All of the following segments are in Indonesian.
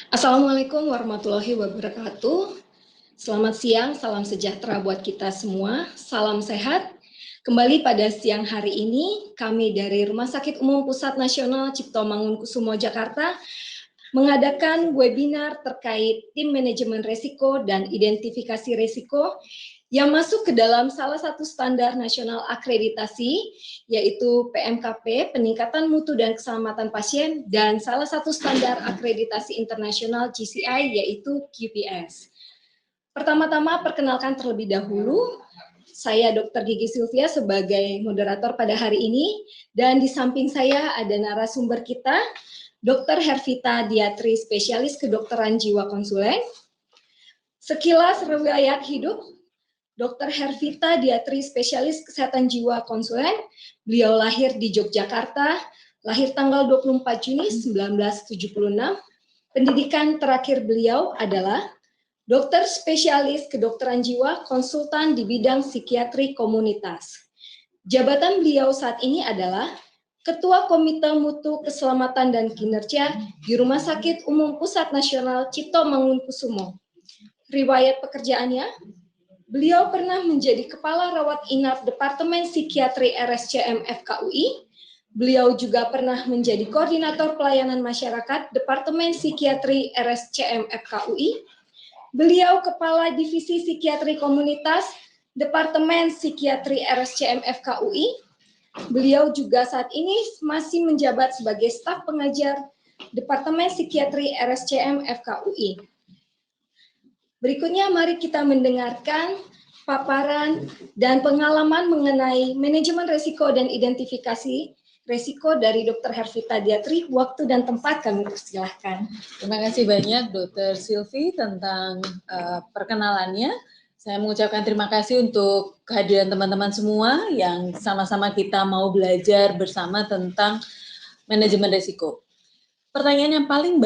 Assalamualaikum warahmatullahi wabarakatuh. Selamat siang, salam sejahtera buat kita semua. Salam sehat. Kembali pada siang hari ini, kami dari Rumah Sakit Umum Pusat Nasional Cipto Mangunkusumo Jakarta mengadakan webinar terkait tim manajemen risiko dan identifikasi risiko yang masuk ke dalam salah satu standar nasional akreditasi, yaitu PMKP, Peningkatan Mutu dan Keselamatan Pasien, dan salah satu standar akreditasi internasional GCI, yaitu QPS. Pertama-tama perkenalkan terlebih dahulu, saya Dr. Gigi Sylvia sebagai moderator pada hari ini, dan di samping saya ada narasumber kita, Dr. Hervita Diatri, spesialis kedokteran jiwa konsulen. Sekilas riwayat hidup, Dr. Hervita Diatri, spesialis kesehatan jiwa konsulen. Beliau lahir di Yogyakarta, lahir tanggal 24 Juni 1976. Pendidikan terakhir beliau adalah dokter spesialis kedokteran jiwa, konsultan di bidang psikiatri komunitas. Jabatan beliau saat ini adalah Ketua Komite Mutu Keselamatan dan Kinerja di Rumah Sakit Umum Pusat Nasional Cipto Mangunkusumo. Riwayat pekerjaannya, beliau pernah menjadi Kepala Rawat Inap Departemen Psikiatri RSCM FKUI. Beliau juga pernah menjadi Koordinator Pelayanan Masyarakat Departemen Psikiatri RSCM FKUI. Beliau Kepala Divisi Psikiatri Komunitas Departemen Psikiatri RSCM FKUI. Beliau juga saat ini masih menjabat sebagai staf pengajar Departemen Psikiatri RSCM FKUI. Berikutnya mari kita mendengarkan paparan dan pengalaman mengenai manajemen risiko dan identifikasi risiko dari Dr. Hervita Diatri. Waktu dan tempat kami persilahkan. Terima kasih banyak Dr. Sylvie tentang perkenalannya. Saya mengucapkan terima kasih untuk kehadiran teman-teman semua yang sama-sama kita mau belajar bersama tentang manajemen risiko. Pertanyaan yang paling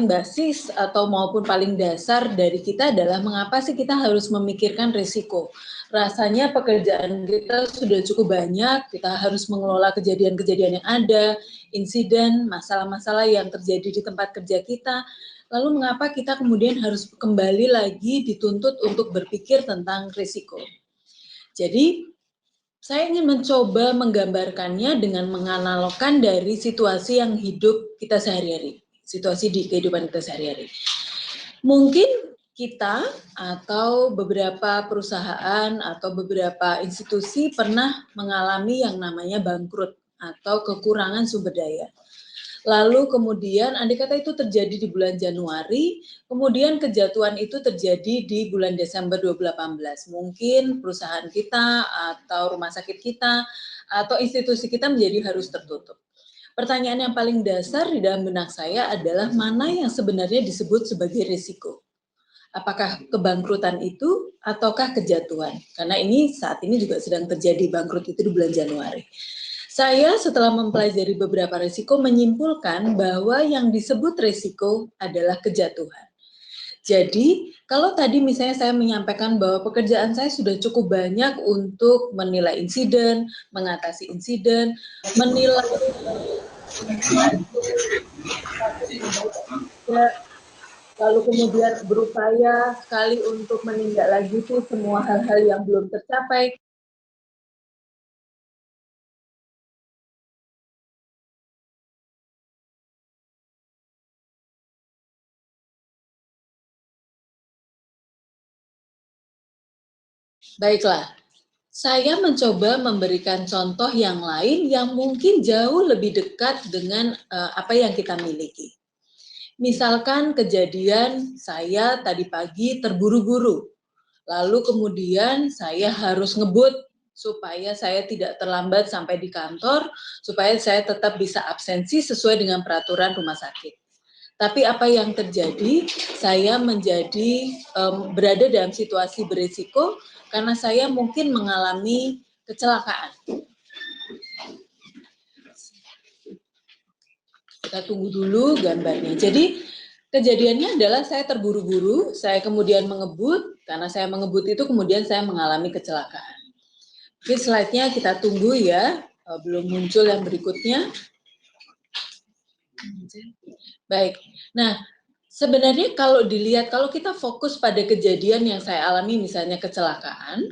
basis atau maupun paling dasar dari kita adalah mengapa sih kita harus memikirkan risiko? Rasanya pekerjaan kita sudah cukup banyak, kita harus mengelola kejadian-kejadian yang ada, insiden, masalah-masalah yang terjadi di tempat kerja kita. Lalu mengapa kita kemudian harus kembali lagi dituntut untuk berpikir tentang risiko? Jadi saya ingin mencoba menggambarkannya dengan menganalogkan dari situasi yang hidup kita sehari-hari, situasi di kehidupan kita sehari-hari. Mungkin kita atau beberapa perusahaan atau beberapa institusi pernah mengalami yang namanya bangkrut atau kekurangan sumber daya. Lalu kemudian andai kata itu terjadi di bulan Januari, kemudian kejatuhan itu terjadi di bulan Desember 2018. Mungkin perusahaan kita atau rumah sakit kita atau institusi kita menjadi harus tertutup. Pertanyaan yang paling dasar di dalam benak saya adalah mana yang sebenarnya disebut sebagai risiko. Apakah kebangkrutan itu ataukah kejatuhan? Karena ini saat ini juga sedang terjadi bangkrut itu di bulan Januari. Saya setelah mempelajari beberapa risiko menyimpulkan bahwa yang disebut risiko adalah kejatuhan. Jadi, kalau tadi misalnya saya menyampaikan bahwa pekerjaan saya sudah cukup banyak untuk menilai insiden, mengatasi insiden, menilai lalu kemudian berupaya sekali untuk menindaklanjuti semua hal-hal yang belum tercapai. Baiklah, saya mencoba memberikan contoh yang lain yang mungkin jauh lebih dekat dengan apa yang kita miliki. Misalkan kejadian saya tadi pagi terburu-buru, lalu kemudian saya harus ngebut supaya saya tidak terlambat sampai di kantor, supaya saya tetap bisa absensi sesuai dengan peraturan rumah sakit. Tapi apa yang terjadi, saya menjadi berada dalam situasi berisiko karena saya mungkin mengalami kecelakaan. Kita tunggu dulu gambarnya. Jadi kejadiannya adalah saya terburu-buru, saya kemudian mengebut, karena saya mengebut itu kemudian saya mengalami kecelakaan. Oke, slide-nya kita tunggu ya, belum muncul yang berikutnya. Baik. Nah, sebenarnya kalau dilihat, kalau kita fokus pada kejadian yang saya alami, misalnya kecelakaan,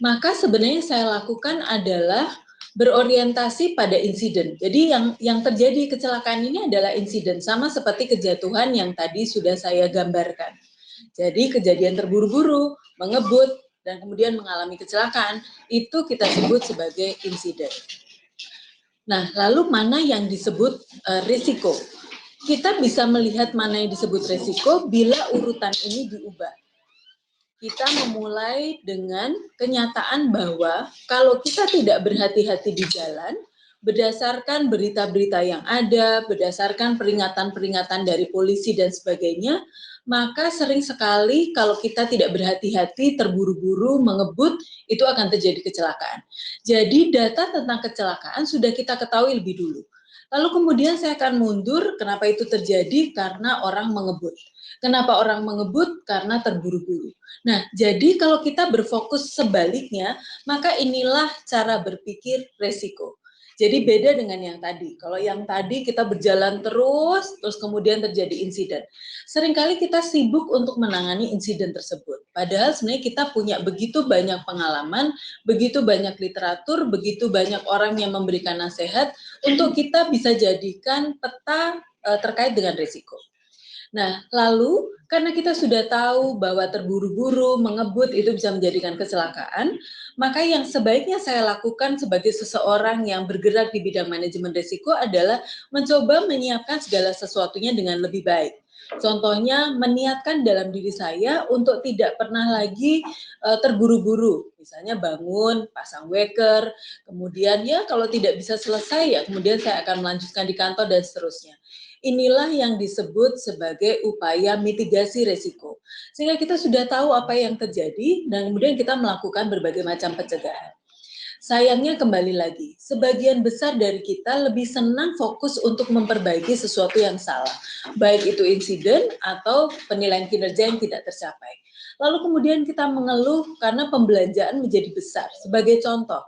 maka sebenarnya saya lakukan adalah berorientasi pada insiden. Jadi yang terjadi kecelakaan ini adalah insiden, sama seperti kejatuhan yang tadi sudah saya gambarkan. Jadi kejadian terburu-buru, mengebut, dan kemudian mengalami kecelakaan, itu kita sebut sebagai insiden. Nah, lalu mana yang disebut risiko? Kita bisa melihat mana yang disebut risiko bila urutan ini diubah. Kita memulai dengan kenyataan bahwa kalau kita tidak berhati-hati di jalan, berdasarkan berita-berita yang ada, berdasarkan peringatan-peringatan dari polisi dan sebagainya, maka sering sekali kalau kita tidak berhati-hati, terburu-buru, mengebut, itu akan terjadi kecelakaan. Jadi data tentang kecelakaan sudah kita ketahui lebih dulu. Lalu kemudian saya akan mundur, kenapa itu terjadi? Karena orang mengebut. Kenapa orang mengebut? Karena terburu-buru. Nah, jadi kalau kita berfokus sebaliknya, maka inilah cara berpikir resiko. Jadi beda dengan yang tadi. Kalau yang tadi kita berjalan terus kemudian terjadi insiden. Seringkali kita sibuk untuk menangani insiden tersebut. Padahal sebenarnya kita punya begitu banyak pengalaman, begitu banyak literatur, begitu banyak orang yang memberikan nasihat untuk kita bisa jadikan peta terkait dengan resiko. Nah, lalu karena kita sudah tahu bahwa terburu-buru, mengebut itu bisa menjadikan kecelakaan, maka yang sebaiknya saya lakukan sebagai seseorang yang bergerak di bidang manajemen risiko adalah mencoba menyiapkan segala sesuatunya dengan lebih baik. Contohnya meniatkan dalam diri saya untuk tidak pernah lagi terburu-buru. Misalnya bangun, pasang weker, kemudian ya kalau tidak bisa selesai ya kemudian saya akan melanjutkan di kantor dan seterusnya. Inilah yang disebut sebagai upaya mitigasi resiko. Sehingga kita sudah tahu apa yang terjadi dan kemudian kita melakukan berbagai macam pencegahan. Sayangnya kembali lagi, sebagian besar dari kita lebih senang fokus untuk memperbaiki sesuatu yang salah. Baik itu insiden atau penilaian kinerja yang tidak tercapai. Lalu kemudian kita mengeluh karena pembelanjaan menjadi besar. Sebagai contoh,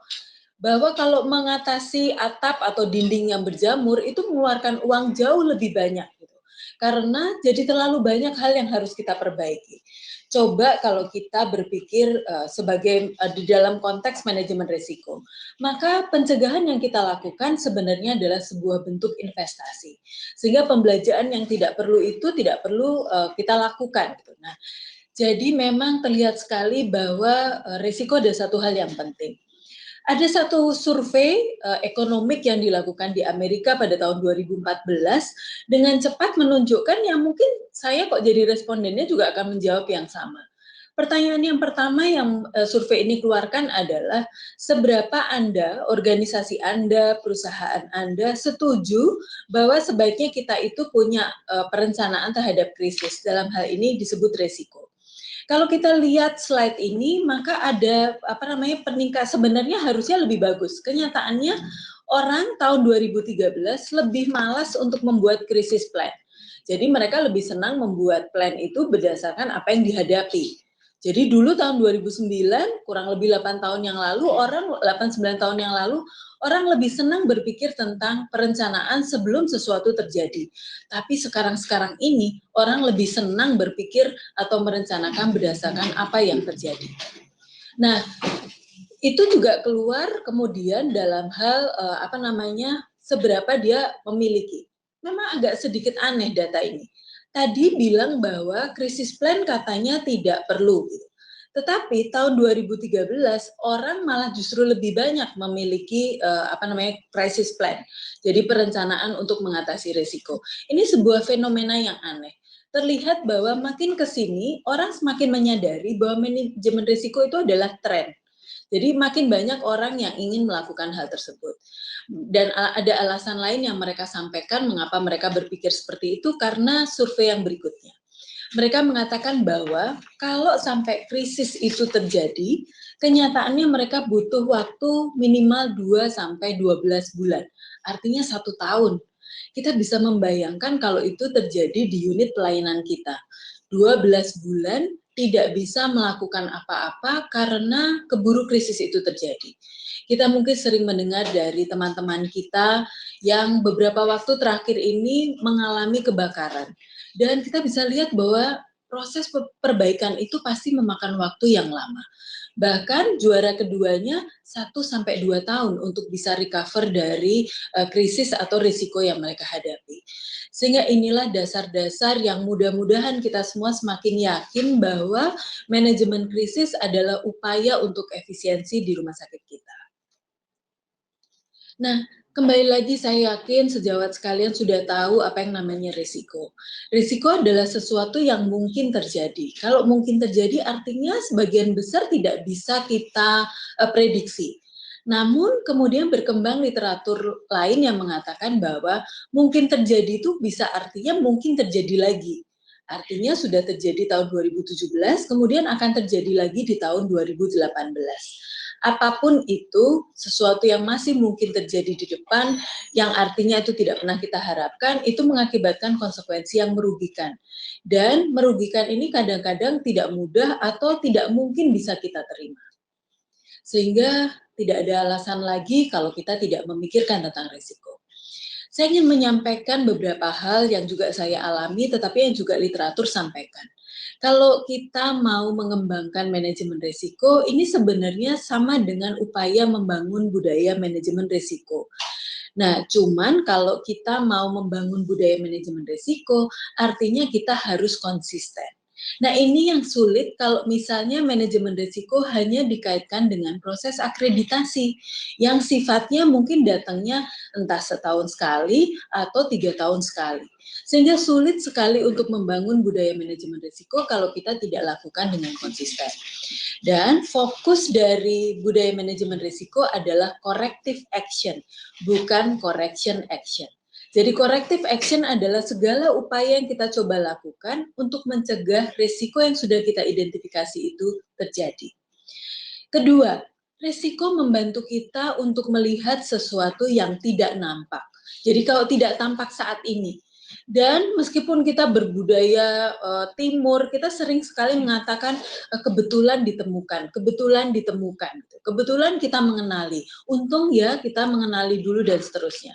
bahwa kalau mengatasi atap atau dinding yang berjamur itu mengeluarkan uang jauh lebih banyak gitu. Karena jadi terlalu banyak hal yang harus kita perbaiki. Coba kalau kita berpikir sebagai di dalam konteks manajemen risiko, maka pencegahan yang kita lakukan sebenarnya adalah sebuah bentuk investasi. Sehingga pembelanjaan yang tidak perlu itu tidak perlu kita lakukan gitu. Nah, jadi memang terlihat sekali bahwa risiko adalah satu hal yang penting. Ada satu survei ekonomik yang dilakukan di Amerika pada tahun 2014 dengan cepat menunjukkan yang mungkin saya kok jadi respondennya juga akan menjawab yang sama. Pertanyaan yang pertama yang survei ini keluarkan adalah seberapa Anda, organisasi Anda, perusahaan Anda setuju bahwa sebaiknya kita itu punya perencanaan terhadap krisis. Dalam hal ini disebut resiko. Kalau kita lihat slide ini, maka ada peningkat sebenarnya harusnya lebih bagus. Kenyataannya orang tahun 2013 lebih malas untuk membuat krisis plan. Jadi mereka lebih senang membuat plan itu berdasarkan apa yang dihadapi. Jadi dulu tahun 2009, kurang lebih 8 tahun yang lalu, 8-9 tahun yang lalu, orang lebih senang berpikir tentang perencanaan sebelum sesuatu terjadi. Tapi sekarang ini, orang lebih senang berpikir atau merencanakan berdasarkan apa yang terjadi. Nah, itu juga keluar kemudian dalam hal seberapa dia memiliki. Memang agak sedikit aneh data ini. Tadi bilang bahwa krisis plan katanya tidak perlu. Tetapi tahun 2013 orang malah justru lebih banyak memiliki crisis plan. Jadi perencanaan untuk mengatasi risiko. Ini sebuah fenomena yang aneh. Terlihat bahwa makin ke sini orang semakin menyadari bahwa manajemen risiko itu adalah tren. Jadi makin banyak orang yang ingin melakukan hal tersebut. Dan ada alasan lain yang mereka sampaikan mengapa mereka berpikir seperti itu karena survei yang berikutnya. Mereka mengatakan bahwa kalau sampai krisis itu terjadi, kenyataannya mereka butuh waktu minimal 2-12 bulan. Artinya 1 tahun. Kita bisa membayangkan kalau itu terjadi di unit pelayanan kita. 12 bulan tidak bisa melakukan apa-apa karena keburu krisis itu terjadi. Kita mungkin sering mendengar dari teman-teman kita yang beberapa waktu terakhir ini mengalami kebakaran. Dan kita bisa lihat bahwa proses perbaikan itu pasti memakan waktu yang lama. Bahkan juara keduanya 1-2 tahun untuk bisa recover dari krisis atau risiko yang mereka hadapi. Sehingga inilah dasar-dasar yang mudah-mudahan kita semua semakin yakin bahwa manajemen krisis adalah upaya untuk efisiensi di rumah sakit kita. Nah, kembali lagi saya yakin sejawat sekalian sudah tahu apa yang namanya risiko. Risiko adalah sesuatu yang mungkin terjadi. Kalau mungkin terjadi artinya sebagian besar tidak bisa kita prediksi. Namun kemudian berkembang literatur lain yang mengatakan bahwa mungkin terjadi itu bisa artinya mungkin terjadi lagi. Artinya sudah terjadi tahun 2017, kemudian akan terjadi lagi di tahun 2018. Apapun itu, sesuatu yang masih mungkin terjadi di depan, yang artinya itu tidak pernah kita harapkan, itu mengakibatkan konsekuensi yang merugikan. Dan merugikan ini kadang-kadang tidak mudah atau tidak mungkin bisa kita terima. Sehingga tidak ada alasan lagi kalau kita tidak memikirkan tentang risiko. Saya ingin menyampaikan beberapa hal yang juga saya alami, tetapi yang juga literatur sampaikan. Kalau kita mau mengembangkan manajemen risiko, ini sebenarnya sama dengan upaya membangun budaya manajemen risiko. Nah, cuman kalau kita mau membangun budaya manajemen risiko, artinya kita harus konsisten. Nah, ini yang sulit kalau misalnya manajemen risiko hanya dikaitkan dengan proses akreditasi yang sifatnya mungkin datangnya entah setahun sekali atau 3 tahun sekali. Sehingga sulit sekali untuk membangun budaya manajemen risiko kalau kita tidak lakukan dengan konsisten. Dan fokus dari budaya manajemen risiko adalah corrective action, bukan correction action. Jadi corrective action adalah segala upaya yang kita coba lakukan untuk mencegah risiko yang sudah kita identifikasi itu terjadi. Kedua, risiko membantu kita untuk melihat sesuatu yang tidak nampak. Jadi kalau tidak tampak saat ini, dan meskipun kita berbudaya timur, kita sering sekali mengatakan kebetulan ditemukan, kebetulan kita mengenali, untung ya kita mengenali dulu dan seterusnya.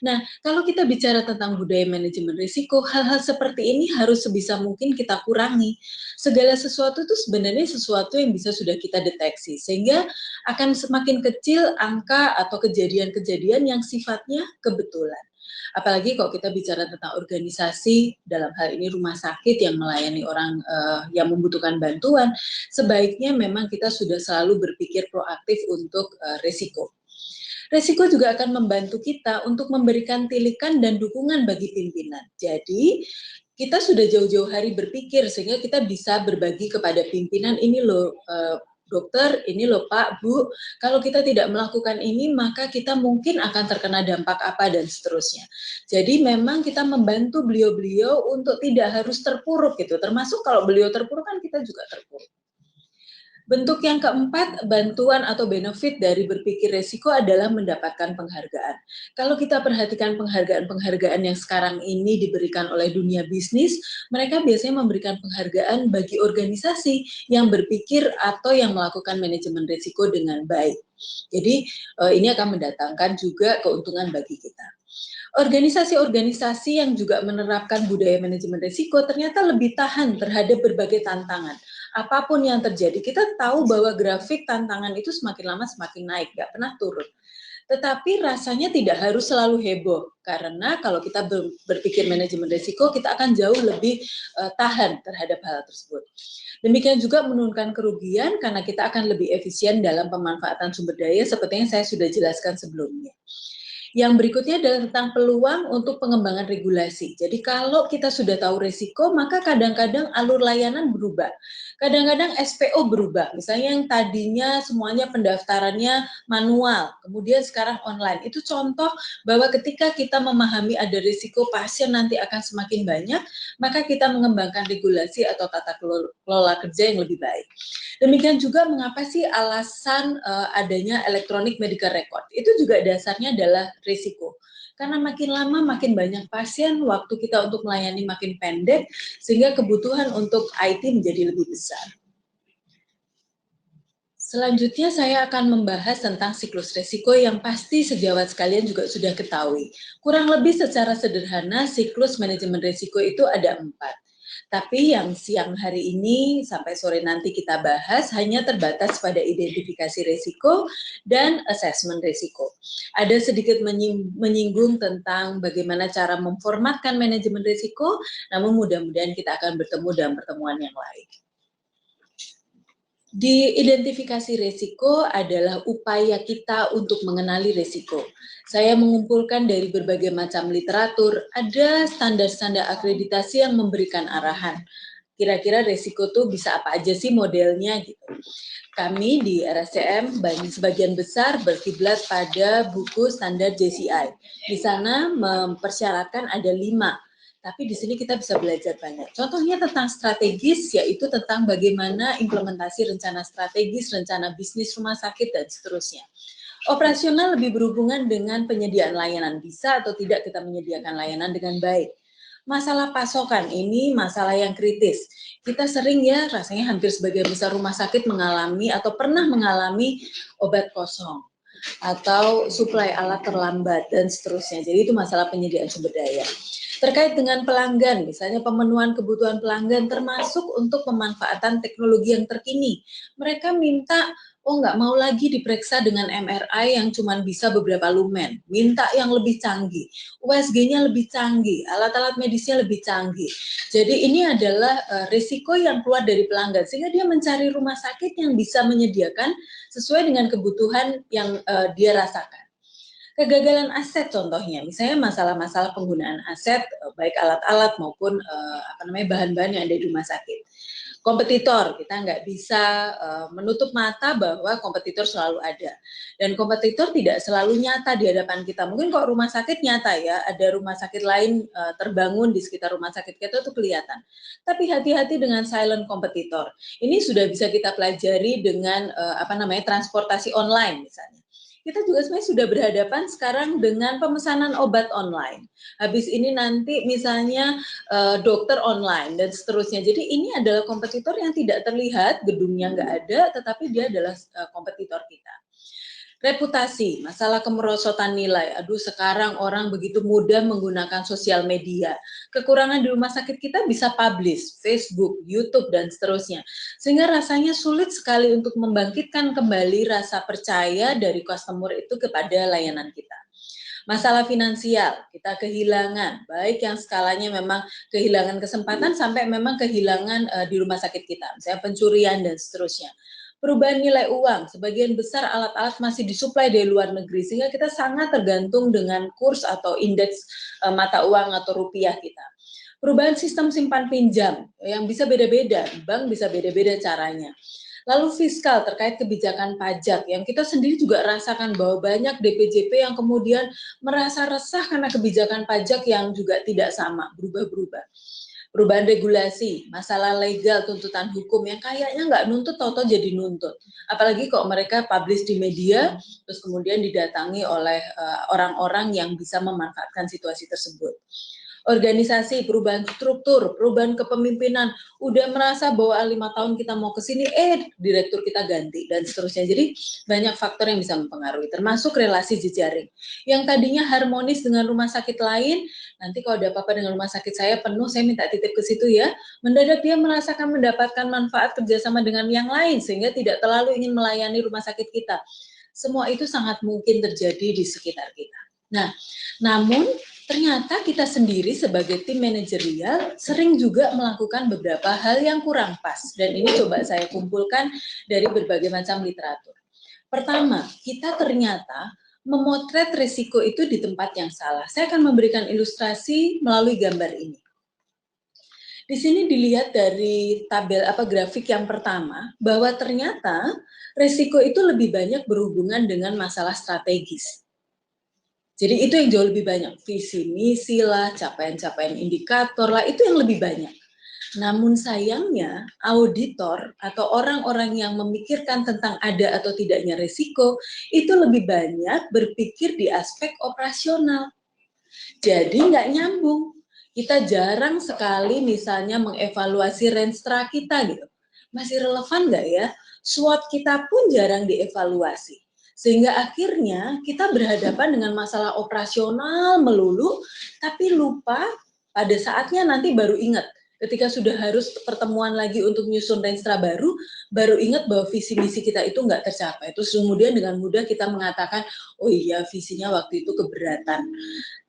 Nah, kalau kita bicara tentang budaya manajemen risiko, hal-hal seperti ini harus sebisa mungkin kita kurangi. Segala sesuatu itu sebenarnya sesuatu yang bisa sudah kita deteksi, sehingga akan semakin kecil angka atau kejadian-kejadian yang sifatnya kebetulan. Apalagi kalau kita bicara tentang organisasi, dalam hal ini rumah sakit yang melayani orang yang membutuhkan bantuan, sebaiknya memang kita sudah selalu berpikir proaktif untuk risiko. Risiko juga akan membantu kita untuk memberikan tilikan dan dukungan bagi pimpinan. Jadi, kita sudah jauh-jauh hari berpikir sehingga kita bisa berbagi kepada pimpinan, ini loh dokter, ini loh Pak, Bu, kalau kita tidak melakukan ini maka kita mungkin akan terkena dampak apa dan seterusnya. Jadi memang kita membantu beliau-beliau untuk tidak harus terpuruk gitu, termasuk kalau beliau terpuruk kan kita juga terpuruk. Bentuk yang keempat, bantuan atau benefit dari berpikir resiko adalah mendapatkan penghargaan. Kalau kita perhatikan penghargaan-penghargaan yang sekarang ini diberikan oleh dunia bisnis, mereka biasanya memberikan penghargaan bagi organisasi yang berpikir atau yang melakukan manajemen risiko dengan baik. Jadi ini akan mendatangkan juga keuntungan bagi kita. Organisasi-organisasi yang juga menerapkan budaya manajemen risiko ternyata lebih tahan terhadap berbagai tantangan. Apapun yang terjadi, kita tahu bahwa grafik tantangan itu semakin lama semakin naik, nggak pernah turun. Tetapi rasanya tidak harus selalu heboh, karena kalau kita berpikir manajemen risiko, kita akan jauh lebih tahan terhadap hal tersebut. Demikian juga menurunkan kerugian, karena kita akan lebih efisien dalam pemanfaatan sumber daya, seperti yang saya sudah jelaskan sebelumnya. Yang berikutnya adalah tentang peluang untuk pengembangan regulasi. Jadi kalau kita sudah tahu risiko, maka kadang-kadang alur layanan berubah. Kadang-kadang SPO berubah. Misalnya yang tadinya semuanya pendaftarannya manual, kemudian sekarang online. Itu contoh bahwa ketika kita memahami ada risiko pasien nanti akan semakin banyak, maka kita mengembangkan regulasi atau tata kelola kerja yang lebih baik. Demikian juga mengapa sih alasan adanya electronic medical record. Itu juga dasarnya adalah risiko. Karena makin lama makin banyak pasien, waktu kita untuk melayani makin pendek, sehingga kebutuhan untuk IT menjadi lebih besar. Selanjutnya saya akan membahas tentang siklus resiko yang pasti sejawat sekalian juga sudah ketahui. Kurang lebih secara sederhana siklus manajemen resiko itu ada 4. Tapi yang siang hari ini sampai sore nanti kita bahas hanya terbatas pada identifikasi resiko dan asesmen resiko. Ada sedikit menyinggung tentang bagaimana cara memformatkan manajemen resiko, namun mudah-mudahan kita akan bertemu dalam pertemuan yang lain. Diidentifikasi resiko adalah upaya kita untuk mengenali resiko. Saya mengumpulkan dari berbagai macam literatur, ada standar-standar akreditasi yang memberikan arahan. Kira-kira resiko tuh bisa apa aja sih modelnya gitu. Kami di RSCM sebagian besar berkiblat pada buku standar JCI. Di sana mempersyaratkan ada 5. Tapi di sini kita bisa belajar banyak. Contohnya tentang strategis, yaitu tentang bagaimana implementasi rencana strategis, rencana bisnis rumah sakit, dan seterusnya. Operasional lebih berhubungan dengan penyediaan layanan. Bisa atau tidak kita menyediakan layanan dengan baik. Masalah pasokan, ini masalah yang kritis. Kita sering ya, rasanya hampir sebagian besar rumah sakit mengalami atau pernah mengalami obat kosong atau suplai alat terlambat, dan seterusnya. Jadi itu masalah penyediaan sumber daya. Terkait dengan pelanggan, misalnya pemenuhan kebutuhan pelanggan termasuk untuk pemanfaatan teknologi yang terkini. Mereka minta, oh nggak mau lagi diperiksa dengan MRI yang cuma bisa beberapa lumen, minta yang lebih canggih, USG-nya lebih canggih, alat-alat medisnya lebih canggih. Jadi ini adalah risiko yang keluar dari pelanggan, sehingga dia mencari rumah sakit yang bisa menyediakan sesuai dengan kebutuhan yang dia rasakan. Kegagalan aset contohnya, misalnya masalah-masalah penggunaan aset, baik alat-alat maupun bahan-bahan yang ada di rumah sakit. Kompetitor, kita nggak bisa menutup mata bahwa kompetitor selalu ada. Dan kompetitor tidak selalu nyata di hadapan kita. Mungkin kok rumah sakit nyata ya, ada rumah sakit lain terbangun di sekitar rumah sakit kita itu kelihatan. Tapi hati-hati dengan silent kompetitor. Ini sudah bisa kita pelajari dengan transportasi online misalnya. Kita juga sebenarnya sudah berhadapan sekarang dengan pemesanan obat online. Habis ini nanti misalnya dokter online dan seterusnya. Jadi ini adalah kompetitor yang tidak terlihat, gedungnya nggak ada, tetapi dia adalah kompetitor kita. Reputasi, masalah kemerosotan nilai. Aduh, sekarang orang begitu mudah menggunakan sosial media. Kekurangan di rumah sakit kita bisa publish, Facebook, YouTube, dan seterusnya. Sehingga rasanya sulit sekali untuk membangkitkan kembali rasa percaya dari customer itu kepada layanan kita. Masalah finansial, kita kehilangan, baik yang skalanya memang kehilangan kesempatan sampai memang kehilangan di rumah sakit kita, misalnya pencurian dan seterusnya. Perubahan nilai uang, sebagian besar alat-alat masih disuplai dari luar negeri, sehingga kita sangat tergantung dengan kurs atau indeks mata uang atau rupiah kita. Perubahan sistem simpan pinjam, yang bisa beda-beda, bank bisa beda-beda caranya. Lalu fiskal terkait kebijakan pajak, yang kita sendiri juga rasakan bahwa banyak DPJP yang kemudian merasa resah karena kebijakan pajak yang juga tidak sama, berubah-berubah. Perubahan regulasi, masalah legal, tuntutan hukum yang kayaknya nggak nuntut, tau-tau jadi nuntut. Apalagi kok mereka publish di media, terus kemudian didatangi oleh orang-orang yang bisa memanfaatkan situasi tersebut. Organisasi, perubahan struktur, perubahan kepemimpinan, udah merasa bahwa 5 tahun kita mau ke sini, direktur kita ganti, dan seterusnya. Jadi banyak faktor yang bisa mempengaruhi, termasuk relasi jejaring. Yang tadinya harmonis dengan rumah sakit lain, nanti kalau ada apa-apa dengan rumah sakit saya penuh, saya minta titip ke situ ya, mendadak dia merasakan mendapatkan manfaat kerjasama dengan yang lain, sehingga tidak terlalu ingin melayani rumah sakit kita. Semua itu sangat mungkin terjadi di sekitar kita. Nah, namun ternyata kita sendiri sebagai tim manajerial sering juga melakukan beberapa hal yang kurang pas. Dan ini coba saya kumpulkan dari berbagai macam literatur. Pertama, kita ternyata memotret risiko itu di tempat yang salah. Saya akan memberikan ilustrasi melalui gambar ini. Di sini dilihat dari tabel grafik yang pertama, bahwa ternyata risiko itu lebih banyak berhubungan dengan masalah strategis. Jadi itu yang jauh lebih banyak, visi misi lah, capaian-capaian indikator lah, itu yang lebih banyak. Namun sayangnya auditor atau orang-orang yang memikirkan tentang ada atau tidaknya risiko itu lebih banyak berpikir di aspek operasional. Jadi nggak nyambung. Kita jarang sekali misalnya mengevaluasi renstra kita gitu. Masih relevan nggak ya? SWOT kita pun jarang dievaluasi. Sehingga akhirnya kita berhadapan dengan masalah operasional melulu, tapi lupa pada saatnya nanti baru ingat. Ketika sudah harus pertemuan lagi untuk nyusun renstra baru ingat bahwa visi misi kita itu nggak tercapai. Terus kemudian dengan mudah kita mengatakan, oh iya visinya waktu itu keberatan.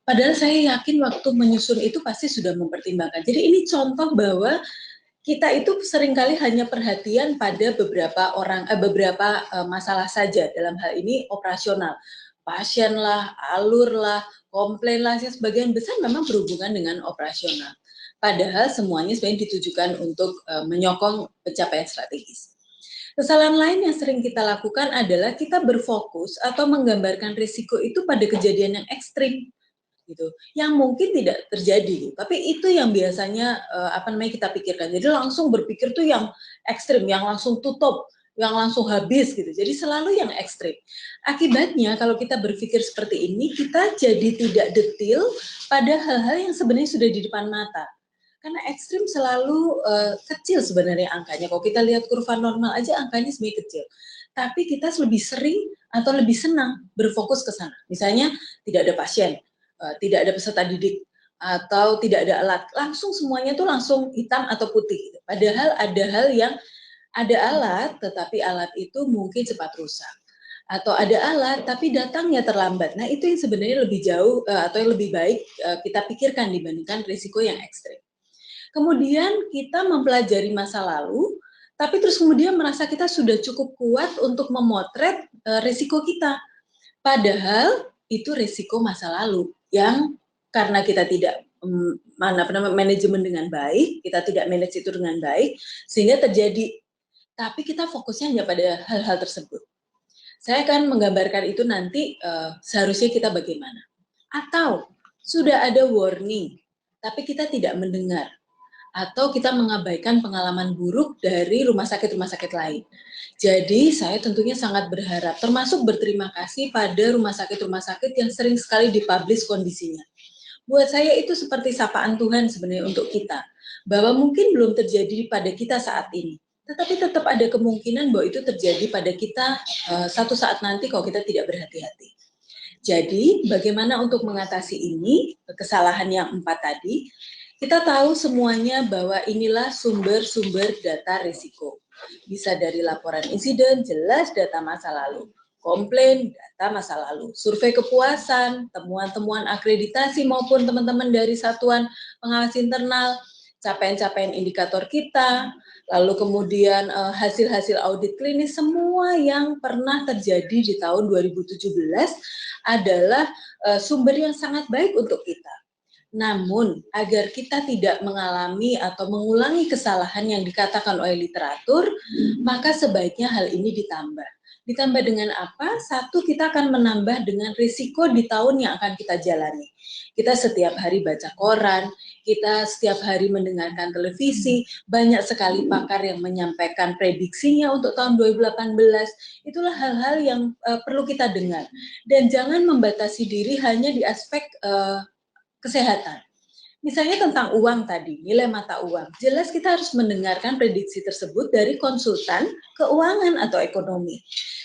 Padahal saya yakin waktu menyusun itu pasti sudah mempertimbangkan. Jadi ini contoh bahwa kita itu seringkali hanya perhatian pada beberapa masalah saja, dalam hal ini operasional. Pasien lah, alur lah, komplain lah, sebagian besar memang berhubungan dengan operasional. Padahal semuanya sebenarnya ditujukan untuk menyokong pencapaian strategis. Kesalahan lain yang sering kita lakukan adalah kita berfokus atau menggambarkan risiko itu pada kejadian yang ekstrim, gitu, yang mungkin tidak terjadi, tapi itu yang biasanya kita pikirkan. Jadi langsung berpikir tuh yang ekstrim, yang langsung tutup, yang langsung habis gitu. Jadi selalu yang ekstrim. Akibatnya kalau kita berpikir seperti ini, kita jadi tidak detail pada hal-hal yang sebenarnya sudah di depan mata. Karena ekstrim selalu kecil sebenarnya angkanya. Kalau kita lihat kurva normal aja angkanya sebenarnya kecil. Tapi kita lebih sering atau lebih senang berfokus ke sana. Misalnya tidak ada pasien, tidak ada peserta didik, atau tidak ada alat, langsung semuanya tuh langsung hitam atau putih. Padahal ada hal yang ada alat, tetapi alat itu mungkin cepat rusak. Atau ada alat, tapi datangnya terlambat. Nah itu yang sebenarnya lebih jauh atau yang lebih baik kita pikirkan dibandingkan risiko yang ekstrim. Kemudian kita mempelajari masa lalu, tapi terus kemudian merasa kita sudah cukup kuat untuk memotret risiko kita. Padahal itu risiko masa lalu yang karena kita tidak manajemen dengan baik, kita tidak manage itu dengan baik, sehingga terjadi. Tapi kita fokusnya hanya pada hal-hal tersebut. Saya akan menggambarkan itu nanti seharusnya kita bagaimana. Atau sudah ada warning, tapi kita tidak mendengar. Atau kita mengabaikan pengalaman buruk dari rumah sakit lain. Jadi saya tentunya sangat berharap, termasuk berterima kasih pada rumah sakit yang sering sekali dipublish kondisinya. Buat saya itu seperti sapaan Tuhan sebenarnya untuk kita, bahwa mungkin belum terjadi pada kita saat ini, tetapi tetap ada kemungkinan bahwa itu terjadi pada kita satu saat nanti kalau kita tidak berhati-hati. Jadi bagaimana untuk mengatasi ini, kesalahan yang 4 tadi, kita tahu semuanya bahwa inilah sumber-sumber data risiko. Bisa dari laporan insiden, jelas data masa lalu. Komplain, data masa lalu. Survei kepuasan, temuan-temuan akreditasi maupun teman-teman dari satuan pengawas internal, capaian-capaian indikator kita, lalu kemudian hasil-hasil audit klinis, semua yang pernah terjadi di tahun 2017 adalah sumber yang sangat baik untuk kita. Namun, agar kita tidak mengalami atau mengulangi kesalahan yang dikatakan oleh literatur, maka sebaiknya hal ini ditambah. Ditambah dengan apa? Satu, kita akan menambah dengan risiko di tahun yang akan kita jalani. Kita setiap hari baca koran, kita setiap hari mendengarkan televisi, banyak sekali pakar yang menyampaikan prediksinya untuk tahun 2018. Itulah hal-hal yang perlu kita dengar. Dan jangan membatasi diri hanya di aspek kesehatan. Misalnya tentang uang tadi, nilai mata uang. Jelas kita harus mendengarkan prediksi tersebut dari konsultan keuangan atau ekonomi.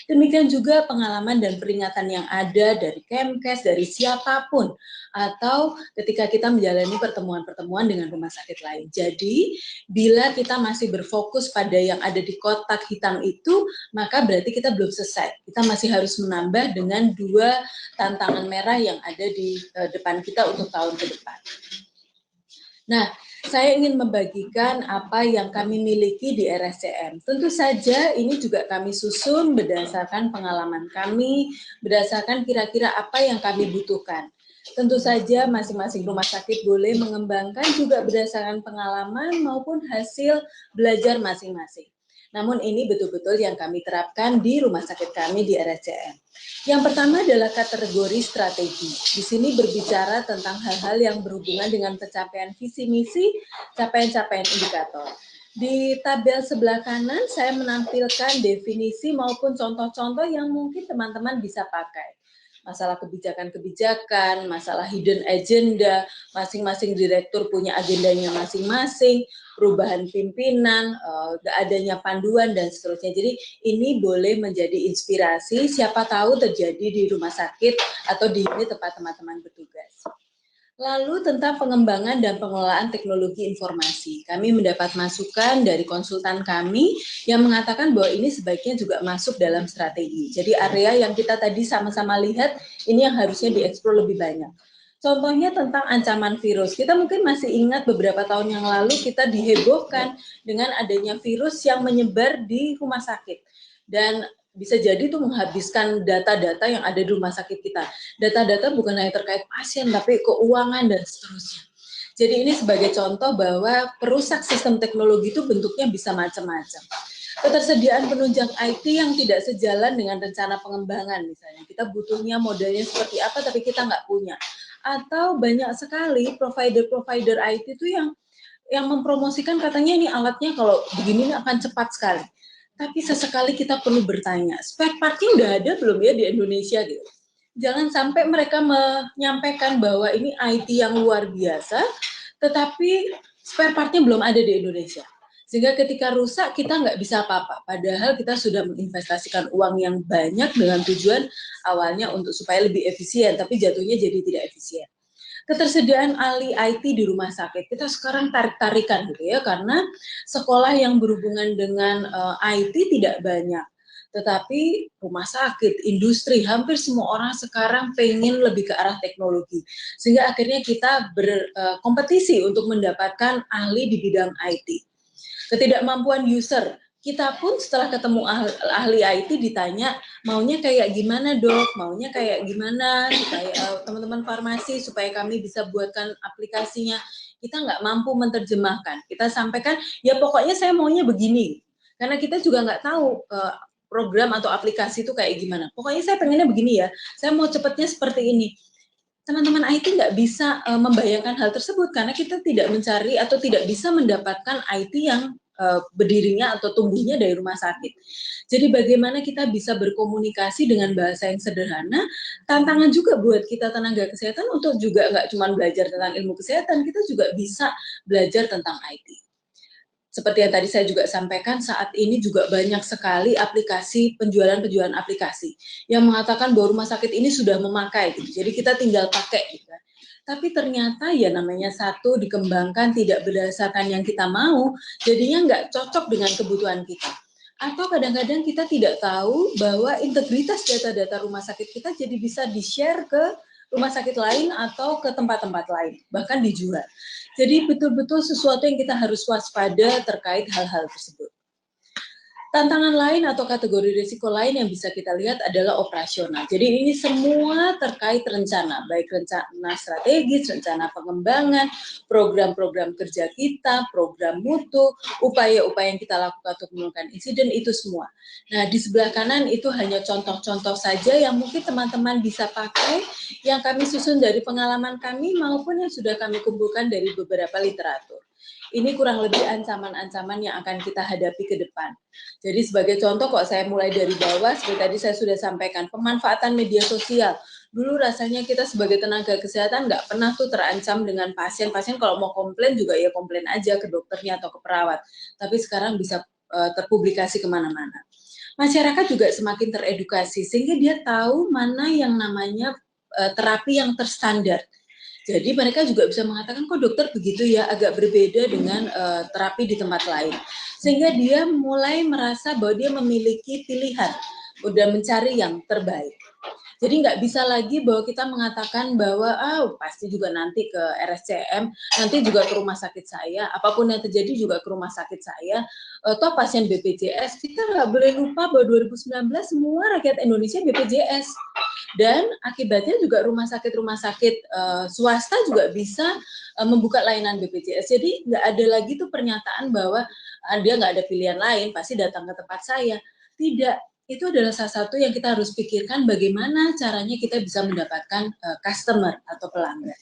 Demikian juga pengalaman dan peringatan yang ada dari Kemkes, dari siapapun, atau ketika kita menjalani pertemuan-pertemuan dengan rumah sakit lain. Jadi, bila kita masih berfokus pada yang ada di kotak hitam itu, maka berarti kita belum selesai. Kita masih harus menambah dengan 2 tantangan merah yang ada di depan kita untuk tahun ke depan. Nah, saya ingin membagikan apa yang kami miliki di RSCM. Tentu saja ini juga kami susun berdasarkan pengalaman kami, berdasarkan kira-kira apa yang kami butuhkan. Tentu saja masing-masing rumah sakit boleh mengembangkan juga berdasarkan pengalaman maupun hasil belajar masing-masing. Namun ini betul-betul yang kami terapkan di rumah sakit kami di RSCM. Yang pertama adalah kategori strategi. Di sini berbicara tentang hal-hal yang berhubungan dengan pencapaian visi misi, capaian-capaian indikator. Di tabel sebelah kanan saya menampilkan definisi maupun contoh-contoh yang mungkin teman-teman bisa pakai. masalah kebijakan-kebijakan, masalah hidden agenda, masing-masing direktur punya agendanya masing-masing, perubahan pimpinan, adanya panduan dan seterusnya. Jadi ini boleh menjadi inspirasi, siapa tahu terjadi di rumah sakit atau di unit tempat teman-teman bertugas. Lalu tentang pengembangan dan pengelolaan teknologi informasi. Kami mendapat masukan dari konsultan kami yang mengatakan bahwa ini sebaiknya juga masuk dalam strategi. Jadi area yang kita tadi sama-sama lihat, ini yang harusnya dieksplor lebih banyak. Contohnya tentang ancaman virus. Kita mungkin masih ingat beberapa tahun yang lalu kita dihebohkan dengan adanya virus yang menyebar di rumah sakit. Dan bisa jadi itu menghabiskan data-data yang ada di rumah sakit kita. Data-data bukan hanya terkait pasien, tapi keuangan dan seterusnya. Jadi ini sebagai contoh bahwa perusak sistem teknologi itu bentuknya bisa macam-macam. Ketersediaan penunjang IT yang tidak sejalan dengan rencana pengembangan misalnya. Kita butuhnya modelnya seperti apa tapi kita nggak punya. Atau banyak sekali provider-provider IT itu yang mempromosikan katanya ini alatnya kalau begini akan cepat sekali. Tapi sesekali kita perlu bertanya, spare part-nya udah ada belum ya di Indonesia gitu. Jangan sampai mereka menyampaikan bahwa ini IT yang luar biasa, tetapi spare part-nya belum ada di Indonesia. Sehingga ketika rusak kita nggak bisa apa-apa. Padahal kita sudah menginvestasikan uang yang banyak dengan tujuan awalnya untuk supaya lebih efisien, tapi jatuhnya jadi tidak efisien. Ketersediaan ahli IT di rumah sakit kita sekarang tarik-tarikan gitu ya, karena sekolah yang berhubungan dengan IT tidak banyak, tetapi rumah sakit, industri, hampir semua orang sekarang pengen lebih ke arah teknologi, sehingga akhirnya kita berkompetisi untuk mendapatkan ahli di bidang IT. Ketidakmampuan user, kita pun setelah ketemu ahli IT ditanya maunya kayak gimana dok, maunya kayak gimana supaya teman-teman farmasi supaya kami bisa buatkan aplikasinya, kita nggak mampu menerjemahkan. Kita sampaikan ya pokoknya saya maunya begini, karena kita juga nggak tahu program atau aplikasi itu kayak gimana. Pokoknya saya pengennya begini ya, saya mau cepatnya seperti ini. Teman-teman IT nggak bisa membayangkan hal tersebut karena kita tidak mencari atau tidak bisa mendapatkan IT yang berdirinya atau tumbuhnya dari rumah sakit. Jadi bagaimana kita bisa berkomunikasi dengan bahasa yang sederhana, tantangan juga buat kita tenaga kesehatan untuk juga nggak cuma belajar tentang ilmu kesehatan, kita juga bisa belajar tentang IT. Seperti yang tadi saya juga sampaikan, saat ini juga banyak sekali aplikasi, penjualan aplikasi yang mengatakan bahwa rumah sakit ini sudah memakai, gitu. Jadi kita tinggal pakai, gitu. Tapi ternyata ya namanya satu dikembangkan tidak berdasarkan yang kita mau, jadinya nggak cocok dengan kebutuhan kita. Atau kadang-kadang kita tidak tahu bahwa integritas data-data rumah sakit kita jadi bisa di-share ke rumah sakit lain atau ke tempat-tempat lain, bahkan dijual. Jadi betul-betul sesuatu yang kita harus waspada terkait hal-hal tersebut. Tantangan lain atau kategori risiko lain yang bisa kita lihat adalah operasional. Jadi ini semua terkait rencana, baik rencana strategis, rencana pengembangan, program-program kerja kita, program mutu, upaya-upaya yang kita lakukan untuk menurunkan insiden, itu semua. Nah, di sebelah kanan itu hanya contoh-contoh saja yang mungkin teman-teman bisa pakai, yang kami susun dari pengalaman kami maupun yang sudah kami kumpulkan dari beberapa literatur. Ini kurang lebih ancaman-ancaman yang akan kita hadapi ke depan. Jadi sebagai contoh kok saya mulai dari bawah, seperti tadi saya sudah sampaikan, pemanfaatan media sosial. Dulu rasanya kita sebagai tenaga kesehatan nggak pernah tuh terancam dengan pasien-pasien kalau mau komplain juga ya komplain aja ke dokternya atau ke perawat. Tapi sekarang bisa terpublikasi kemana-mana. Masyarakat juga semakin teredukasi sehingga dia tahu mana yang namanya terapi yang terstandar. Jadi mereka juga bisa mengatakan kok dokter begitu ya, agak berbeda dengan terapi di tempat lain. Sehingga dia mulai merasa bahwa dia memiliki pilihan, udah mencari yang terbaik. Jadi nggak bisa lagi bahwa kita mengatakan bahwa pasti juga nanti ke RSCM, nanti juga ke rumah sakit saya, apapun yang terjadi juga ke rumah sakit saya, toh pasien BPJS, kita nggak boleh lupa bahwa 2019 semua rakyat Indonesia BPJS. Dan akibatnya juga rumah sakit swasta juga bisa membuka layanan BPJS. Jadi nggak ada lagi tuh pernyataan bahwa dia nggak ada pilihan lain, pasti datang ke tempat saya. Tidak, itu adalah salah satu yang kita harus pikirkan bagaimana caranya kita bisa mendapatkan customer atau pelanggan.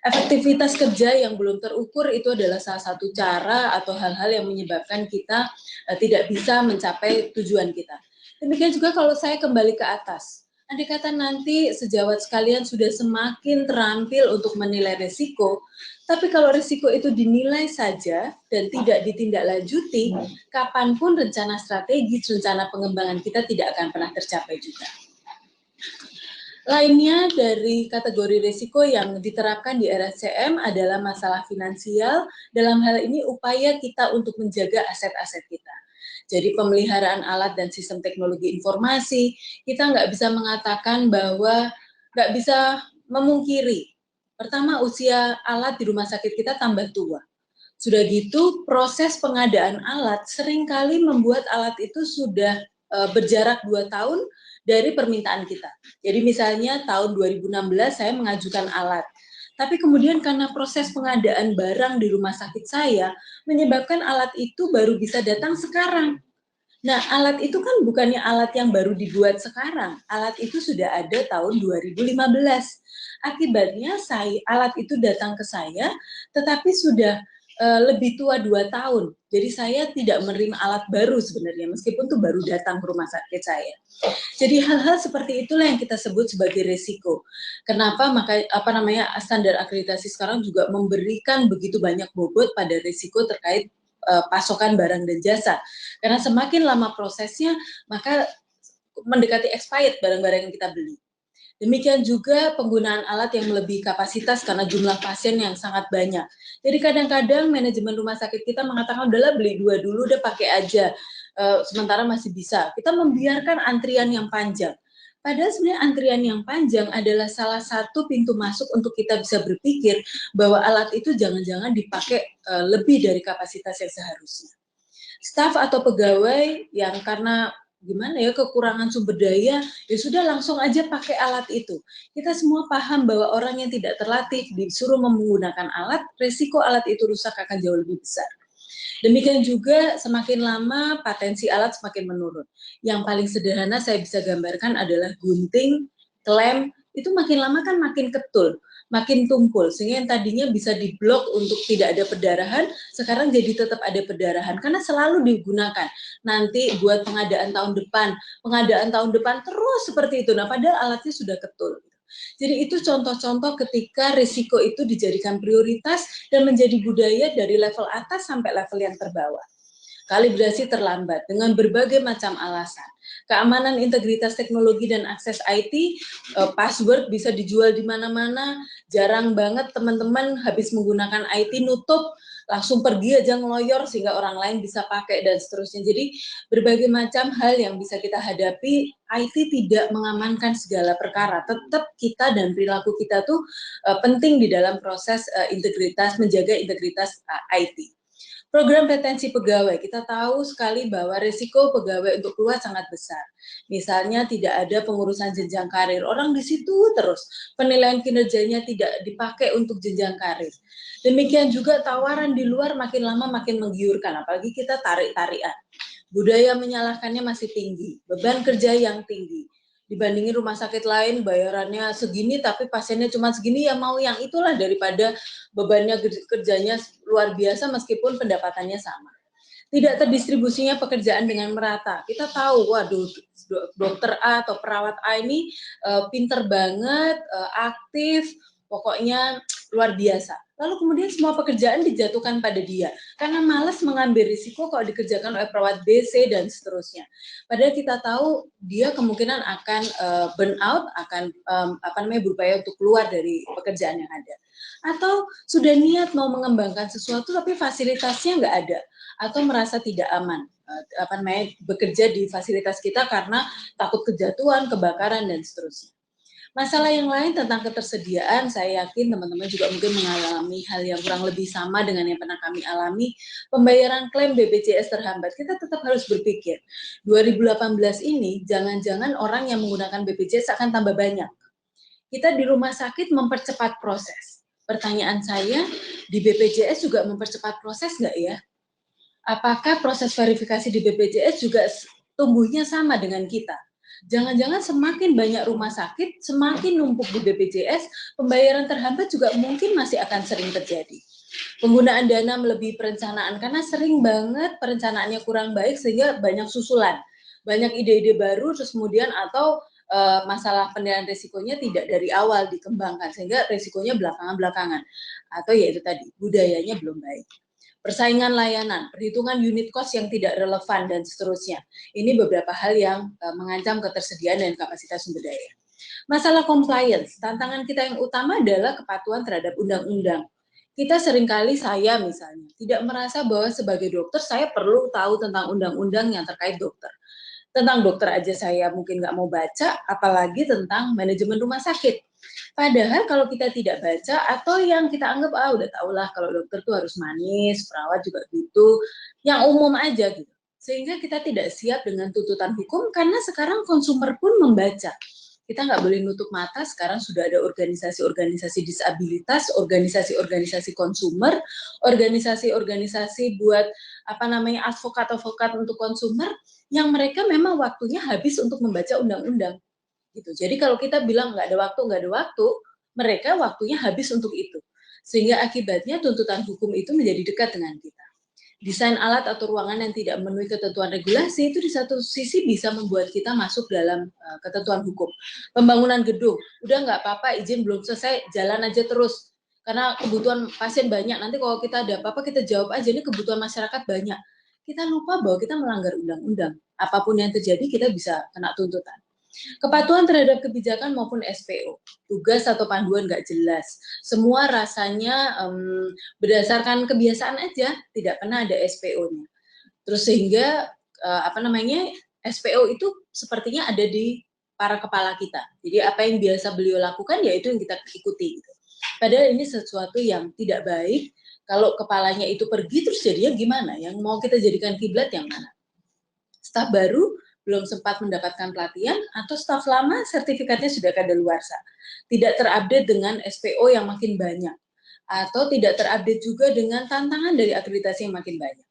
Efektivitas kerja yang belum terukur itu adalah salah satu cara atau hal-hal yang menyebabkan kita tidak bisa mencapai tujuan kita. Demikian juga kalau saya kembali ke atas. Andai kata nanti sejawat sekalian sudah semakin terampil untuk menilai risiko, tapi kalau risiko itu dinilai saja dan tidak ditindaklanjuti, kapanpun rencana strategis, rencana pengembangan kita tidak akan pernah tercapai juga. Lainnya dari kategori risiko yang diterapkan di RSCM adalah masalah finansial, dalam hal ini upaya kita untuk menjaga aset-aset kita. Jadi pemeliharaan alat dan sistem teknologi informasi, kita nggak bisa mengatakan bahwa nggak bisa memungkiri. Pertama, usia alat di rumah sakit kita tambah tua. Sudah gitu, proses pengadaan alat seringkali membuat alat itu sudah berjarak 2 tahun dari permintaan kita. Jadi misalnya tahun 2016 saya mengajukan alat, tapi kemudian karena proses pengadaan barang di rumah sakit saya menyebabkan alat itu baru bisa datang sekarang. Nah, alat itu kan bukannya alat yang baru dibuat sekarang. Alat itu sudah ada tahun 2015. Akibatnya alat itu datang ke saya, tetapi sudah lebih tua 2 tahun. Jadi saya tidak menerima alat baru sebenarnya, meskipun itu baru datang ke rumah sakit saya. Jadi hal-hal seperti itulah yang kita sebut sebagai risiko. Kenapa standar akreditasi sekarang juga memberikan begitu banyak bobot pada risiko terkait pasokan barang dan jasa. Karena semakin lama prosesnya, maka mendekati expired barang-barang yang kita beli. Demikian juga penggunaan alat yang melebihi kapasitas karena jumlah pasien yang sangat banyak. Jadi kadang-kadang manajemen rumah sakit kita mengatakan, udahlah beli 2 dulu, udah pakai aja, sementara masih bisa. Kita membiarkan antrian yang panjang. Padahal sebenarnya antrian yang panjang adalah salah satu pintu masuk untuk kita bisa berpikir bahwa alat itu jangan-jangan dipakai lebih dari kapasitas yang seharusnya. Staf atau pegawai yang karena kekurangan sumber daya, ya sudah langsung aja pakai alat itu. Kita semua paham bahwa orang yang tidak terlatih disuruh menggunakan alat, risiko alat itu rusak akan jauh lebih besar. Demikian juga semakin lama potensi alat semakin menurun. Yang paling sederhana saya bisa gambarkan adalah gunting, klem, itu makin lama kan makin ketul, makin tumpul, sehingga yang tadinya bisa diblok untuk tidak ada perdarahan, sekarang jadi tetap ada perdarahan, karena selalu digunakan. Nanti buat pengadaan tahun depan terus seperti itu, nah padahal alatnya sudah ketul. Jadi itu contoh-contoh ketika risiko itu dijadikan prioritas dan menjadi budaya dari level atas sampai level yang terbawah. Kalibrasi terlambat dengan berbagai macam alasan. Keamanan, integritas teknologi dan akses IT, password bisa dijual di mana-mana, jarang banget teman-teman habis menggunakan IT nutup, langsung pergi aja ngeloyor sehingga orang lain bisa pakai dan seterusnya. Jadi berbagai macam hal yang bisa kita hadapi, IT tidak mengamankan segala perkara. Tetap kita dan perilaku kita tuh penting di dalam proses menjaga integritas IT. Program retensi pegawai, kita tahu sekali bahwa risiko pegawai untuk keluar sangat besar. Misalnya tidak ada pengurusan jenjang karir, orang di situ terus, penilaian kinerjanya tidak dipakai untuk jenjang karir. Demikian juga tawaran di luar makin lama makin menggiurkan, apalagi kita tarik-tarikan. Budaya menyalahkannya masih tinggi, beban kerja yang tinggi. Dibandingin rumah sakit lain bayarannya segini tapi pasiennya cuma segini, ya mau yang itulah daripada bebannya kerjanya luar biasa meskipun pendapatannya sama. Tidak terdistribusinya pekerjaan dengan merata. Kita tahu, waduh, dokter A atau perawat A ini pinter banget, aktif, pokoknya luar biasa. Lalu kemudian semua pekerjaan dijatuhkan pada dia karena malas mengambil risiko kalau dikerjakan oleh perawat B, C dan seterusnya. Padahal kita tahu dia kemungkinan akan burn out, akan berupaya untuk keluar dari pekerjaan yang ada. Atau sudah niat mau mengembangkan sesuatu tapi fasilitasnya nggak ada atau merasa tidak aman bekerja di fasilitas kita karena takut kejatuhan, kebakaran dan seterusnya. Masalah yang lain tentang ketersediaan, saya yakin teman-teman juga mungkin mengalami hal yang kurang lebih sama dengan yang pernah kami alami. Pembayaran klaim BPJS terhambat, kita tetap harus berpikir, 2018 ini jangan-jangan orang yang menggunakan BPJS akan tambah banyak. Kita di rumah sakit mempercepat proses. Pertanyaan saya, di BPJS juga mempercepat proses nggak ya? Apakah proses verifikasi di BPJS juga tumbuhnya sama dengan kita? Jangan-jangan semakin banyak rumah sakit, semakin numpuk di BPJS, pembayaran terhambat juga mungkin masih akan sering terjadi. Penggunaan dana melebihi perencanaan, karena sering banget perencanaannya kurang baik sehingga banyak susulan, banyak ide-ide baru, terus kemudian atau masalah penilaian risikonya tidak dari awal dikembangkan, sehingga risikonya belakangan-belakangan. Atau yaitu tadi, budayanya belum baik. Persaingan layanan, perhitungan unit cost yang tidak relevan, dan seterusnya. Ini beberapa hal yang mengancam ketersediaan dan kapasitas sumber daya. Masalah compliance, tantangan kita yang utama adalah kepatuhan terhadap undang-undang. Kita seringkali, saya misalnya, tidak merasa bahwa sebagai dokter saya perlu tahu tentang undang-undang yang terkait dokter. Tentang dokter aja saya mungkin nggak mau baca, apalagi tentang manajemen rumah sakit. Padahal kalau kita tidak baca, atau yang kita anggap, udah tau lah kalau dokter tuh harus manis, perawat juga gitu, yang umum aja gitu. Sehingga kita tidak siap dengan tuntutan hukum, karena sekarang konsumer pun membaca. Kita nggak boleh nutup mata, sekarang sudah ada organisasi-organisasi disabilitas, organisasi-organisasi konsumer, organisasi-organisasi buat advokat-advokat untuk konsumer, yang mereka memang waktunya habis untuk membaca undang-undang. Gitu. Jadi kalau kita bilang nggak ada waktu, mereka waktunya habis untuk itu. Sehingga akibatnya tuntutan hukum itu menjadi dekat dengan kita. Desain alat atau ruangan yang tidak memenuhi ketentuan regulasi itu di satu sisi bisa membuat kita masuk dalam ketentuan hukum. Pembangunan gedung, udah nggak apa-apa, izin belum selesai, jalan aja terus. Karena kebutuhan pasien banyak, nanti kalau kita ada apa-apa kita jawab aja, ini kebutuhan masyarakat banyak. Kita lupa bahwa kita melanggar undang-undang. Apapun yang terjadi kita bisa kena tuntutan. Kepatuhan terhadap kebijakan maupun SPO, tugas atau panduan nggak jelas. Semua rasanya berdasarkan kebiasaan aja, tidak pernah ada SPO-nya. Terus sehingga SPO itu sepertinya ada di para kepala kita. Jadi apa yang biasa beliau lakukan, ya itu yang kita ikuti. Gitu. Padahal ini sesuatu yang tidak baik. Kalau kepalanya itu pergi, terus jadinya gimana? Yang mau kita jadikan kiblat yang mana? Staf baru belum sempat mendapatkan pelatihan, atau staf lama sertifikatnya sudah kadaluarsa. Tidak terupdate dengan SPO yang makin banyak, atau tidak terupdate juga dengan tantangan dari akreditasi yang makin banyak.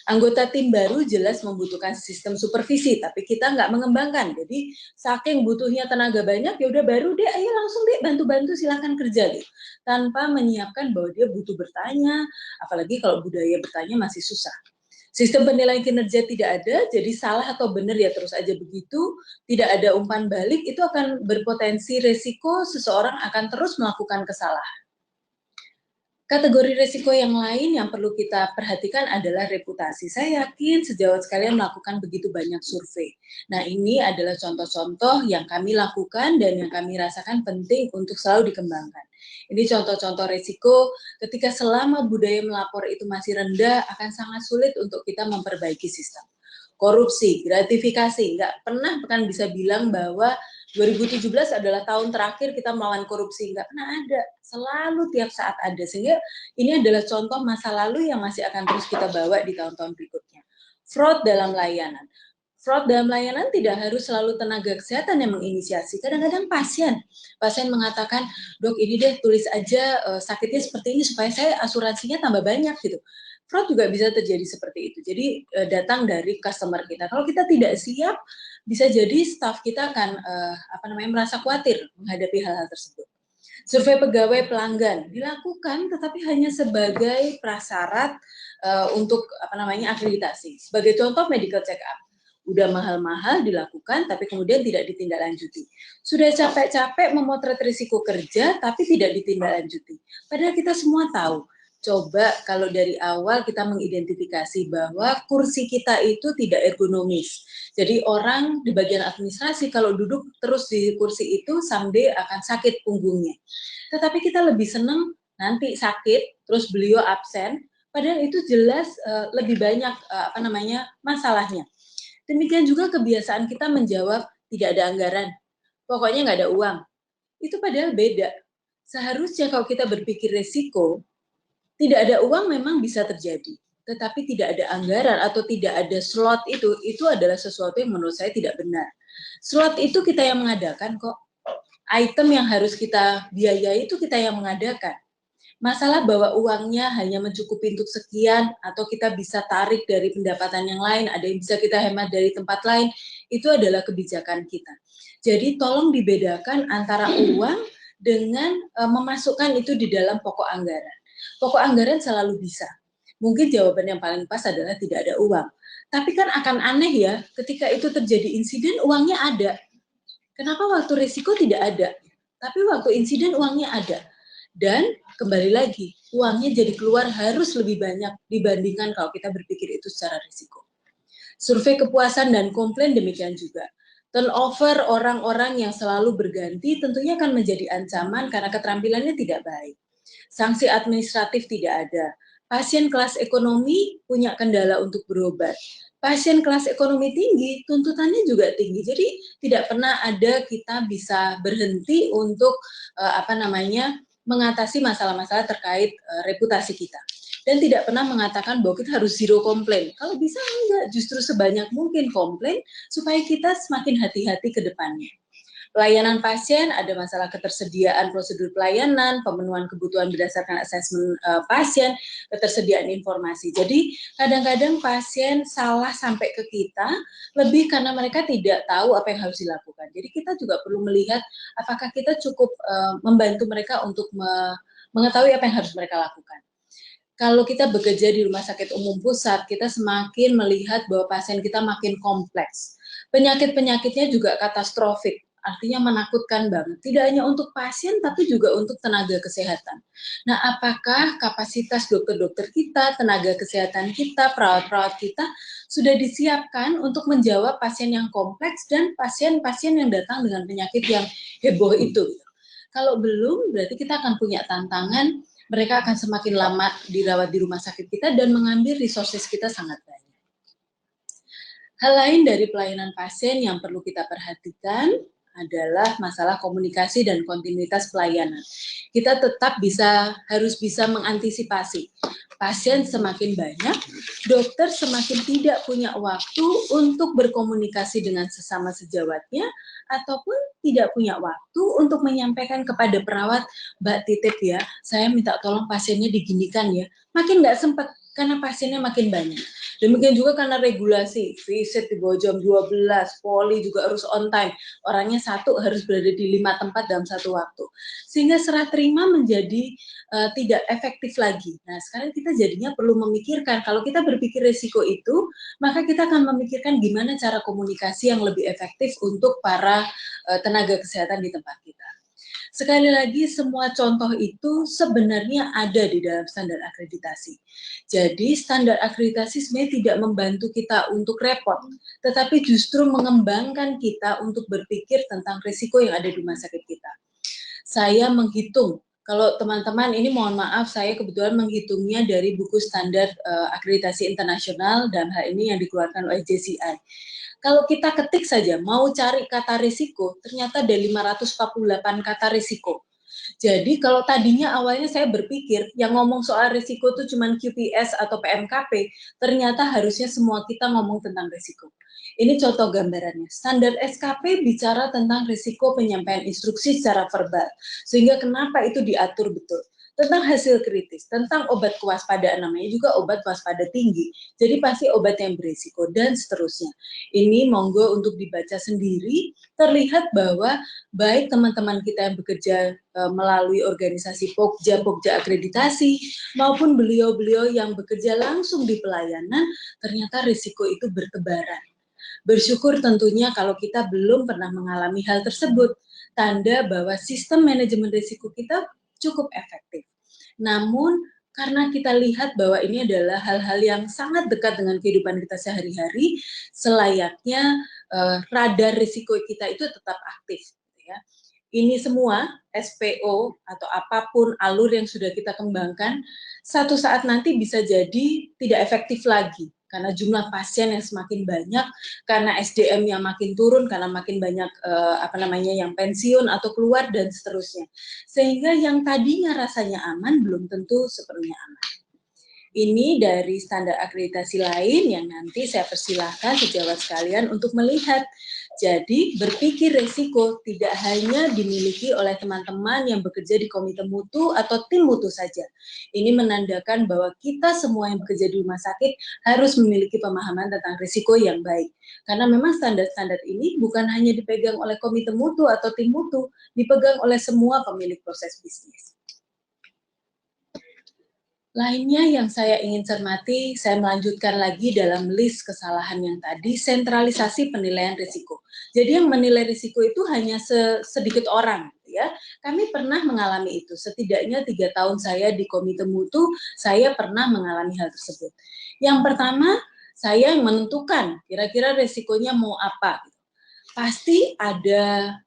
Anggota tim baru jelas membutuhkan sistem supervisi, tapi kita nggak mengembangkan. Jadi saking butuhnya tenaga banyak, ya udah baru deh, ayo langsung deh bantu-bantu, silakan kerja deh. Tanpa menyiapkan bahwa dia butuh bertanya, apalagi kalau budaya bertanya masih susah. Sistem penilaian kinerja tidak ada, jadi salah atau benar ya terus aja begitu, tidak ada umpan balik, itu akan berpotensi resiko seseorang akan terus melakukan kesalahan. Kategori resiko yang lain yang perlu kita perhatikan adalah reputasi. Saya yakin sejawat sekalian melakukan begitu banyak survei. Nah, ini adalah contoh-contoh yang kami lakukan dan yang kami rasakan penting untuk selalu dikembangkan. Ini contoh-contoh resiko ketika selama budaya melapor itu masih rendah, akan sangat sulit untuk kita memperbaiki sistem. Korupsi, gratifikasi, nggak pernah kan bisa bilang bahwa 2017 adalah tahun terakhir kita melawan korupsi, nggak pernah ada, selalu tiap saat ada, sehingga ini adalah contoh masa lalu yang masih akan terus kita bawa di tahun-tahun berikutnya. Fraud dalam layanan. Fraud dalam layanan tidak harus selalu tenaga kesehatan yang menginisiasi, kadang-kadang pasien mengatakan, dok ini deh tulis aja sakitnya seperti ini supaya saya asuransinya tambah banyak gitu. Fraud juga bisa terjadi seperti itu. Jadi datang dari customer kita. Kalau kita tidak siap, bisa jadi staff kita akan merasa khawatir menghadapi hal-hal tersebut. Survei pegawai pelanggan dilakukan, tetapi hanya sebagai prasyarat untuk akreditasi. Sebagai contoh medical check up, udah mahal-mahal dilakukan, tapi kemudian tidak ditindaklanjuti. Sudah capek-capek memotret risiko kerja, tapi tidak ditindaklanjuti. Padahal kita semua tahu. Coba kalau dari awal kita mengidentifikasi bahwa kursi kita itu tidak ergonomis. Jadi orang di bagian administrasi kalau duduk terus di kursi itu someday akan sakit punggungnya. Tetapi kita lebih senang nanti sakit, terus beliau absen, padahal itu jelas lebih banyak masalahnya. Demikian juga kebiasaan kita menjawab tidak ada anggaran, pokoknya nggak ada uang. Itu padahal beda. Seharusnya kalau kita berpikir resiko, tidak ada uang memang bisa terjadi, tetapi tidak ada anggaran atau tidak ada slot itu adalah sesuatu yang menurut saya tidak benar. Slot itu kita yang mengadakan kok. Item yang harus kita biayai itu kita yang mengadakan. Masalah bahwa uangnya hanya mencukupi untuk sekian atau kita bisa tarik dari pendapatan yang lain, ada yang bisa kita hemat dari tempat lain, itu adalah kebijakan kita. Jadi tolong dibedakan antara uang dengan memasukkan itu di dalam pokok anggaran. Pokok anggaran selalu bisa. Mungkin jawaban yang paling pas adalah tidak ada uang. Tapi kan akan aneh ya, ketika itu terjadi insiden, uangnya ada. Kenapa waktu risiko tidak ada? Tapi waktu insiden uangnya ada. Dan kembali lagi, uangnya jadi keluar harus lebih banyak dibandingkan kalau kita berpikir itu secara risiko. Survei kepuasan dan komplain demikian juga. Turnover orang-orang yang selalu berganti tentunya akan menjadi ancaman karena keterampilannya tidak baik. Sanksi administratif tidak ada. Pasien kelas ekonomi punya kendala untuk berobat. Pasien kelas ekonomi tinggi, tuntutannya juga tinggi. Jadi tidak pernah ada kita bisa berhenti untuk mengatasi masalah-masalah terkait reputasi kita. Dan tidak pernah mengatakan bahwa kita harus zero komplain. Kalau bisa enggak, justru sebanyak mungkin komplain supaya kita semakin hati-hati ke depannya. Pelayanan pasien, ada masalah ketersediaan prosedur pelayanan, pemenuhan kebutuhan berdasarkan asesmen pasien, ketersediaan informasi. Jadi kadang-kadang pasien salah sampai ke kita lebih karena mereka tidak tahu apa yang harus dilakukan. Jadi kita juga perlu melihat apakah kita cukup membantu mereka untuk mengetahui apa yang harus mereka lakukan. Kalau kita bekerja di rumah sakit umum pusat, kita semakin melihat bahwa pasien kita makin kompleks. Penyakit-penyakitnya juga katastrofik, artinya menakutkan banget. Tidak hanya untuk pasien, tapi juga untuk tenaga kesehatan. Nah, apakah kapasitas dokter-dokter kita, tenaga kesehatan kita, perawat-perawat kita, sudah disiapkan untuk menjawab pasien yang kompleks dan pasien-pasien yang datang dengan penyakit yang heboh itu? Kalau belum, berarti kita akan punya tantangan, mereka akan semakin lama dirawat di rumah sakit kita dan mengambil resources kita sangat banyak. Hal lain dari pelayanan pasien yang perlu kita perhatikan adalah masalah komunikasi dan kontinuitas pelayanan. Kita tetap harus bisa mengantisipasi. Pasien semakin banyak, dokter semakin tidak punya waktu untuk berkomunikasi dengan sesama sejawatnya, ataupun tidak punya waktu untuk menyampaikan kepada perawat, Mbak titip ya, saya minta tolong pasiennya diginikan ya. Makin nggak sempat karena pasiennya makin banyak. Demikian juga karena regulasi, visit di bawah jam 12, poli juga harus on time. Orangnya satu harus berada di 5 tempat dalam satu waktu. Sehingga serah terima menjadi tidak efektif lagi. Nah, sekarang kita jadinya perlu memikirkan, kalau kita berpikir risiko itu, maka kita akan memikirkan gimana cara komunikasi yang lebih efektif untuk para tenaga kesehatan di tempat kita. Sekali lagi, semua contoh itu sebenarnya ada di dalam standar akreditasi. Jadi, standar akreditasi sebenarnya tidak membantu kita untuk repot, tetapi justru mengembangkan kita untuk berpikir tentang risiko yang ada di rumah sakit kita. Saya menghitung, kalau teman-teman ini mohon maaf, saya kebetulan menghitungnya dari buku standar akreditasi internasional, dan hal ini yang dikeluarkan oleh JCI. Kalau kita ketik saja, mau cari kata risiko, ternyata ada 548 kata risiko. Jadi kalau tadinya awalnya saya berpikir yang ngomong soal risiko itu cuma QPS atau PMKP, ternyata harusnya semua kita ngomong tentang risiko. Ini contoh gambarannya. Standar SKP bicara tentang risiko penyampaian instruksi secara verbal. Sehingga kenapa itu diatur betul. Tentang hasil kritis, tentang obat kewaspadaan, namanya juga obat waspada tinggi. Jadi pasti obat yang berisiko dan seterusnya. Ini monggo untuk dibaca sendiri, terlihat bahwa baik teman-teman kita yang bekerja melalui organisasi Pokja Akreditasi, maupun beliau-beliau yang bekerja langsung di pelayanan, ternyata risiko itu bertebaran. Bersyukur tentunya kalau kita belum pernah mengalami hal tersebut, tanda bahwa sistem manajemen risiko kita cukup efektif. Namun, karena kita lihat bahwa ini adalah hal-hal yang sangat dekat dengan kehidupan kita sehari-hari, selayaknya radar risiko kita itu tetap aktif. Ya. Ini semua SPO atau apapun alur yang sudah kita kembangkan, satu saat nanti bisa jadi tidak efektif lagi karena jumlah pasien yang semakin banyak, karena SDM yang makin turun, karena makin banyak yang pensiun atau keluar dan seterusnya. Sehingga yang tadinya rasanya aman belum tentu sepenuhnya aman. Ini dari standar akreditasi lain yang nanti saya persilahkan sejawat sekalian untuk melihat. Jadi berpikir risiko tidak hanya dimiliki oleh teman-teman yang bekerja di komite mutu atau tim mutu saja. Ini menandakan bahwa kita semua yang bekerja di rumah sakit harus memiliki pemahaman tentang risiko yang baik. Karena memang standar-standar ini bukan hanya dipegang oleh komite mutu atau tim mutu, dipegang oleh semua pemilik proses bisnis. Lainnya yang saya ingin cermati, saya melanjutkan lagi dalam list kesalahan yang tadi, sentralisasi penilaian risiko. Jadi yang menilai risiko itu hanya sedikit orang, ya. Kami pernah mengalami itu, setidaknya 3 tahun saya di Komite Mutu, saya pernah mengalami hal tersebut. Yang pertama, saya yang menentukan kira-kira risikonya mau apa. Pasti ada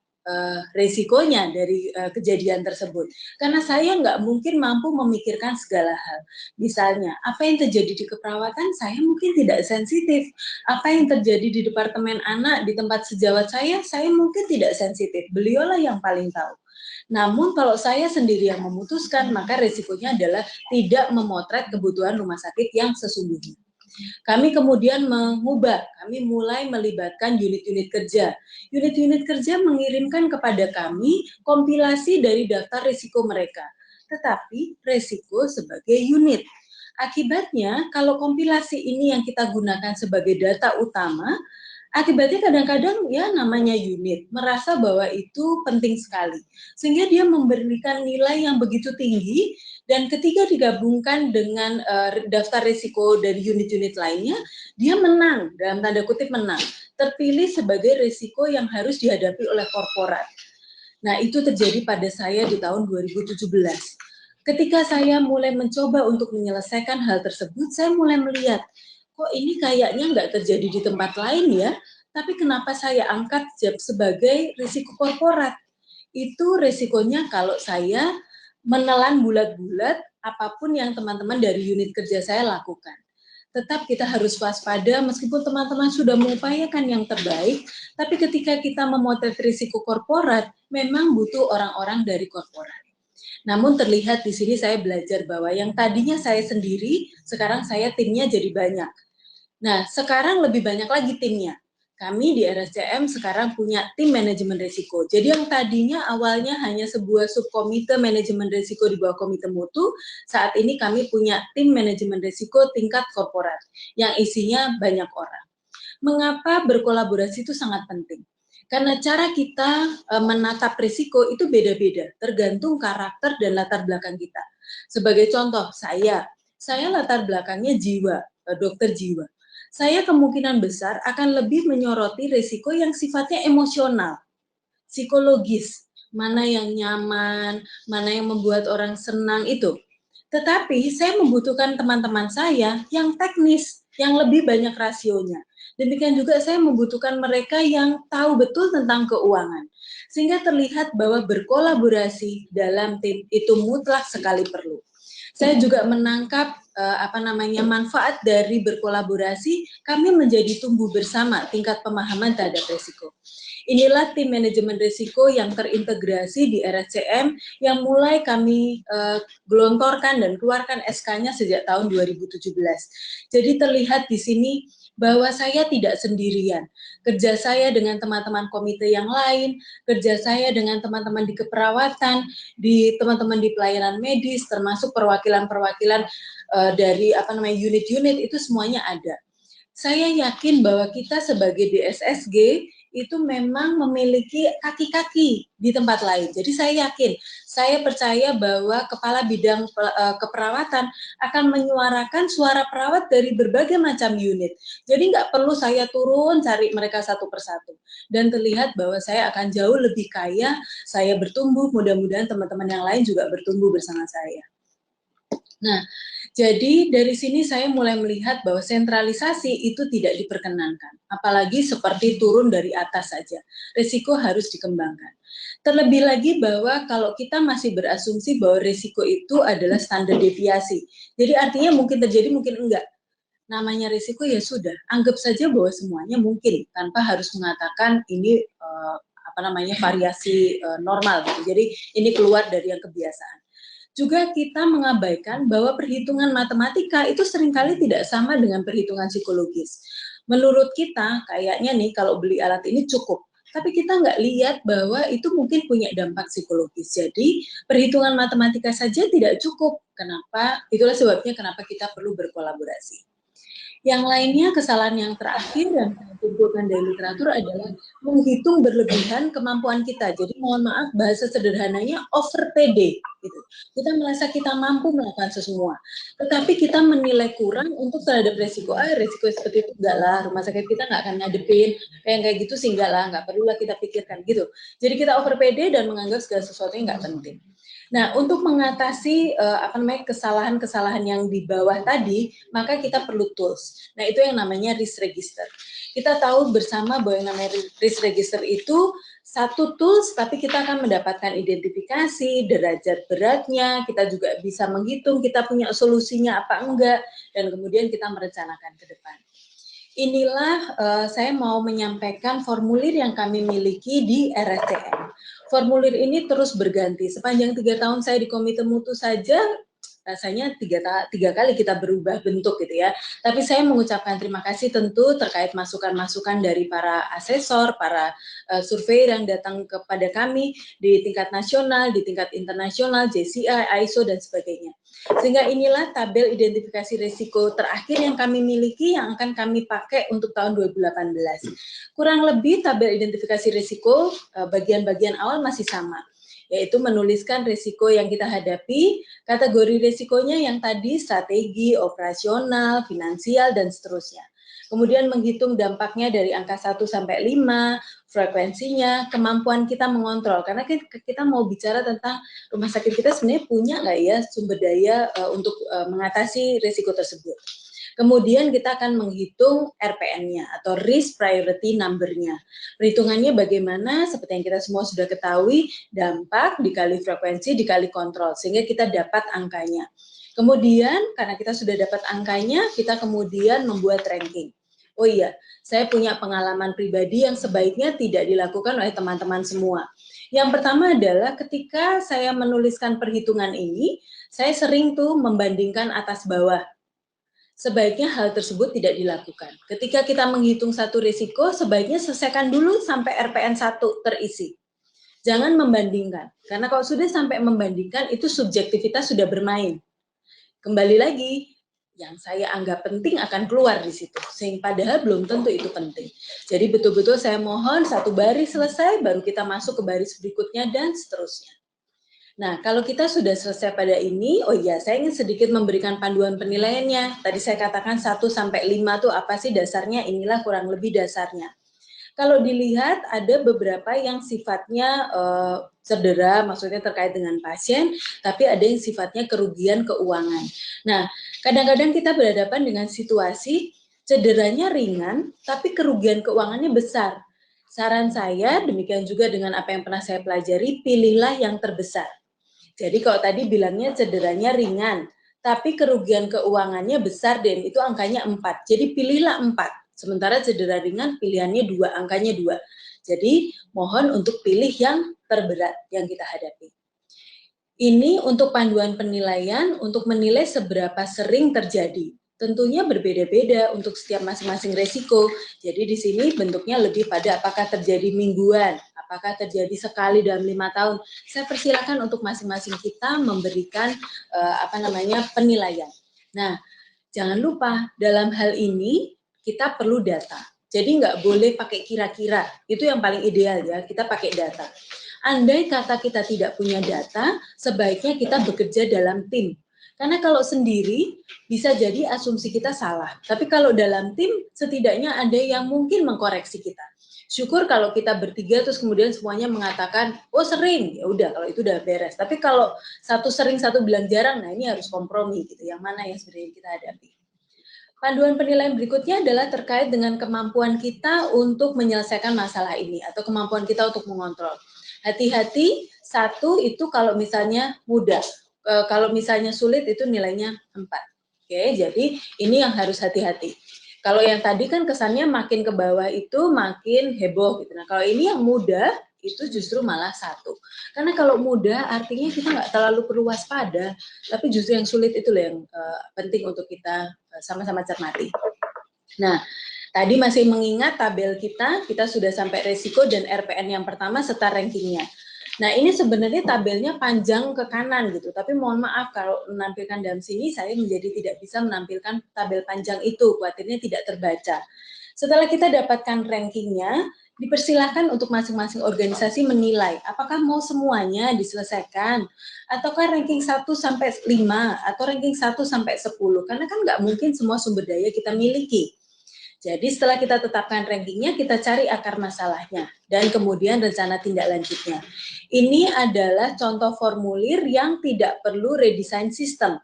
resikonya dari kejadian tersebut. Karena saya nggak mungkin mampu memikirkan segala hal. Misalnya, apa yang terjadi di keperawatan, saya mungkin tidak sensitif. Apa yang terjadi di departemen anak, di tempat sejawat saya mungkin tidak sensitif. Beliaulah yang paling tahu. Namun kalau saya sendiri yang memutuskan, maka resikonya adalah tidak memotret kebutuhan rumah sakit yang sesungguhnya. Kami kemudian mengubah, kami mulai melibatkan unit-unit kerja. Unit-unit kerja mengirimkan kepada kami kompilasi dari daftar risiko mereka, tetapi risiko sebagai unit. Akibatnya, kalau kompilasi ini yang kita gunakan sebagai data utama, akibatnya kadang-kadang ya namanya unit merasa bahwa itu penting sekali, sehingga dia memberikan nilai yang begitu tinggi, dan ketika digabungkan dengan daftar risiko dari unit-unit lainnya, dia menang, dalam tanda kutip menang, terpilih sebagai risiko yang harus dihadapi oleh korporat. Nah, itu terjadi pada saya di tahun 2017. Ketika saya mulai mencoba untuk menyelesaikan hal tersebut, saya mulai melihat, kok ini kayaknya nggak terjadi di tempat lain ya, tapi kenapa saya angkat sebagai risiko korporat? Itu risikonya kalau saya menelan bulat-bulat apapun yang teman-teman dari unit kerja saya lakukan. Tetap kita harus waspada meskipun teman-teman sudah mengupayakan yang terbaik, tapi ketika kita memotret risiko korporat, memang butuh orang-orang dari korporat. Namun terlihat di sini saya belajar bahwa yang tadinya saya sendiri, sekarang saya timnya jadi banyak. Nah, sekarang lebih banyak lagi timnya. Kami di RSCM sekarang punya tim manajemen risiko. Jadi yang tadinya awalnya hanya sebuah subkomite manajemen risiko di bawah komite mutu, saat ini kami punya tim manajemen risiko tingkat korporat yang isinya banyak orang. Mengapa berkolaborasi itu sangat penting? Karena cara kita menatap risiko itu beda-beda, tergantung karakter dan latar belakang kita. Sebagai contoh, saya latar belakangnya jiwa, dokter jiwa. Saya kemungkinan besar akan lebih menyoroti risiko yang sifatnya emosional, psikologis, mana yang nyaman, mana yang membuat orang senang itu. Tetapi saya membutuhkan teman-teman saya yang teknis, yang lebih banyak rasionya. Demikian juga saya membutuhkan mereka yang tahu betul tentang keuangan. Sehingga terlihat bahwa berkolaborasi dalam tim itu mutlak sekali perlu. Saya juga menangkap manfaat dari berkolaborasi, kami menjadi tumbuh bersama tingkat pemahaman terhadap risiko. Inilah tim manajemen risiko yang terintegrasi di RSCM yang mulai kami gelontorkan dan keluarkan SK-nya sejak tahun 2017. Jadi terlihat di sini bahwa saya tidak sendirian. Kerja saya dengan teman-teman komite yang lain, kerja saya dengan teman-teman di keperawatan, di teman-teman di pelayanan medis, termasuk perwakilan-perwakilan dari unit-unit itu semuanya ada. Saya yakin bahwa kita sebagai DSSG itu memang memiliki kaki-kaki di tempat lain. Jadi saya yakin, saya percaya bahwa kepala bidang keperawatan akan menyuarakan suara perawat dari berbagai macam unit. Jadi nggak perlu saya turun cari mereka satu persatu. Dan terlihat bahwa saya akan jauh lebih kaya, saya bertumbuh, mudah-mudahan teman-teman yang lain juga bertumbuh bersama saya. Nah, jadi dari sini saya mulai melihat bahwa sentralisasi itu tidak diperkenankan, apalagi seperti turun dari atas saja. Risiko harus dikembangkan. Terlebih lagi bahwa kalau kita masih berasumsi bahwa risiko itu adalah standar deviasi. Jadi artinya mungkin terjadi, mungkin enggak. Namanya risiko ya sudah, anggap saja bahwa semuanya mungkin tanpa harus mengatakan ini variasi normal gitu. Jadi ini keluar dari yang kebiasaan. Juga kita mengabaikan bahwa perhitungan matematika itu seringkali tidak sama dengan perhitungan psikologis. Menurut kita, kayaknya nih kalau beli alat ini cukup, tapi kita nggak lihat bahwa itu mungkin punya dampak psikologis. Jadi perhitungan matematika saja tidak cukup. Kenapa? Itulah sebabnya kenapa kita perlu berkolaborasi. Yang lainnya, kesalahan yang terakhir yang saya kumpulkan dari literatur adalah menghitung berlebihan kemampuan kita. Jadi mohon maaf, bahasa sederhananya over PD. Gitu. Kita merasa kita mampu melakukan sesemua, tetapi kita menilai kurang untuk terhadap resiko. Resiko seperti itu enggak lah, rumah sakit kita nggak akan ngadepin, kayak gitu sih enggak lah, nggak perlulah kita pikirkan gitu. Jadi kita over PD dan menganggap segala sesuatu yang nggak penting. Nah, untuk mengatasi kesalahan-kesalahan yang di bawah tadi, maka kita perlu tools. Nah, itu yang namanya risk register. Kita tahu bersama bahwa yang namanya risk register itu satu tools, tapi kita akan mendapatkan identifikasi, derajat beratnya, kita juga bisa menghitung kita punya solusinya apa enggak, dan kemudian kita merencanakan ke depan. Inilah saya mau menyampaikan formulir yang kami miliki di RSCM. Formulir ini terus berganti. Sepanjang 3 tahun saya di Komite Mutu saja, rasanya tiga kali kita berubah bentuk gitu ya. Tapi saya mengucapkan terima kasih tentu terkait masukan-masukan dari para asesor, para survei yang datang kepada kami di tingkat nasional, di tingkat internasional, JCI, ISO, dan sebagainya. Sehingga inilah tabel identifikasi risiko terakhir yang kami miliki yang akan kami pakai untuk tahun 2018. Kurang lebih tabel identifikasi risiko bagian-bagian awal masih sama, yaitu menuliskan risiko yang kita hadapi, kategori risikonya yang tadi strategi, operasional, finansial, dan seterusnya. Kemudian menghitung dampaknya dari angka 1 sampai 5, frekuensinya, kemampuan kita mengontrol. Karena kita mau bicara tentang rumah sakit kita sebenarnya punya nggak ya sumber daya untuk mengatasi risiko tersebut. Kemudian kita akan menghitung RPN-nya atau Risk Priority Number-nya. Perhitungannya bagaimana? Seperti yang kita semua sudah ketahui, dampak dikali frekuensi dikali kontrol, sehingga kita dapat angkanya. Kemudian karena kita sudah dapat angkanya, kita kemudian membuat ranking. Oh iya, saya punya pengalaman pribadi yang sebaiknya tidak dilakukan oleh teman-teman semua. Yang pertama adalah ketika saya menuliskan perhitungan ini, saya sering tuh membandingkan atas bawah. Sebaiknya hal tersebut tidak dilakukan. Ketika kita menghitung satu risiko, sebaiknya selesaikan dulu sampai RPN 1 terisi. Jangan membandingkan, karena kalau sudah sampai membandingkan, itu subjektivitas sudah bermain. Kembali lagi, yang saya anggap penting akan keluar di situ, sehingga padahal belum tentu itu penting. Jadi betul-betul saya mohon satu baris selesai, baru kita masuk ke baris berikutnya, dan seterusnya. Nah, kalau kita sudah selesai pada ini, oh iya, saya ingin sedikit memberikan panduan penilaiannya. Tadi saya katakan 1 sampai 5 tuh apa sih dasarnya, inilah kurang lebih dasarnya. Kalau dilihat ada beberapa yang sifatnya cedera, maksudnya terkait dengan pasien, tapi ada yang sifatnya kerugian keuangan. Nah, kadang-kadang kita berhadapan dengan situasi cederanya ringan, tapi kerugian keuangannya besar. Saran saya, demikian juga dengan apa yang pernah saya pelajari, pilihlah yang terbesar. Jadi kalau tadi bilangnya cederanya ringan, tapi kerugian keuangannya besar dan itu angkanya 4. Jadi pilihlah 4. Sementara cedera ringan pilihannya 2, angkanya 2. Jadi mohon untuk pilih yang terberat yang kita hadapi. Ini untuk panduan penilaian untuk menilai seberapa sering terjadi. Tentunya berbeda-beda untuk setiap masing-masing resiko. Jadi di sini bentuknya lebih pada apakah terjadi mingguan, apakah terjadi sekali dalam 5 tahun. Saya persilakan untuk masing-masing kita memberikan penilaian. Nah, jangan lupa dalam hal ini kita perlu data. Jadi nggak boleh pakai kira-kira. Itu yang paling ideal ya, kita pakai data. Andai kata kita tidak punya data, sebaiknya kita bekerja dalam tim. Karena kalau sendiri bisa jadi asumsi kita salah. Tapi kalau dalam tim setidaknya ada yang mungkin mengkoreksi kita. Syukur kalau kita bertiga terus kemudian semuanya mengatakan, oh sering, ya udah kalau itu udah beres. Tapi kalau satu sering satu bilang jarang, nah ini harus kompromi gitu. Yang mana yang sebenarnya kita hadapi. Panduan penilaian berikutnya adalah terkait dengan kemampuan kita untuk menyelesaikan masalah ini atau kemampuan kita untuk mengontrol. Hati-hati, 1 itu kalau misalnya mudah. Kalau misalnya sulit itu nilainya 4. Oke, jadi ini yang harus hati-hati. Kalau yang tadi kan kesannya makin ke bawah itu makin heboh gitu. Nah, kalau ini yang mudah itu justru malah 1. Karena kalau mudah artinya kita nggak terlalu perlu waspada, tapi justru yang sulit itu yang penting untuk kita sama-sama cermati. Nah, tadi masih mengingat tabel kita sudah sampai resiko dan RPN yang pertama serta rankingnya. Nah, ini sebenarnya tabelnya panjang ke kanan gitu, tapi mohon maaf kalau menampilkan dalam sini saya menjadi tidak bisa menampilkan tabel panjang itu, khawatirnya tidak terbaca. Setelah kita dapatkan rankingnya, dipersilahkan untuk masing-masing organisasi menilai apakah mau semuanya diselesaikan, ataukah ranking 1 sampai 5, atau ranking 1 sampai 10, karena kan nggak mungkin semua sumber daya kita miliki. Jadi setelah kita tetapkan rankingnya, kita cari akar masalahnya dan kemudian rencana tindak lanjutnya. Ini adalah contoh formulir yang tidak perlu redesign sistem.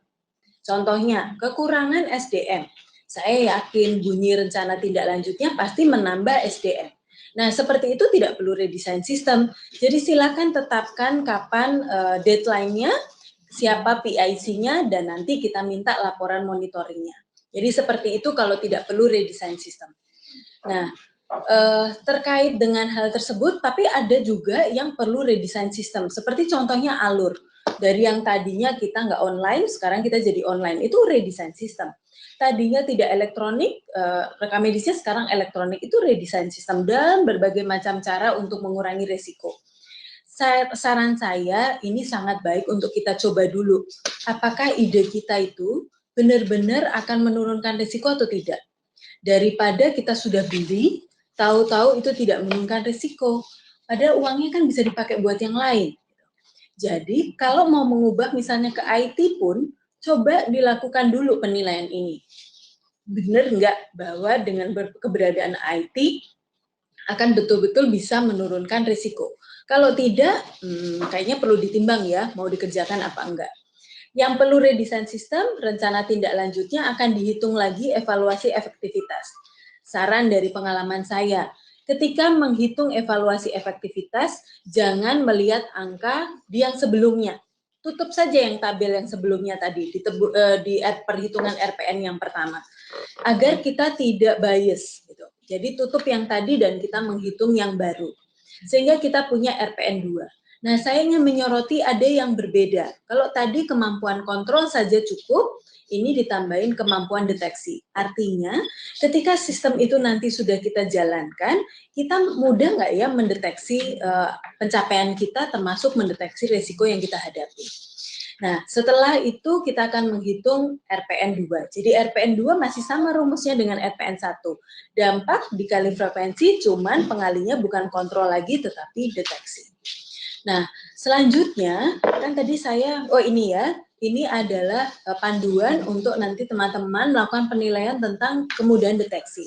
Contohnya, kekurangan SDM. Saya yakin bunyi rencana tindak lanjutnya pasti menambah SDM. Nah, seperti itu tidak perlu redesign sistem. Jadi silakan tetapkan kapan deadline-nya, siapa PIC-nya, dan nanti kita minta laporan monitoringnya. Jadi seperti itu kalau tidak perlu redesign sistem. Nah, terkait dengan hal tersebut, tapi ada juga yang perlu redesign sistem. Seperti contohnya alur. Dari yang tadinya kita nggak online, sekarang kita jadi online. Itu redesign sistem. Tadinya tidak elektronik, rekam medisnya sekarang elektronik. Itu redesign sistem dan berbagai macam cara untuk mengurangi resiko. Saran saya ini sangat baik untuk kita coba dulu. Apakah ide kita itu benar-benar akan menurunkan risiko atau tidak? Daripada kita sudah beli, tahu-tahu itu tidak menurunkan risiko. Padahal uangnya kan bisa dipakai buat yang lain. Jadi kalau mau mengubah misalnya ke IT pun, coba dilakukan dulu penilaian ini. Benar nggak bahwa dengan keberadaan IT akan betul-betul bisa menurunkan risiko? Kalau tidak, kayaknya perlu ditimbang ya, mau dikerjakan apa enggak. Yang perlu redesign sistem, rencana tindak lanjutnya akan dihitung lagi evaluasi efektivitas. Saran dari pengalaman saya, ketika menghitung evaluasi efektivitas, jangan melihat angka di yang sebelumnya. Tutup saja yang tabel yang sebelumnya tadi, di perhitungan RPN yang pertama, agar kita tidak bias. Gitu. Jadi tutup yang tadi dan kita menghitung yang baru. Sehingga kita punya RPN 2. Nah, saya ingin menyoroti ada yang berbeda. Kalau tadi kemampuan kontrol saja cukup, ini ditambahin kemampuan deteksi. Artinya, ketika sistem itu nanti sudah kita jalankan, kita mudah nggak ya mendeteksi pencapaian kita, termasuk mendeteksi risiko yang kita hadapi. Nah, setelah itu kita akan menghitung RPN 2. Jadi RPN 2 masih sama rumusnya dengan RPN 1. Dampak dikali frekuensi, cuman pengalinya bukan kontrol lagi, tetapi deteksi. Nah, selanjutnya kan tadi saya, ini adalah panduan untuk nanti teman-teman melakukan penilaian tentang kemudahan deteksi.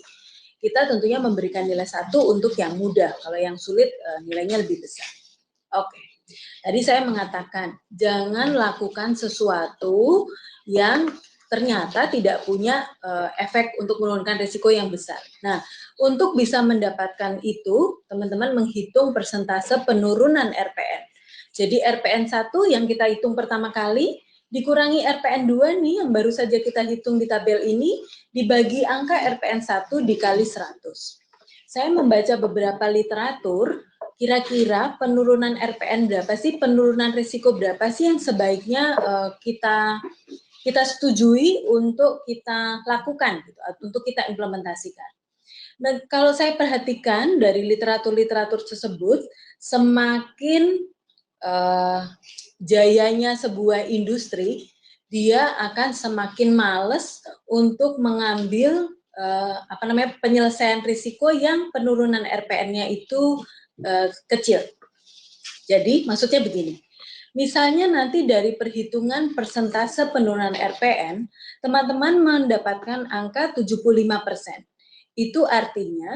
Kita tentunya memberikan nilai 1 untuk yang mudah, kalau yang sulit nilainya lebih besar. Oke, tadi saya mengatakan jangan lakukan sesuatu yang ternyata tidak punya efek untuk menurunkan risiko yang besar. Nah, untuk bisa mendapatkan itu, teman-teman menghitung persentase penurunan RPN. Jadi RPN 1 yang kita hitung pertama kali, dikurangi RPN 2 nih yang baru saja kita hitung di tabel ini, dibagi angka RPN 1 dikali 100. Saya membaca beberapa literatur, kira-kira penurunan RPN berapa sih, penurunan risiko berapa sih yang sebaiknya kita setujui untuk kita lakukan, gitu, untuk kita implementasikan. Dan kalau saya perhatikan dari literatur-literatur tersebut, semakin jayanya sebuah industri, dia akan semakin males untuk mengambil penyelesaian risiko yang penurunan RPN-nya itu kecil. Jadi maksudnya begini. Misalnya nanti dari perhitungan persentase penurunan RPN, teman-teman mendapatkan angka 75%. Itu artinya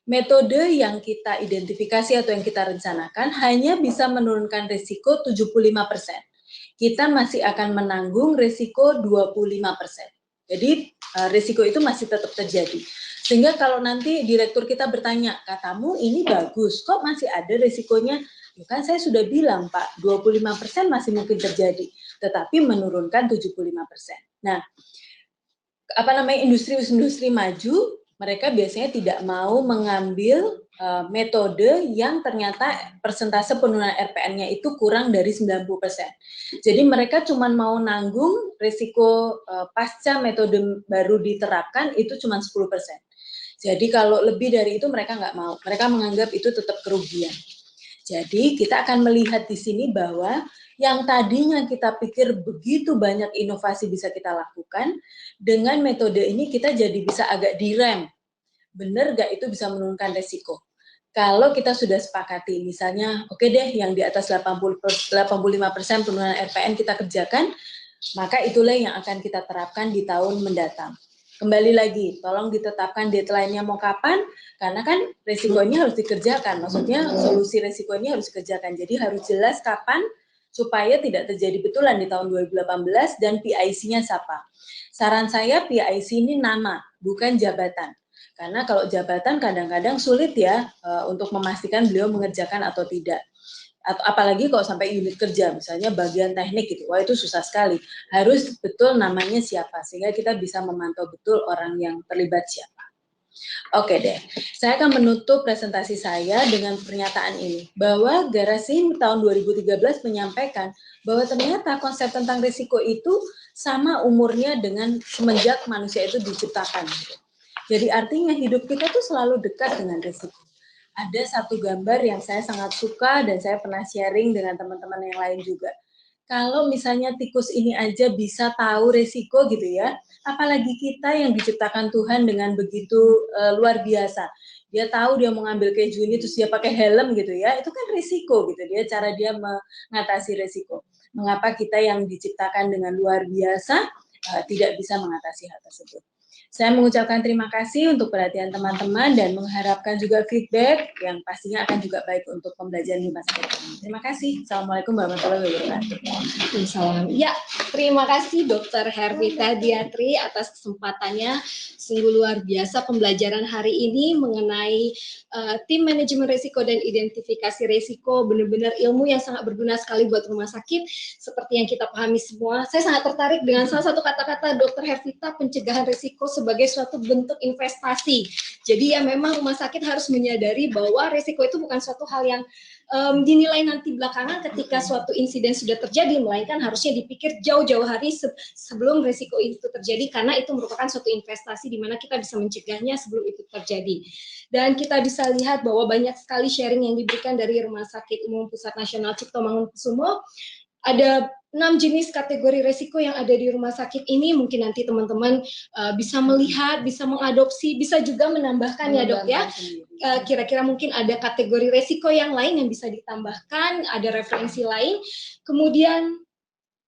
metode yang kita identifikasi atau yang kita rencanakan hanya bisa menurunkan risiko 75%. Kita masih akan menanggung risiko 25%. Jadi risiko itu masih tetap terjadi. Sehingga kalau nanti direktur kita bertanya, katamu ini bagus, kok masih ada risikonya? Ya kan saya sudah bilang Pak, 25% masih mungkin terjadi, tetapi menurunkan 75%. Nah, industri-industri maju, mereka biasanya tidak mau mengambil metode yang ternyata persentase penurunan RPN-nya itu kurang dari 90%. Jadi mereka cuma mau nanggung risiko pasca metode baru diterapkan itu cuma 10%. Jadi kalau lebih dari itu mereka nggak mau, mereka menganggap itu tetap kerugian. Jadi kita akan melihat di sini bahwa yang tadinya kita pikir begitu banyak inovasi bisa kita lakukan, dengan metode ini kita jadi bisa agak direm. Bener gak itu bisa menurunkan resiko? Kalau kita sudah sepakati, misalnya oke deh yang di atas 85% penurunan RPN kita kerjakan, maka itulah yang akan kita terapkan di tahun mendatang. Kembali lagi, tolong ditetapkan deadline-nya mau kapan, karena kan resikonya harus dikerjakan, maksudnya solusi resikonya harus dikerjakan, jadi harus jelas kapan supaya tidak terjadi betulan di tahun 2018 dan PIC-nya siapa. Saran saya PIC ini nama, bukan jabatan. Karena kalau jabatan kadang-kadang sulit ya untuk memastikan beliau mengerjakan atau tidak. Atau apalagi kalau sampai unit kerja, misalnya bagian teknik gitu, wah itu susah sekali. Harus betul namanya siapa, sehingga kita bisa memantau betul orang yang terlibat siapa. Oke deh, saya akan menutup presentasi saya dengan pernyataan ini, bahwa Garasi tahun 2013 menyampaikan bahwa ternyata konsep tentang risiko itu sama umurnya dengan semenjak manusia itu diciptakan. Jadi artinya hidup kita tuh selalu dekat dengan risiko. Ada satu gambar yang saya sangat suka dan saya pernah sharing dengan teman-teman yang lain juga. Kalau misalnya tikus ini aja bisa tahu resiko gitu ya, apalagi kita yang diciptakan Tuhan dengan begitu luar biasa. Dia tahu dia mau ngambil keju ini terus dia pakai helm gitu ya, itu kan risiko gitu. Dia cara dia mengatasi resiko. Mengapa kita yang diciptakan dengan luar biasa tidak bisa mengatasi hal tersebut? Saya mengucapkan terima kasih untuk perhatian teman-teman dan mengharapkan juga feedback yang pastinya akan juga baik untuk pembelajaran di masa depan. Terima kasih. Assalamualaikum warahmatullahi wabarakatuh. Salam. Ya, terima kasih Dr. Hervita Diatri atas kesempatannya. Sungguh luar biasa pembelajaran hari ini mengenai tim manajemen risiko dan identifikasi risiko. Benar-benar ilmu yang sangat berguna sekali buat rumah sakit. Seperti yang kita pahami semua. Saya sangat tertarik dengan salah satu kata-kata Dr. Hervita, pencegahan risiko sebagai suatu bentuk investasi. Jadi ya memang rumah sakit harus menyadari bahwa risiko itu bukan suatu hal yang dinilai nanti belakangan ketika suatu insiden sudah terjadi, melainkan harusnya dipikir jauh-jauh hari sebelum risiko itu terjadi, karena itu merupakan suatu investasi di mana kita bisa mencegahnya sebelum itu terjadi. Dan kita bisa lihat bahwa banyak sekali sharing yang diberikan dari Rumah Sakit Umum Pusat Nasional Cipto Mangunkusumo. Ada 6 jenis kategori resiko yang ada di rumah sakit ini. Mungkin nanti teman-teman bisa melihat, bisa mengadopsi, bisa juga menambahkan ya dok ya. Kira-kira mungkin ada kategori resiko yang lain yang bisa ditambahkan, ada referensi lain. Kemudian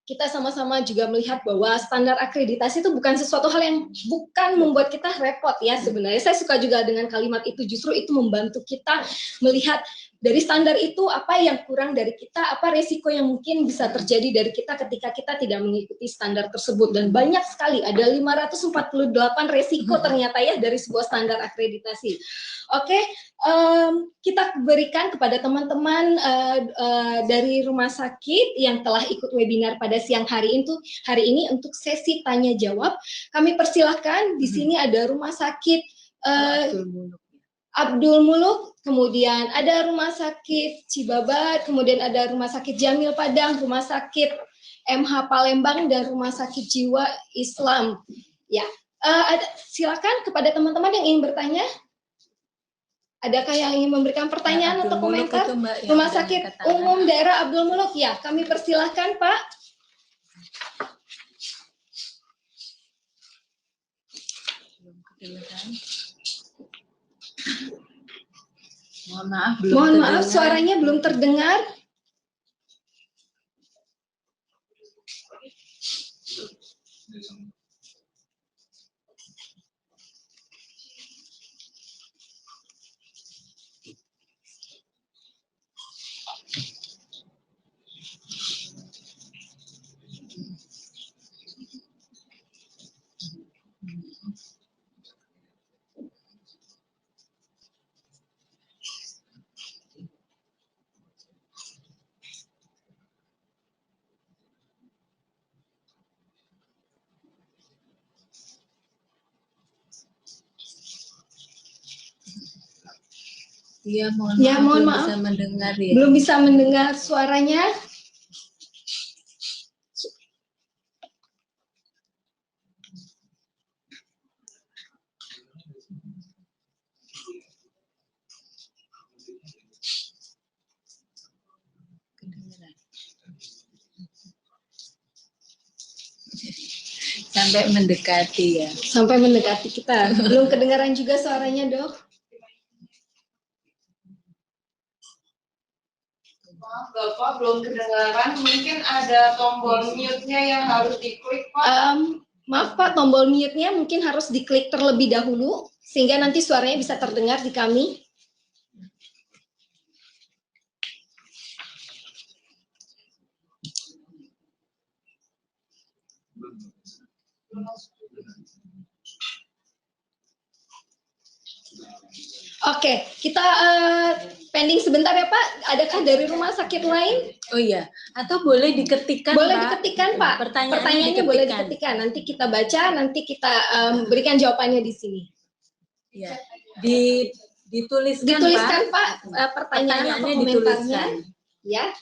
kita sama-sama juga melihat bahwa standar akreditasi itu bukan sesuatu hal yang bukan membuat kita repot ya sebenarnya. Saya suka juga dengan kalimat itu, justru itu membantu kita melihat dari standar itu apa yang kurang dari kita, apa resiko yang mungkin bisa terjadi dari kita ketika kita tidak mengikuti standar tersebut. Dan banyak sekali, ada 548 resiko ternyata ya dari sebuah standar akreditasi. Oke, kita berikan kepada teman-teman dari rumah sakit yang telah ikut webinar pada siang hari ini untuk sesi tanya jawab. Kami persilahkan, di sini ada rumah sakit Abdul Muluk, kemudian ada rumah sakit Cibabat, kemudian ada rumah sakit Jamil Padang, rumah sakit MH Palembang, dan rumah sakit Jiwa Islam. Ya, silakan kepada teman-teman yang ingin bertanya. Adakah yang ingin memberikan pertanyaan atau komentar? Rumah Sakit Umum Daerah Abdul Muluk, ya, kami persilahkan Pak. Mohon maaf, suaranya belum terdengar. Ya, mohon maaf. Bisa mendengar, ya. Belum bisa mendengar suaranya. Sampai mendekati ya. Sampai mendekati kita. Belum kedengaran juga suaranya, Dok? Maaf Bapak, belum kedengaran. Mungkin ada tombol mute-nya yang harus diklik, Pak. Maaf Pak, tombol mute-nya mungkin harus diklik terlebih dahulu, sehingga nanti suaranya bisa terdengar di kami. Oke, kita pending sebentar ya Pak. Adakah dari rumah sakit lain? Oh iya, atau boleh diketikkan Boleh Pak? diketikkan Pak. Pertanyaannya boleh diketikkan. Nanti kita baca, nanti kita berikan jawabannya di sini. Ya, dituliskan Pak, pertanyaan atau komentarnya. Ya.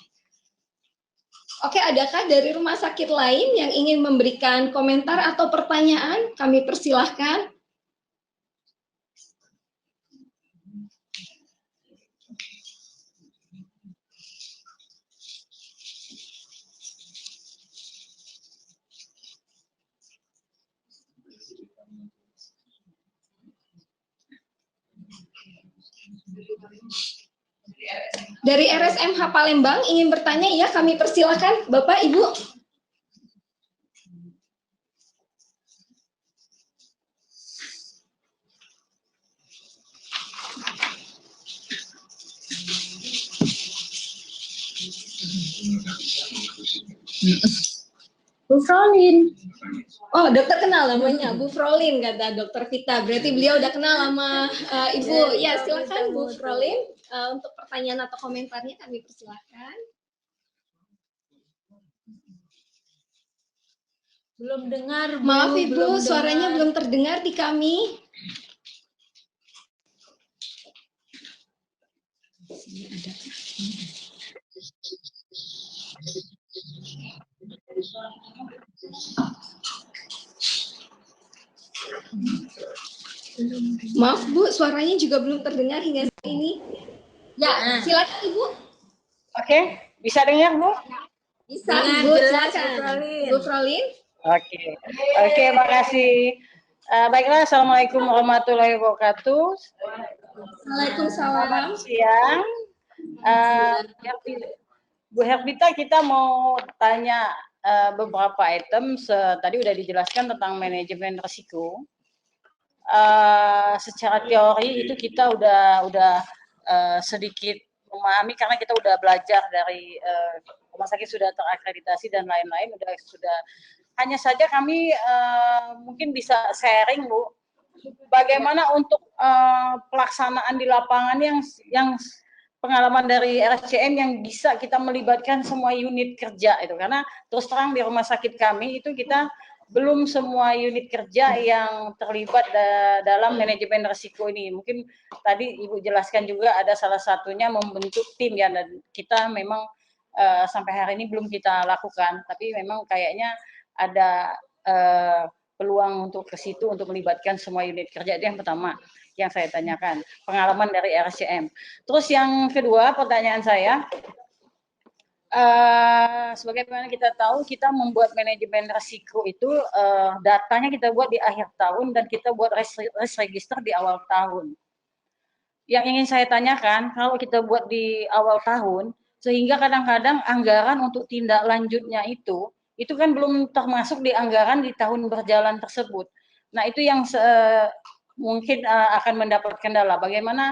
Oke, adakah dari rumah sakit lain yang ingin memberikan komentar atau pertanyaan? Kami persilahkan. Dari RSMH Palembang ingin bertanya, ya kami persilahkan Bapak Ibu. Bu Frolin. Oh, dokter kenal namanya, Bu Frolin kata Dokter Vita. Berarti beliau udah kenal sama Ibu. Ya, silakan Bu Frolin untuk pertanyaan atau komentarnya kami persilahkan. Belum dengar, Bu. Maaf Ibu, suaranya belum terdengar di kami. Maaf Bu, suaranya juga belum terdengar hingga saat ini. Ya, silakan Ibu. Oke, bisa dengar Bu? Bisa, dengar, Bu, jelas, silakan. Bu Frolin. Oke, makasih. Baiklah, Assalamualaikum warahmatullahi wabarakatuh. Waalaikumsalam. Selamat siang. Bu Herbita, kita mau tanya beberapa item. Tadi udah dijelaskan tentang manajemen risiko. Secara teori itu kita udah sedikit memahami karena kita udah belajar dari rumah sakit sudah terakreditasi dan lain-lain, sudah. Hanya saja kami mungkin bisa sharing Bu, bagaimana untuk pelaksanaan di lapangan yang pengalaman dari RSCM yang bisa kita melibatkan semua unit kerja itu, karena terus terang di rumah sakit kami itu kita belum semua unit kerja yang terlibat dalam manajemen risiko ini. Mungkin tadi Ibu jelaskan juga ada salah satunya membentuk tim ya, dan kita memang sampai hari ini belum kita lakukan, tapi memang kayaknya ada peluang untuk ke situ untuk melibatkan semua unit kerja. Itu yang pertama yang saya tanyakan, pengalaman dari RSCM. Terus yang kedua pertanyaan saya, sebagaimana kita tahu kita membuat manajemen risiko itu datanya kita buat di akhir tahun dan kita buat risk register di awal tahun. Yang ingin saya tanyakan, kalau kita buat di awal tahun, sehingga kadang-kadang anggaran untuk tindak lanjutnya itu kan belum termasuk di anggaran di tahun berjalan tersebut. Nah, itu yang mungkin akan mendapat kendala. Bagaimana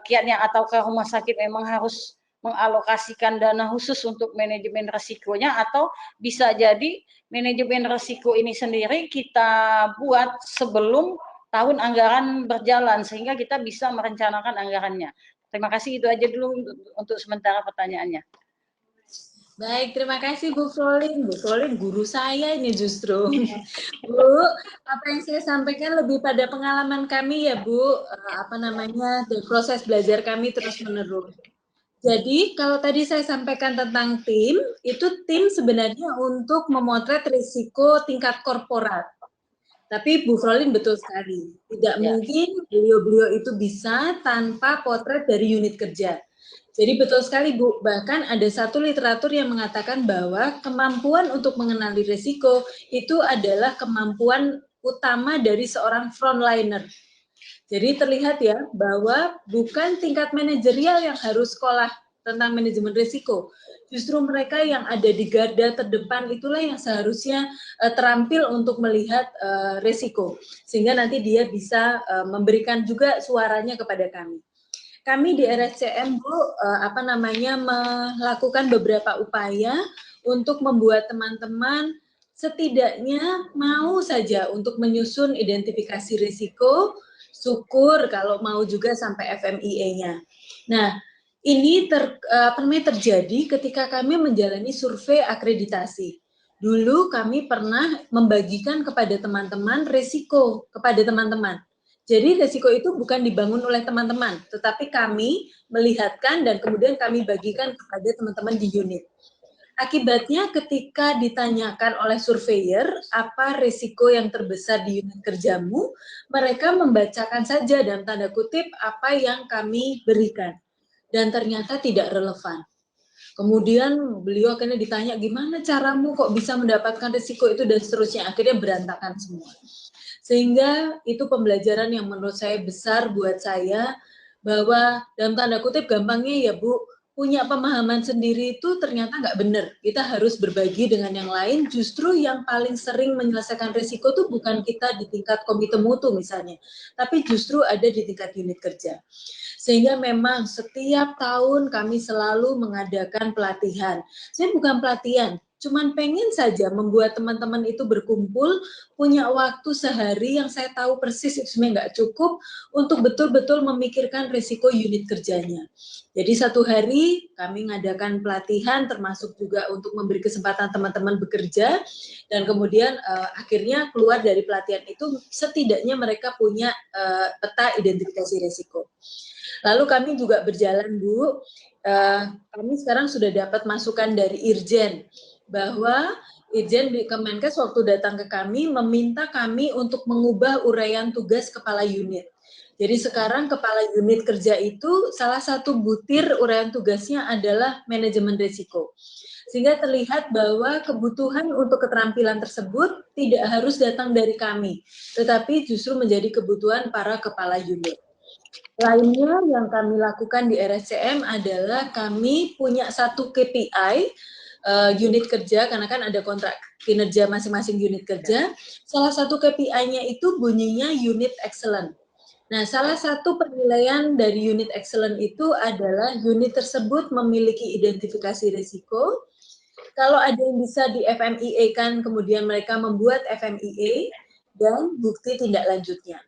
kiatnya, ataukah rumah sakit memang harus mengalokasikan dana khusus untuk manajemen risikonya, atau bisa jadi manajemen risiko ini sendiri kita buat sebelum tahun anggaran berjalan sehingga kita bisa merencanakan anggarannya. Terima kasih, itu aja dulu untuk sementara pertanyaannya. Baik, terima kasih Bu Frolin. Bu Frolin guru saya ini justru. Bu, apa yang saya sampaikan lebih pada pengalaman kami ya Bu, dari proses belajar kami terus-menerus. Jadi kalau tadi saya sampaikan tentang tim, itu tim sebenarnya untuk memotret risiko tingkat korporat. Tapi Bu Frolin betul sekali, tidak mungkin beliau-beliau itu bisa tanpa potret dari unit kerja. Jadi betul sekali Bu, bahkan ada satu literatur yang mengatakan bahwa kemampuan untuk mengenali risiko itu adalah kemampuan utama dari seorang frontliner. Jadi terlihat ya bahwa bukan tingkat manajerial yang harus sekolah tentang manajemen risiko. Justru mereka yang ada di garda terdepan itulah yang seharusnya terampil untuk melihat risiko. Sehingga nanti dia bisa memberikan juga suaranya kepada kami. Kami di RSCM Bu melakukan beberapa upaya untuk membuat teman-teman setidaknya mau saja untuk menyusun identifikasi risiko, syukur kalau mau juga sampai FMIA-nya. Nah, ini terjadi ketika kami menjalani survei akreditasi. Dulu kami pernah membagikan kepada teman-teman risiko kepada teman-teman. Jadi risiko itu bukan dibangun oleh teman-teman, tetapi kami melihatkan dan kemudian kami bagikan kepada teman-teman di unit. Akibatnya ketika ditanyakan oleh surveyor apa risiko yang terbesar di unit kerjamu, mereka membacakan saja dalam tanda kutip apa yang kami berikan. Dan ternyata tidak relevan. Kemudian beliau akhirnya ditanya, gimana caramu kok bisa mendapatkan risiko itu dan seterusnya. Akhirnya berantakan semua. Sehingga itu pembelajaran yang menurut saya besar buat saya, bahwa dalam tanda kutip gampangnya ya Bu, punya pemahaman sendiri itu ternyata nggak benar. Kita harus berbagi dengan yang lain, justru yang paling sering menyelesaikan risiko itu bukan kita di tingkat komite mutu misalnya, tapi justru ada di tingkat unit kerja. Sehingga memang setiap tahun kami selalu mengadakan pelatihan. Saya bukan pelatihan, cuman pengen saja membuat teman-teman itu berkumpul, punya waktu sehari yang saya tahu persis itu sebenarnya nggak cukup untuk betul-betul memikirkan risiko unit kerjanya. Jadi satu hari kami mengadakan pelatihan termasuk juga untuk memberi kesempatan teman-teman bekerja dan kemudian akhirnya keluar dari pelatihan itu setidaknya mereka punya peta identifikasi risiko. Lalu kami juga berjalan Bu, kami sekarang sudah dapat masukan dari Irjen bahwa Irjen di Kemenkes waktu datang ke kami meminta kami untuk mengubah uraian tugas kepala unit. Jadi sekarang kepala unit kerja itu salah satu butir uraian tugasnya adalah manajemen risiko. Sehingga terlihat bahwa kebutuhan untuk keterampilan tersebut tidak harus datang dari kami, tetapi justru menjadi kebutuhan para kepala unit. Lainnya yang kami lakukan di RSCM adalah kami punya satu KPI unit kerja, karena kan ada kontrak kinerja masing-masing unit kerja. Salah satu KPI-nya itu bunyinya unit excellent. Nah, salah satu penilaian dari unit excellent itu adalah unit tersebut memiliki identifikasi risiko. Kalau ada yang bisa di FMIA-kan, kemudian mereka membuat FMIA dan bukti tindak lanjutnya.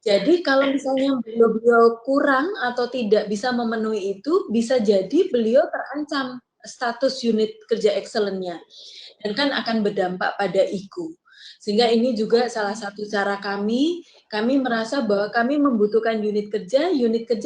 Jadi kalau misalnya beliau kurang atau tidak bisa memenuhi itu, bisa jadi beliau terancam status unit kerja excellent-nya. Dan kan akan berdampak pada IQ. Sehingga ini juga salah satu cara kami merasa bahwa kami membutuhkan unit kerja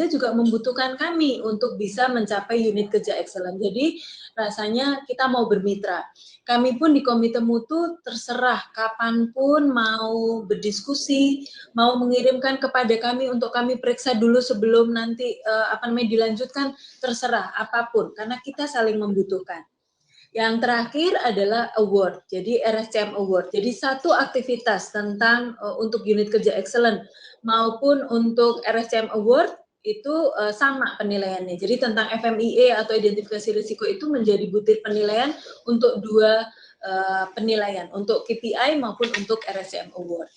juga membutuhkan kami untuk bisa mencapai unit kerja excellent. Jadi rasanya kita mau bermitra. Kami pun di komite mutu terserah kapanpun mau berdiskusi, mau mengirimkan kepada kami untuk kami periksa dulu sebelum nanti dilanjutkan, terserah apapun karena kita saling membutuhkan. Yang terakhir adalah award, jadi RSCM Award. Jadi satu aktivitas tentang untuk unit kerja excellent maupun untuk RSCM Award itu sama penilaiannya. Jadi tentang FMIA atau identifikasi risiko itu menjadi butir penilaian untuk dua penilaian, untuk KPI maupun untuk RSCM Award.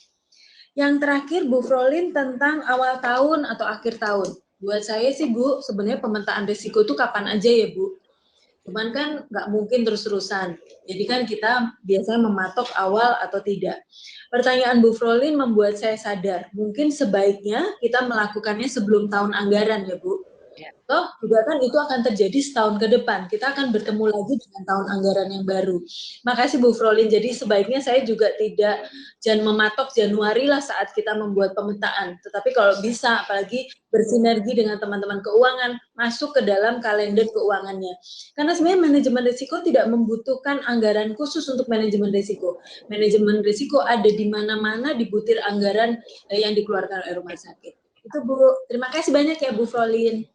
Yang terakhir Bu Frolin tentang awal tahun atau akhir tahun. Buat saya sih Bu, sebenarnya pemetaan risiko itu kapan aja ya Bu. Cuman kan nggak mungkin terus-terusan. Jadi kan kita biasanya mematok awal atau tidak. Pertanyaan Bu Frolin membuat saya sadar, mungkin sebaiknya kita melakukannya sebelum tahun anggaran ya Bu. Toh juga kan itu akan terjadi setahun ke depan. Kita akan bertemu lagi dengan tahun anggaran yang baru. Makasih Bu Frolin. Jadi sebaiknya saya juga jangan mematok Januari lah saat kita membuat pemetaan. Tetapi kalau bisa, apalagi bersinergi dengan teman-teman keuangan, masuk ke dalam kalender keuangannya. Karena sebenarnya manajemen risiko tidak membutuhkan anggaran khusus untuk manajemen risiko. Manajemen risiko ada di mana-mana di butir anggaran yang dikeluarkan oleh rumah sakit. Itu Bu. Terima kasih banyak ya Bu Frolin.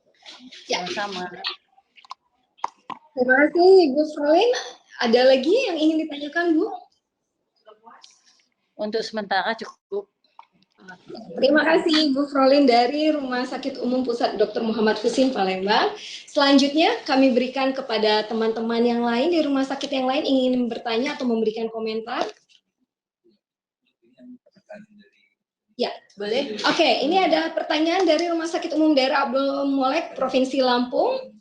Ya, sama. Terima kasih Ibu Frolin. Ada lagi yang ingin ditanyakan, Bu? Untuk sementara cukup. Terima kasih Bu Frolin dari Rumah Sakit Umum Pusat Dr. Muhammad Husin Palembang. Selanjutnya kami berikan kepada teman-teman yang lain di rumah sakit yang lain ingin bertanya atau memberikan komentar. Ya, boleh. Oke, ini ada pertanyaan dari Rumah Sakit Umum Daerah Abdul Molek, Provinsi Lampung.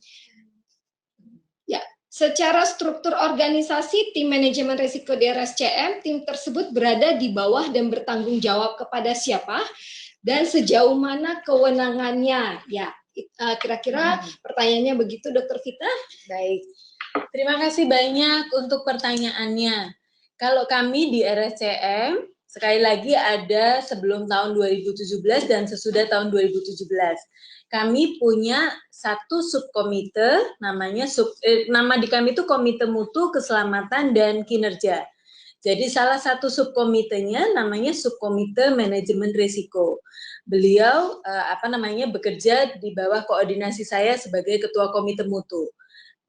Ya, secara struktur organisasi tim manajemen risiko di RSCM, tim tersebut berada di bawah dan bertanggung jawab kepada siapa dan sejauh mana kewenangannya? Ya, kira-kira pertanyaannya begitu, Dr. Vita. Baik, terima kasih banyak untuk pertanyaannya. Kalau kami di RSCM, sekali lagi ada sebelum tahun 2017 dan sesudah tahun 2017. Kami punya satu subkomite, nama di kami itu Komite Mutu Keselamatan dan Kinerja. Jadi salah satu subkomitenya namanya Subkomite Manajemen Risiko. Beliau bekerja di bawah koordinasi saya sebagai Ketua Komite Mutu.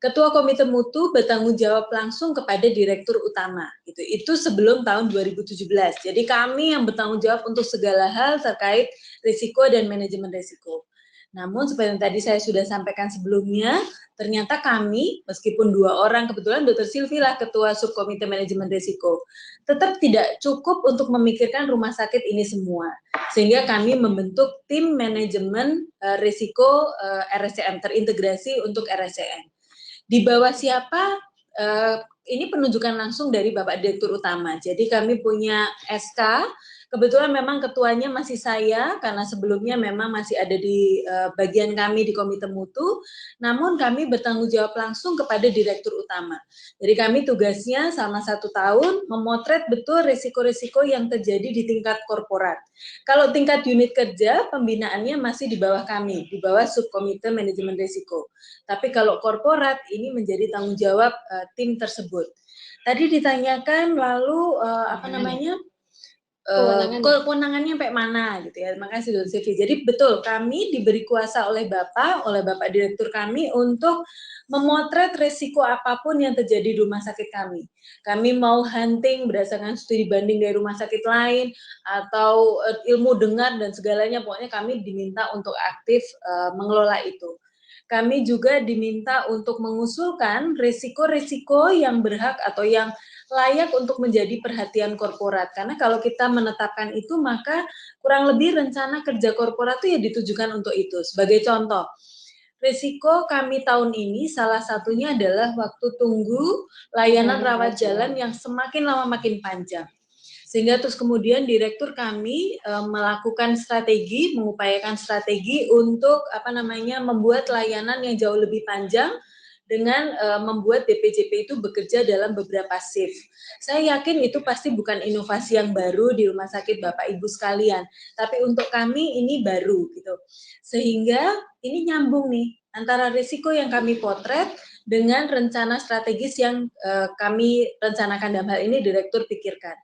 Ketua Komite Mutu bertanggung jawab langsung kepada Direktur Utama. Itu sebelum tahun 2017. Jadi kami yang bertanggung jawab untuk segala hal terkait risiko dan manajemen risiko. Namun seperti yang tadi saya sudah sampaikan sebelumnya, ternyata kami, meskipun 2 orang, kebetulan Dr. Silvi lah Ketua Subkomite Manajemen Risiko, tetap tidak cukup untuk memikirkan rumah sakit ini semua. Sehingga kami membentuk tim manajemen risiko RSCM, terintegrasi untuk RSCM. Di bawah siapa? Ini penunjukan langsung dari Bapak Direktur Utama. Jadi kami punya SK, kebetulan memang ketuanya masih saya, karena sebelumnya memang masih ada di bagian kami di Komite Mutu, namun kami bertanggung jawab langsung kepada Direktur Utama. Jadi kami tugasnya selama 1 tahun memotret betul risiko-risiko yang terjadi di tingkat korporat. Kalau tingkat unit kerja, pembinaannya masih di bawah kami, di bawah Subkomite Manajemen Risiko. Tapi kalau korporat, ini menjadi tanggung jawab tim tersebut. Tadi ditanyakan lalu kewenangannya sampai mana gitu ya. Terima kasih Dr. Silvi. Jadi betul, kami diberi kuasa oleh Bapak Direktur kami untuk memotret risiko apapun yang terjadi di rumah sakit kami. Kami mau hunting berdasarkan studi banding dari rumah sakit lain atau ilmu dengar dan segalanya, pokoknya kami diminta untuk aktif mengelola itu. Kami juga diminta untuk mengusulkan risiko-risiko yang berhak atau yang layak untuk menjadi perhatian korporat. Karena kalau kita menetapkan itu, maka kurang lebih rencana kerja korporat itu ya ditujukan untuk itu. Sebagai contoh, risiko kami tahun ini salah satunya adalah waktu tunggu layanan rawat jalan yang semakin lama makin panjang. Sehingga terus kemudian direktur kami melakukan strategi, mengupayakan strategi untuk membuat layanan yang jauh lebih panjang dengan membuat DPJP itu bekerja dalam beberapa shift. Saya yakin itu pasti bukan inovasi yang baru di rumah sakit Bapak Ibu sekalian, tapi untuk kami ini baru gitu. Sehingga ini nyambung nih antara risiko yang kami potret dengan rencana strategis yang kami rencanakan, dalam hal ini direktur pikirkan.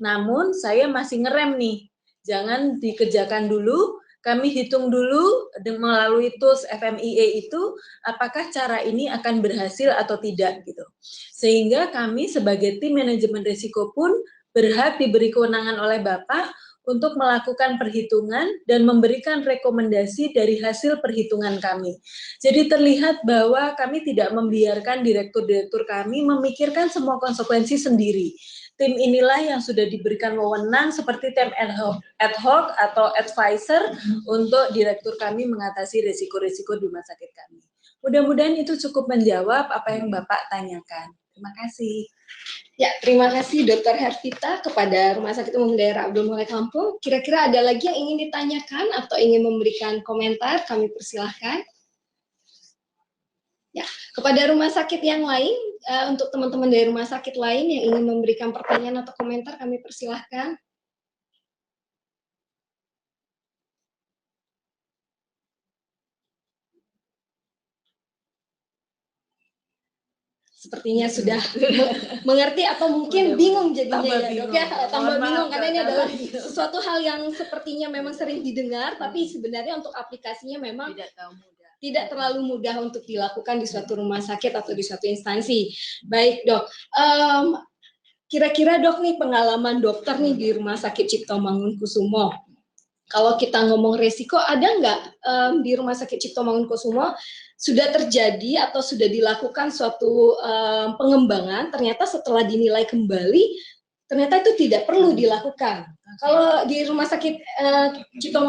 Namun saya masih ngerem nih, jangan dikerjakan dulu, kami hitung dulu melalui tools FMIA itu apakah cara ini akan berhasil atau tidak gitu. Sehingga kami sebagai tim manajemen risiko pun berhak diberi kewenangan oleh Bapak untuk melakukan perhitungan dan memberikan rekomendasi dari hasil perhitungan kami. Jadi terlihat bahwa kami tidak membiarkan direktur-direktur kami memikirkan semua konsekuensi sendiri. Tim inilah yang sudah diberikan wewenang seperti tim ad hoc atau advisor untuk direktur kami mengatasi risiko-risiko di rumah sakit kami. Mudah-mudahan itu cukup menjawab apa yang Bapak tanyakan. Terima kasih. Ya, terima kasih Dr. Hervita kepada Rumah Sakit Umum Daerah Abdul Molek Lampung. Kira-kira ada lagi yang ingin ditanyakan atau ingin memberikan komentar, kami persilahkan. Ya, kepada rumah sakit yang lain, untuk teman-teman dari rumah sakit lain yang ingin memberikan pertanyaan atau komentar, kami persilahkan. Sepertinya sudah mengerti atau mungkin bingung jadinya ya dok ya, tambah bingung karena ini adalah sesuatu hal yang sepertinya memang sering didengar, tapi sebenarnya untuk aplikasinya memang tidak tahu mudah. tidak terlalu mudah untuk dilakukan di suatu rumah sakit atau di suatu instansi. Baik dok, kira-kira dok nih pengalaman dokter nih di Rumah Sakit Cipto Mangunkusumo. Kalau kita ngomong resiko, ada nggak di Rumah Sakit Cipto Mangunkusumo sudah terjadi atau sudah dilakukan suatu pengembangan, ternyata setelah dinilai kembali, ternyata itu tidak perlu dilakukan. Kalau di Rumah Sakit Cipto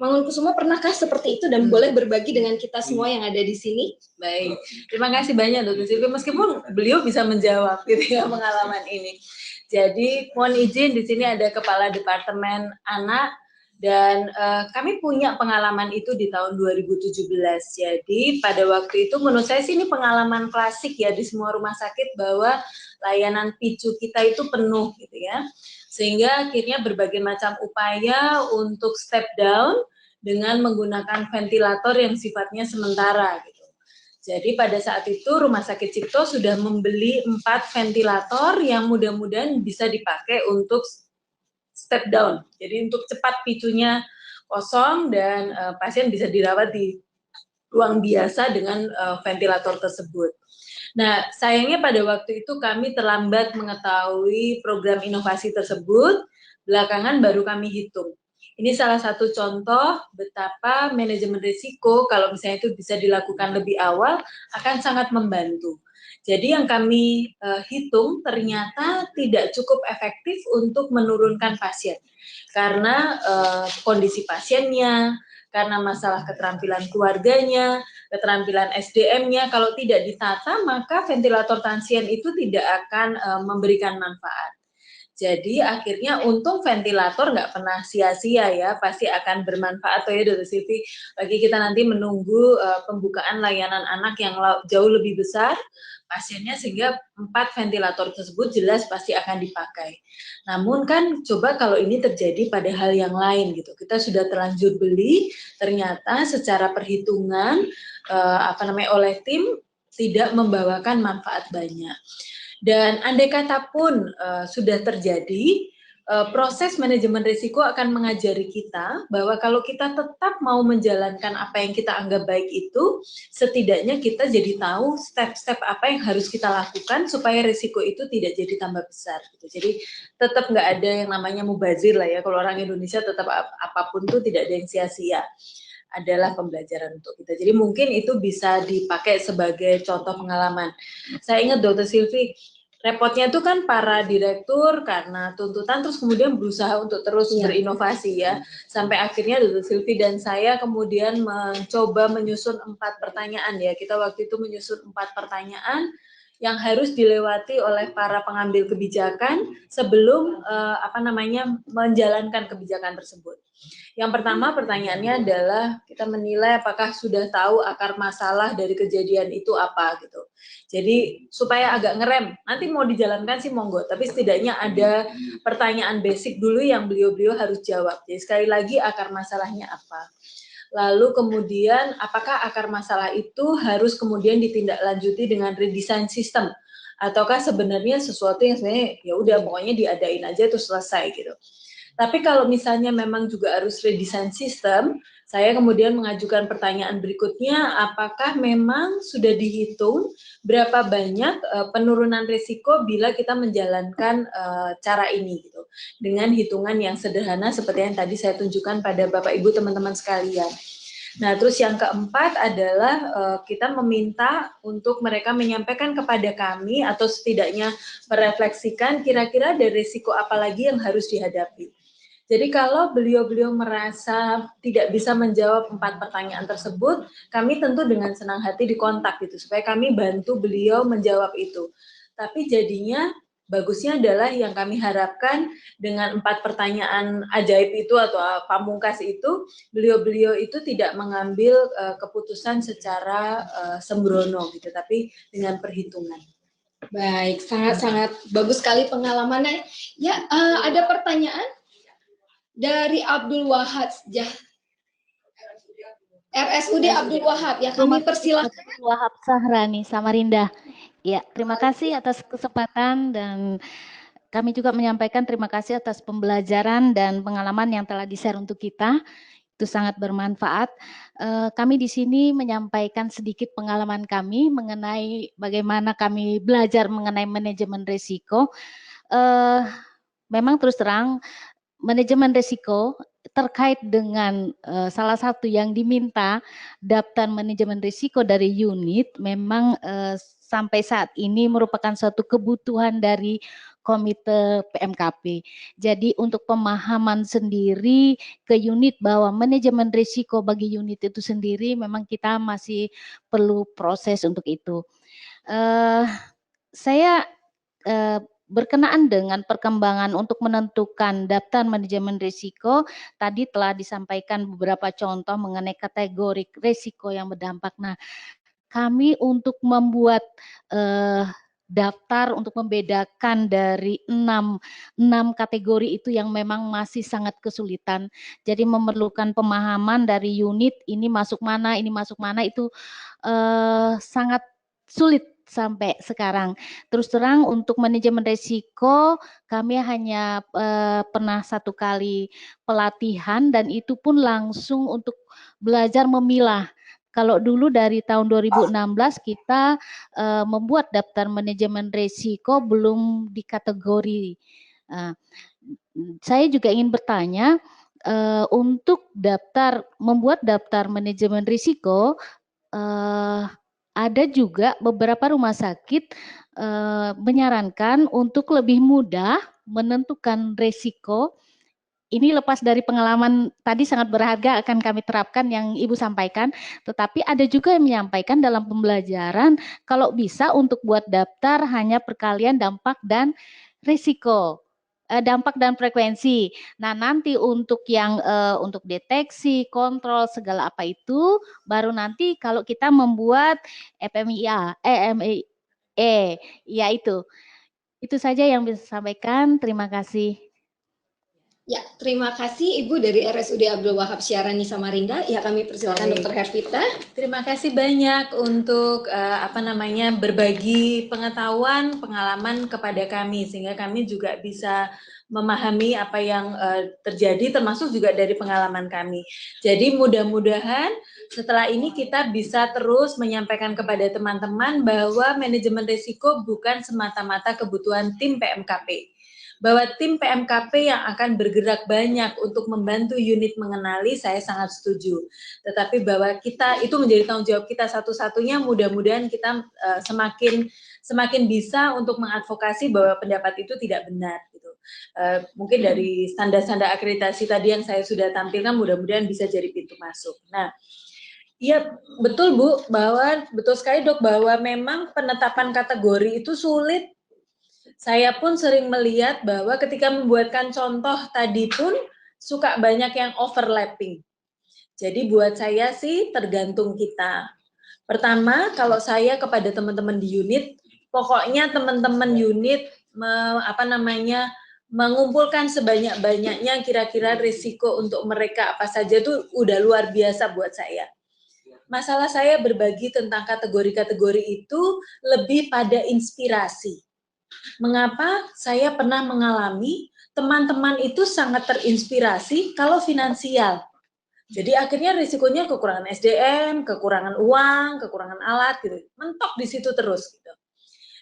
Mangunkusumo pernahkah seperti itu dan boleh berbagi dengan kita semua yang ada di sini? Baik, terima kasih banyak Dr. Silvi. Meskipun beliau bisa menjawab gitu ya pengalaman ini. Jadi mohon izin di sini ada Kepala Departemen Anak dan kami punya pengalaman itu di tahun 2017. Jadi pada waktu itu menurut saya sih ini pengalaman klasik ya di semua rumah sakit bahwa layanan PICU kita itu penuh gitu ya. Sehingga akhirnya berbagai macam upaya untuk step down dengan menggunakan ventilator yang sifatnya sementara gitu. Jadi pada saat itu Rumah Sakit Cipto sudah membeli 4 ventilator yang mudah-mudahan bisa dipakai untuk step down. Jadi untuk cepat picunya kosong dan pasien bisa dirawat di ruang biasa dengan ventilator tersebut. Nah, sayangnya pada waktu itu kami terlambat mengetahui program inovasi tersebut, belakangan baru kami hitung. Ini salah satu contoh betapa manajemen risiko kalau misalnya itu bisa dilakukan lebih awal akan sangat membantu. Jadi yang kami hitung ternyata tidak cukup efektif untuk menurunkan pasien karena kondisi pasiennya, karena masalah keterampilan keluarganya, keterampilan SDM-nya, kalau tidak ditata maka ventilator transien itu tidak akan memberikan manfaat. Jadi akhirnya untung ventilator nggak pernah sia-sia ya, pasti akan bermanfaat ya Dr. Silvi bagi kita nanti menunggu pembukaan layanan anak yang jauh lebih besar pasiennya sehingga 4 ventilator tersebut jelas pasti akan dipakai. Namun kan coba kalau ini terjadi pada hal yang lain gitu, kita sudah terlanjur beli, ternyata secara perhitungan oleh tim tidak membawakan manfaat banyak. Dan andai kata pun sudah terjadi, proses manajemen risiko akan mengajari kita bahwa kalau kita tetap mau menjalankan apa yang kita anggap baik itu, setidaknya kita jadi tahu step-step apa yang harus kita lakukan supaya risiko itu tidak jadi tambah besar. Gitu. Jadi tetap nggak ada yang namanya mubazir lah ya, kalau orang Indonesia tetap apapun tuh tidak ada yang sia-sia. Adalah pembelajaran untuk kita. Jadi mungkin itu bisa dipakai sebagai contoh pengalaman. Saya ingat Dr. Silvi, repotnya itu kan para direktur karena tuntutan terus kemudian berusaha untuk terus berinovasi ya. Sampai akhirnya Dr. Silvi dan saya kemudian mencoba menyusun 4 pertanyaan ya. Kita waktu itu menyusun 4 pertanyaan yang harus dilewati oleh para pengambil kebijakan sebelum menjalankan kebijakan tersebut. Yang pertama pertanyaannya adalah kita menilai apakah sudah tahu akar masalah dari kejadian itu apa gitu. Jadi supaya agak ngerem, nanti mau dijalankan sih monggo, tapi setidaknya ada pertanyaan basic dulu yang beliau-beliau harus jawab. Jadi sekali lagi akar masalahnya apa. Lalu kemudian apakah akar masalah itu harus kemudian ditindaklanjuti dengan redesign sistem ataukah sebenarnya sesuatu yang sebenarnya ya udah pokoknya diadain aja itu selesai gitu. Tapi kalau misalnya memang juga harus redesign sistem, saya kemudian mengajukan pertanyaan berikutnya, apakah memang sudah dihitung berapa banyak penurunan risiko bila kita menjalankan cara ini gitu. Dengan hitungan yang sederhana seperti yang tadi saya tunjukkan pada Bapak Ibu teman-teman sekalian. Nah, terus yang keempat adalah kita meminta untuk mereka menyampaikan kepada kami atau setidaknya merefleksikan kira-kira ada risiko apa lagi yang harus dihadapi. Jadi kalau beliau-beliau merasa tidak bisa menjawab 4 pertanyaan tersebut, kami tentu dengan senang hati dikontak gitu supaya kami bantu beliau menjawab itu. Tapi jadinya bagusnya adalah yang kami harapkan dengan 4 pertanyaan ajaib itu atau pamungkas itu, beliau-beliau itu tidak mengambil keputusan secara sembrono gitu, tapi dengan perhitungan. Baik, sangat-sangat bagus sekali pengalamannya. Ya, ada pertanyaan? Dari Abdul Wahab RSUD Abdul Wahab ya, kami persilahkan. Abdul Wahab Sahrani Samarinda. Ya, terima kasih atas kesempatan dan kami juga menyampaikan terima kasih atas pembelajaran dan pengalaman yang telah di-share untuk kita. itu sangat bermanfaat. Kami di sini menyampaikan sedikit pengalaman kami mengenai bagaimana kami belajar mengenai manajemen risiko. Memang terus terang manajemen risiko terkait dengan salah satu yang diminta daftar manajemen risiko dari unit memang sampai saat ini merupakan suatu kebutuhan dari Komite PMKP. Jadi untuk pemahaman sendiri ke unit bahwa manajemen risiko bagi unit itu sendiri memang kita masih perlu proses untuk itu. Saya berkenaan dengan perkembangan untuk menentukan daftar manajemen risiko, tadi telah disampaikan beberapa contoh mengenai kategori risiko yang berdampak. Nah, kami untuk membuat daftar untuk membedakan dari enam kategori itu yang memang masih sangat kesulitan. Jadi memerlukan pemahaman dari unit ini masuk mana itu sangat sulit sampai sekarang. Terus terang untuk manajemen risiko kami hanya pernah 1 kali pelatihan dan itu pun langsung untuk belajar memilah. Kalau dulu dari tahun 2016 kita membuat daftar manajemen risiko belum dikategori. Saya juga ingin bertanya untuk membuat daftar manajemen risiko ada juga beberapa rumah sakit menyarankan untuk lebih mudah menentukan risiko. Ini lepas dari pengalaman tadi sangat berharga akan kami terapkan yang Ibu sampaikan, tetapi ada juga yang menyampaikan dalam pembelajaran kalau bisa untuk buat daftar hanya perkalian dampak dan risiko. Dampak dan frekuensi. Nah, nanti untuk yang untuk deteksi, kontrol segala apa itu baru nanti kalau kita membuat FMIA, ya itu. Itu saja yang bisa sampaikan. Terima kasih. Ya, terima kasih Ibu dari RSUD Abdul Wahab Syarani Samarinda. Ya, kami persilakan Dr. Hervita. Terima kasih banyak untuk berbagi pengetahuan, pengalaman kepada kami sehingga kami juga bisa memahami apa yang terjadi termasuk juga dari pengalaman kami. Jadi mudah-mudahan setelah ini kita bisa terus menyampaikan kepada teman-teman bahwa manajemen risiko bukan semata-mata kebutuhan tim PMKP. Bahwa tim PMKP yang akan bergerak banyak untuk membantu unit mengenali, saya sangat setuju. Tetapi bahwa kita itu menjadi tanggung jawab kita satu-satunya, mudah-mudahan kita semakin bisa untuk mengadvokasi bahwa pendapat itu tidak benar. Gitu. Mungkin dari standar-standar akreditasi tadi yang saya sudah tampilkan, mudah-mudahan bisa jadi pintu masuk. Nah, iya betul Bu, betul sekali Dok, bahwa memang penetapan kategori itu sulit. Saya pun sering melihat bahwa ketika membuatkan contoh tadi pun suka banyak yang overlapping. Jadi buat saya sih tergantung kita. Pertama, kalau saya kepada teman-teman di unit, pokoknya teman-teman unit mengumpulkan sebanyak-banyaknya kira-kira risiko untuk mereka apa saja itu udah luar biasa buat saya. Masalah saya berbagi tentang kategori-kategori itu lebih pada inspirasi. Mengapa saya pernah mengalami teman-teman itu sangat terinspirasi kalau finansial. Jadi akhirnya risikonya kekurangan SDM, kekurangan uang, kekurangan alat gitu. Mentok di situ terus gitu.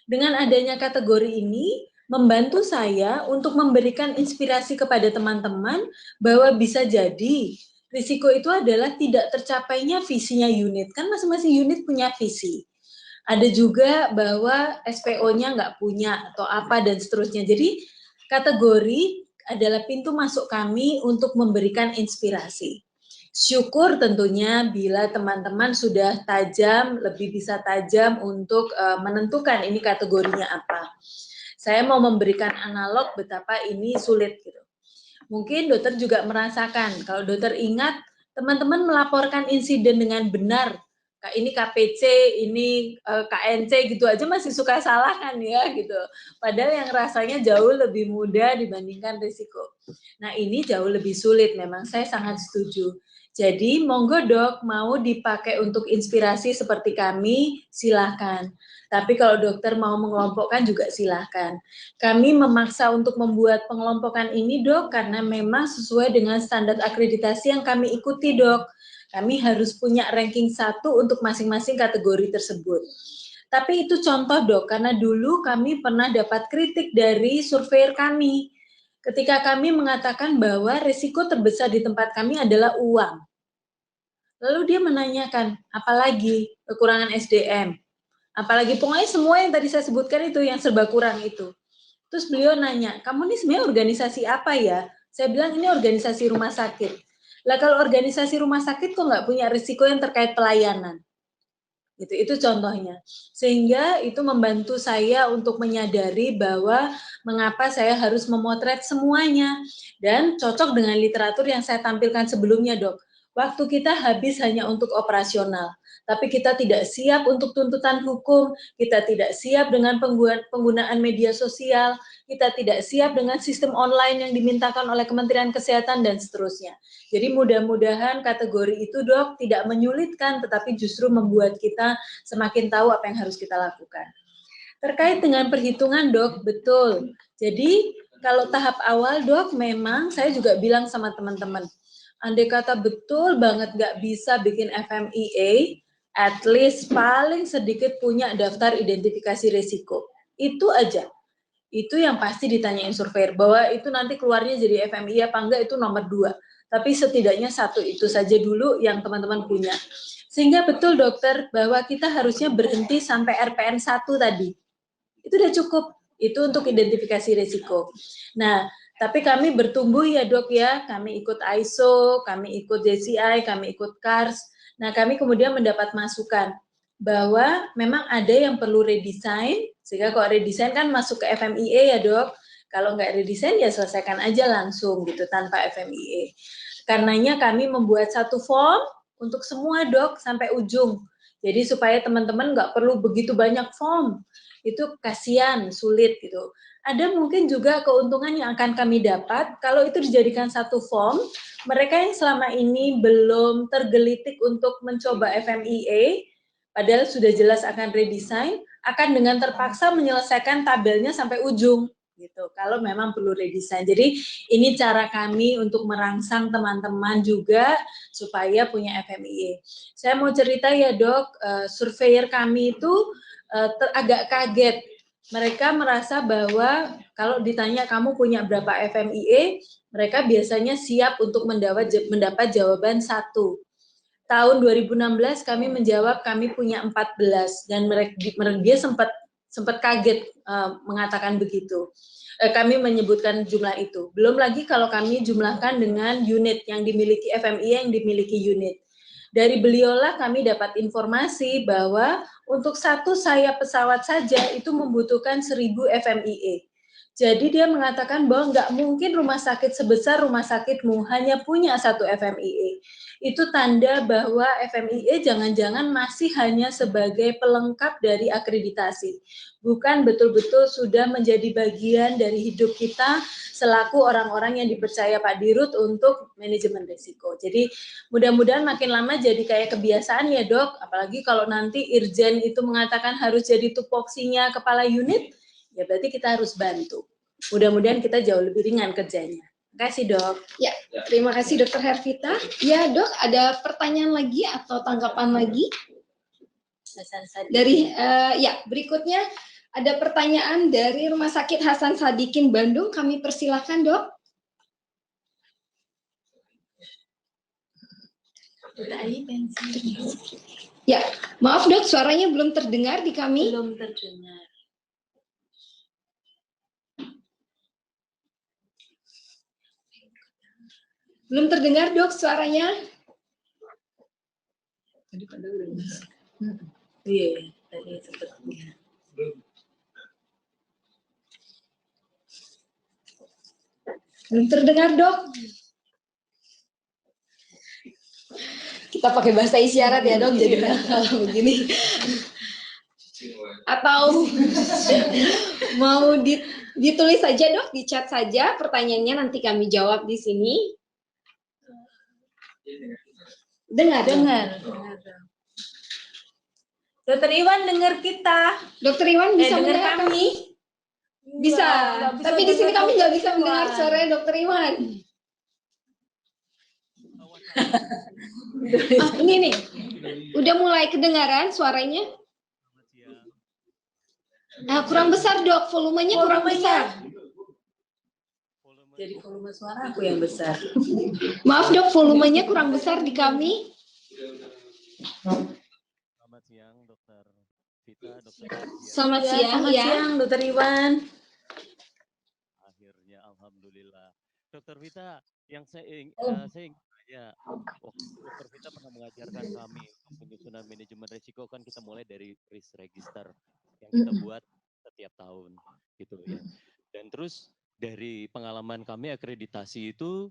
Dengan adanya kategori ini membantu saya untuk memberikan inspirasi kepada teman-teman bahwa bisa jadi risiko itu adalah tidak tercapainya visinya unit. Kan masing-masing unit punya visi. Ada juga bahwa SPO-nya nggak punya atau apa dan seterusnya. Jadi kategori adalah pintu masuk kami untuk memberikan inspirasi. Syukur tentunya bila teman-teman sudah tajam, lebih bisa tajam untuk menentukan ini kategorinya apa. Saya mau memberikan analog betapa ini sulit gitu. Mungkin dokter juga merasakan, kalau dokter ingat teman-teman melaporkan insiden dengan benar ini KPC, ini KNC gitu aja masih suka salah kan ya gitu. Padahal yang rasanya jauh lebih mudah dibandingkan risiko. Nah ini jauh lebih sulit memang, saya sangat setuju. Jadi monggo dok, mau dipakai untuk inspirasi seperti kami, silahkan. Tapi kalau dokter mau mengelompokkan juga silahkan. Kami memaksa untuk membuat pengelompokan ini dok, karena memang sesuai dengan standar akreditasi yang kami ikuti dok. Kami harus punya ranking 1 untuk masing-masing kategori tersebut. Tapi itu contoh dok, karena dulu kami pernah dapat kritik dari surveyor kami. Ketika kami mengatakan bahwa risiko terbesar di tempat kami adalah uang. Lalu dia menanyakan, apalagi kekurangan SDM. Apalagi pokoknya semua yang tadi saya sebutkan itu yang serba kurang itu. Terus beliau nanya, kamu ini sebenarnya organisasi apa ya? Saya bilang ini organisasi rumah sakit. Lah kalau organisasi rumah sakit kok nggak punya risiko yang terkait pelayanan? Itu contohnya. Sehingga itu membantu saya untuk menyadari bahwa mengapa saya harus memotret semuanya. Dan cocok dengan literatur yang saya tampilkan sebelumnya dok. Waktu kita habis hanya untuk operasional. Tapi kita tidak siap untuk tuntutan hukum, kita tidak siap dengan penggunaan media sosial, kita tidak siap dengan sistem online yang dimintakan oleh Kementerian Kesehatan dan seterusnya. Jadi mudah-mudahan kategori itu dok tidak menyulitkan tetapi justru membuat kita semakin tahu apa yang harus kita lakukan. Terkait dengan perhitungan dok, betul. Jadi kalau tahap awal dok memang saya juga bilang sama teman-teman, andai kata betul banget nggak bisa bikin FMEA, at least paling sedikit punya daftar identifikasi risiko. Itu aja. Itu yang pasti ditanyain surveyor, bahwa itu nanti keluarnya jadi FMI apa enggak itu nomor 2. Tapi setidaknya 1 itu saja dulu yang teman-teman punya. Sehingga betul dokter bahwa kita harusnya berhenti sampai RPN 1 tadi. Itu udah cukup. Itu untuk identifikasi risiko. Nah, tapi kami bertumbuh ya dok ya, kami ikut ISO, kami ikut JCI, kami ikut CARS. Nah, kami kemudian mendapat masukan bahwa memang ada yang perlu redesign, sehingga kalau redesign kan masuk ke FMEA ya dok, kalau nggak redesign ya selesaikan aja langsung gitu tanpa FMEA. Karenanya kami membuat satu form untuk semua dok sampai ujung. Jadi supaya teman-teman nggak perlu begitu banyak form, itu kasihan, sulit gitu. Ada mungkin juga keuntungan yang akan kami dapat kalau itu dijadikan satu form. Mereka yang selama ini belum tergelitik untuk mencoba FMEA, padahal sudah jelas akan redesign, akan dengan terpaksa menyelesaikan tabelnya sampai ujung gitu. Kalau memang perlu redesign. Jadi ini cara kami untuk merangsang teman-teman juga supaya punya FMEA. Saya mau cerita ya dok, surveyor kami itu agak kaget. Mereka merasa bahwa kalau ditanya kamu punya berapa FMEA, mereka biasanya siap untuk mendapat jawaban 1. Tahun 2016 kami menjawab kami punya 14 dan dia sempat kaget mengatakan begitu. Kami menyebutkan jumlah itu. Belum lagi kalau kami jumlahkan dengan unit yang dimiliki FMEA yang dimiliki unit. Dari beliaulah kami dapat informasi bahwa untuk satu sayap pesawat saja itu membutuhkan 1000 FMEA. Jadi dia mengatakan bahwa nggak mungkin rumah sakit sebesar rumah sakitmu hanya punya 1 FMEA. Itu tanda bahwa FMEA jangan-jangan masih hanya sebagai pelengkap dari akreditasi. Bukan betul-betul sudah menjadi bagian dari hidup kita selaku orang-orang yang dipercaya Pak Dirut untuk manajemen risiko. Jadi mudah-mudahan makin lama jadi kayak kebiasaan ya dok, apalagi kalau nanti Irjen itu mengatakan harus jadi tupoksinya kepala unit, ya berarti kita harus bantu. Mudah-mudahan kita jauh lebih ringan kerjanya. Terima kasih dok. Ya, terima kasih dokter Hervita. Ya dok, ada pertanyaan lagi atau tanggapan lagi? Dari ya berikutnya ada pertanyaan dari Rumah Sakit Hasan Sadikin Bandung. Kami persilahkan dok. Ya, maaf dok, suaranya belum terdengar di kami. Belum terdengar. Belum terdengar dok suaranya. Iya, tadi sepertinya. Belum terdengar dok. Kita pakai bahasa isyarat ya dok, jadi kalau begini. Atau mau ditulis saja dok, di chat saja pertanyaannya, nanti kami jawab di sini. Dengar. Dokter Iwan dengar kita. Dokter Iwan bisa dengar mendengar kami? Bisa. Tapi di sini kami nggak bisa mendengar suara Dokter Iwan. Ini nih, udah mulai kedengaran suaranya? Kurang besar dok, volumenya kurang besar. Jadi volume suara aku yang besar. Maaf dok, volumenya kurang besar di kami. Selamat siang, Dokter Vita, Dokter. Selamat siang, Selamat siang, Dokter Iwan. Akhirnya, alhamdulillah. Dokter Vita, yang saya ingin tanya, Dokter Vita pernah mengajarkan kami untuk penyusunan manajemen risiko, kan kita mulai dari risk register yang kita buat setiap tahun, gitu ya. Dan terus dari pengalaman kami akreditasi itu,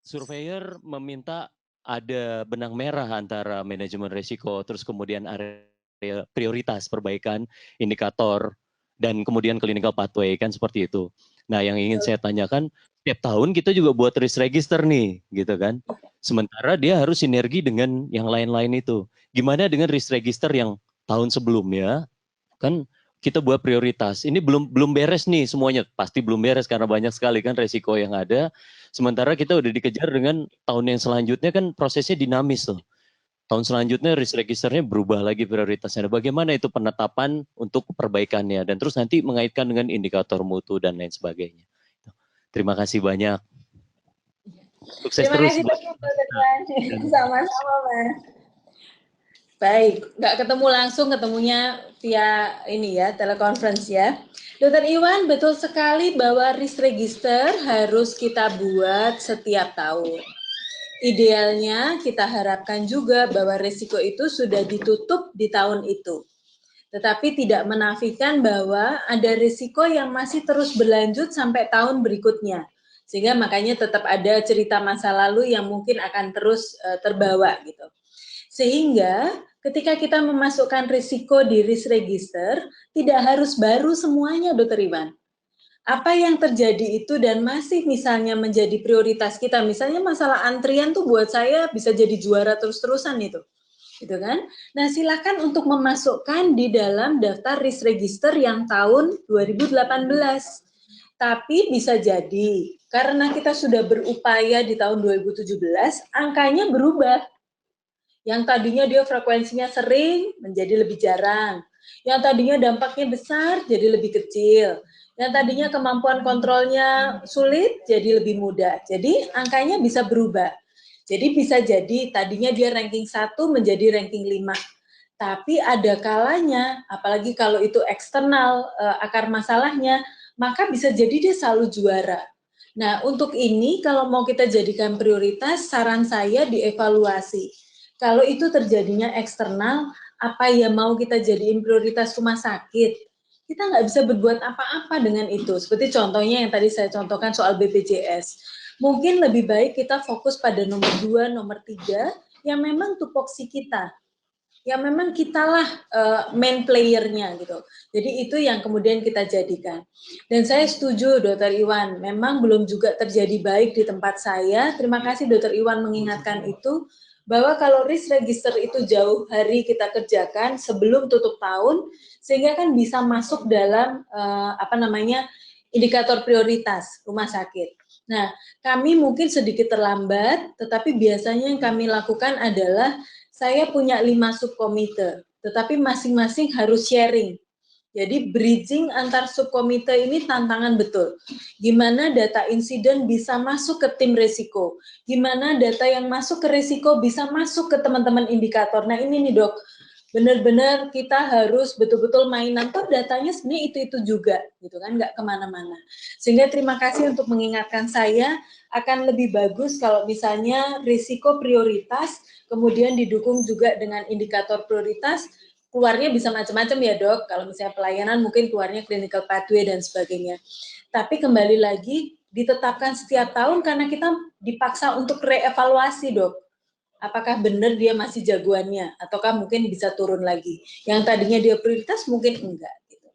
surveyor meminta ada benang merah antara manajemen risiko, terus kemudian area prioritas perbaikan, indikator, dan kemudian clinical pathway, kan seperti itu. Nah, yang ingin saya tanyakan, setiap tahun kita juga buat risk register nih, gitu kan. Sementara dia harus sinergi dengan yang lain-lain itu. Gimana dengan risk register yang tahun sebelumnya, kan kita buat prioritas. Ini belum beres nih semuanya, pasti belum beres karena banyak sekali kan resiko yang ada. Sementara kita udah dikejar dengan tahun yang selanjutnya, kan prosesnya dinamis tuh. Tahun selanjutnya risk registernya berubah lagi prioritasnya. Bagaimana itu penetapan untuk perbaikannya, dan terus nanti mengaitkan dengan indikator mutu dan lain sebagainya. Terima kasih banyak. Sukses terus. Terima kasih Dokter Iwan. Sama-sama, Mas. Baik, nggak ketemu langsung, ketemunya via ini ya, telekonferensi ya. Dokter Iwan, betul sekali bahwa risk register harus kita buat setiap tahun. Idealnya kita harapkan juga bahwa risiko itu sudah ditutup di tahun itu. Tetapi tidak menafikan bahwa ada risiko yang masih terus berlanjut sampai tahun berikutnya. Sehingga makanya tetap ada cerita masa lalu yang mungkin akan terus terbawa gitu. Sehingga ketika kita memasukkan risiko di risk register, tidak harus baru semuanya, Dokter Iwan. Apa yang terjadi itu dan masih misalnya menjadi prioritas kita, misalnya masalah antrian tuh buat saya bisa jadi juara terus-terusan itu, gitu kan? Nah, silakan untuk memasukkan di dalam daftar risk register yang tahun 2018. Tapi bisa jadi karena kita sudah berupaya di tahun 2017, angkanya berubah. Yang tadinya dia frekuensinya sering menjadi lebih jarang. Yang tadinya dampaknya besar jadi lebih kecil. Yang tadinya kemampuan kontrolnya sulit jadi lebih mudah. Jadi angkanya bisa berubah. Jadi bisa jadi tadinya dia ranking 1 menjadi ranking 5. Tapi ada kalanya, apalagi kalau itu eksternal akar masalahnya, maka bisa jadi dia selalu juara. Nah, untuk ini kalau mau kita jadikan prioritas, saran saya dievaluasi. Kalau itu terjadinya eksternal, apa yang mau kita jadiin prioritas rumah sakit? Kita nggak bisa berbuat apa-apa dengan itu. Seperti contohnya yang tadi saya contohkan soal BPJS. Mungkin lebih baik kita fokus pada nomor 2, nomor 3, yang memang tupoksi kita. Yang memang kitalah main player-nya gitu. Jadi itu yang kemudian kita jadikan. Dan saya setuju Dr. Iwan, memang belum juga terjadi baik di tempat saya. Terima kasih Dr. Iwan mengingatkan itu, bahwa kalau risk register itu jauh hari kita kerjakan sebelum tutup tahun, sehingga kan bisa masuk dalam indikator prioritas rumah sakit. Nah, kami mungkin sedikit terlambat, tetapi biasanya yang kami lakukan adalah saya punya 5 subkomite, tetapi masing-masing harus sharing. Jadi bridging antar subkomite ini tantangan betul. Gimana data insiden bisa masuk ke tim resiko? Gimana data yang masuk ke resiko bisa masuk ke teman-teman indikator? Nah ini nih dok, benar-benar kita harus betul-betul mainan. Toh datanya sebenarnya itu juga, gitu kan? Nggak kemana-mana. Sehingga terima kasih untuk mengingatkan saya, akan lebih bagus kalau misalnya risiko prioritas, kemudian didukung juga dengan indikator prioritas. Keluarnya bisa macam-macam ya dok, kalau misalnya pelayanan mungkin keluarnya clinical pathway dan sebagainya. Tapi kembali lagi ditetapkan setiap tahun karena kita dipaksa untuk reevaluasi dok. apakah benar dia masih jagoannya, ataukah mungkin bisa turun lagi. Yang tadinya dia prioritas mungkin enggak. Gitu.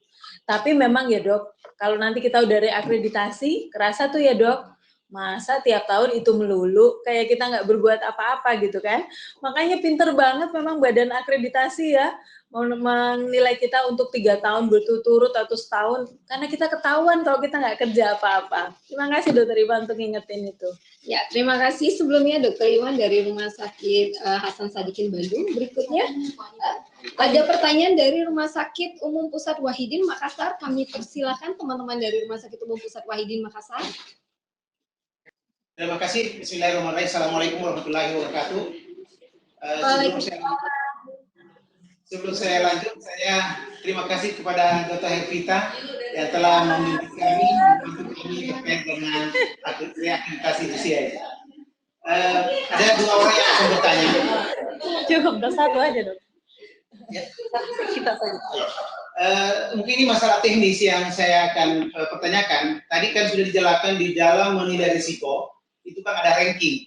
Tapi memang ya dok, kalau nanti kita udah reakreditasi, kerasa tuh ya dok, masa tiap tahun itu melulu, kayak kita nggak berbuat apa-apa gitu kan. Makanya pinter banget memang badan akreditasi ya, menilai kita untuk 3 tahun berturut-turut atau setahun, karena kita ketahuan kalau kita nggak kerja apa-apa. Terima kasih Dokter Iwan untuk ngingetin itu. Ya, terima kasih sebelumnya Dokter Iwan dari Rumah Sakit Hasan Sadikin Bandung. Berikutnya ada pertanyaan dari Rumah Sakit Umum Pusat Wahidin Makassar. Kami persilakan teman-teman dari Rumah Sakit Umum Pusat Wahidin Makassar. Terima kasih. Bismillahirrahmanirrahim. Assalamualaikum warahmatullahi wabarakatuh. Sebelum saya lanjut, saya terima kasih kepada Dr. Hervita yang telah membimbing kami terkait dengan akreditasi DCI. Ada 2 orang yang akan bertanya. Cukup, satu aja dok. Ya. Mungkin ini masalah teknis yang saya akan pertanyakan. Tadi kan sudah dijelaskan di dalam menilai risiko, itu kan ada ranking.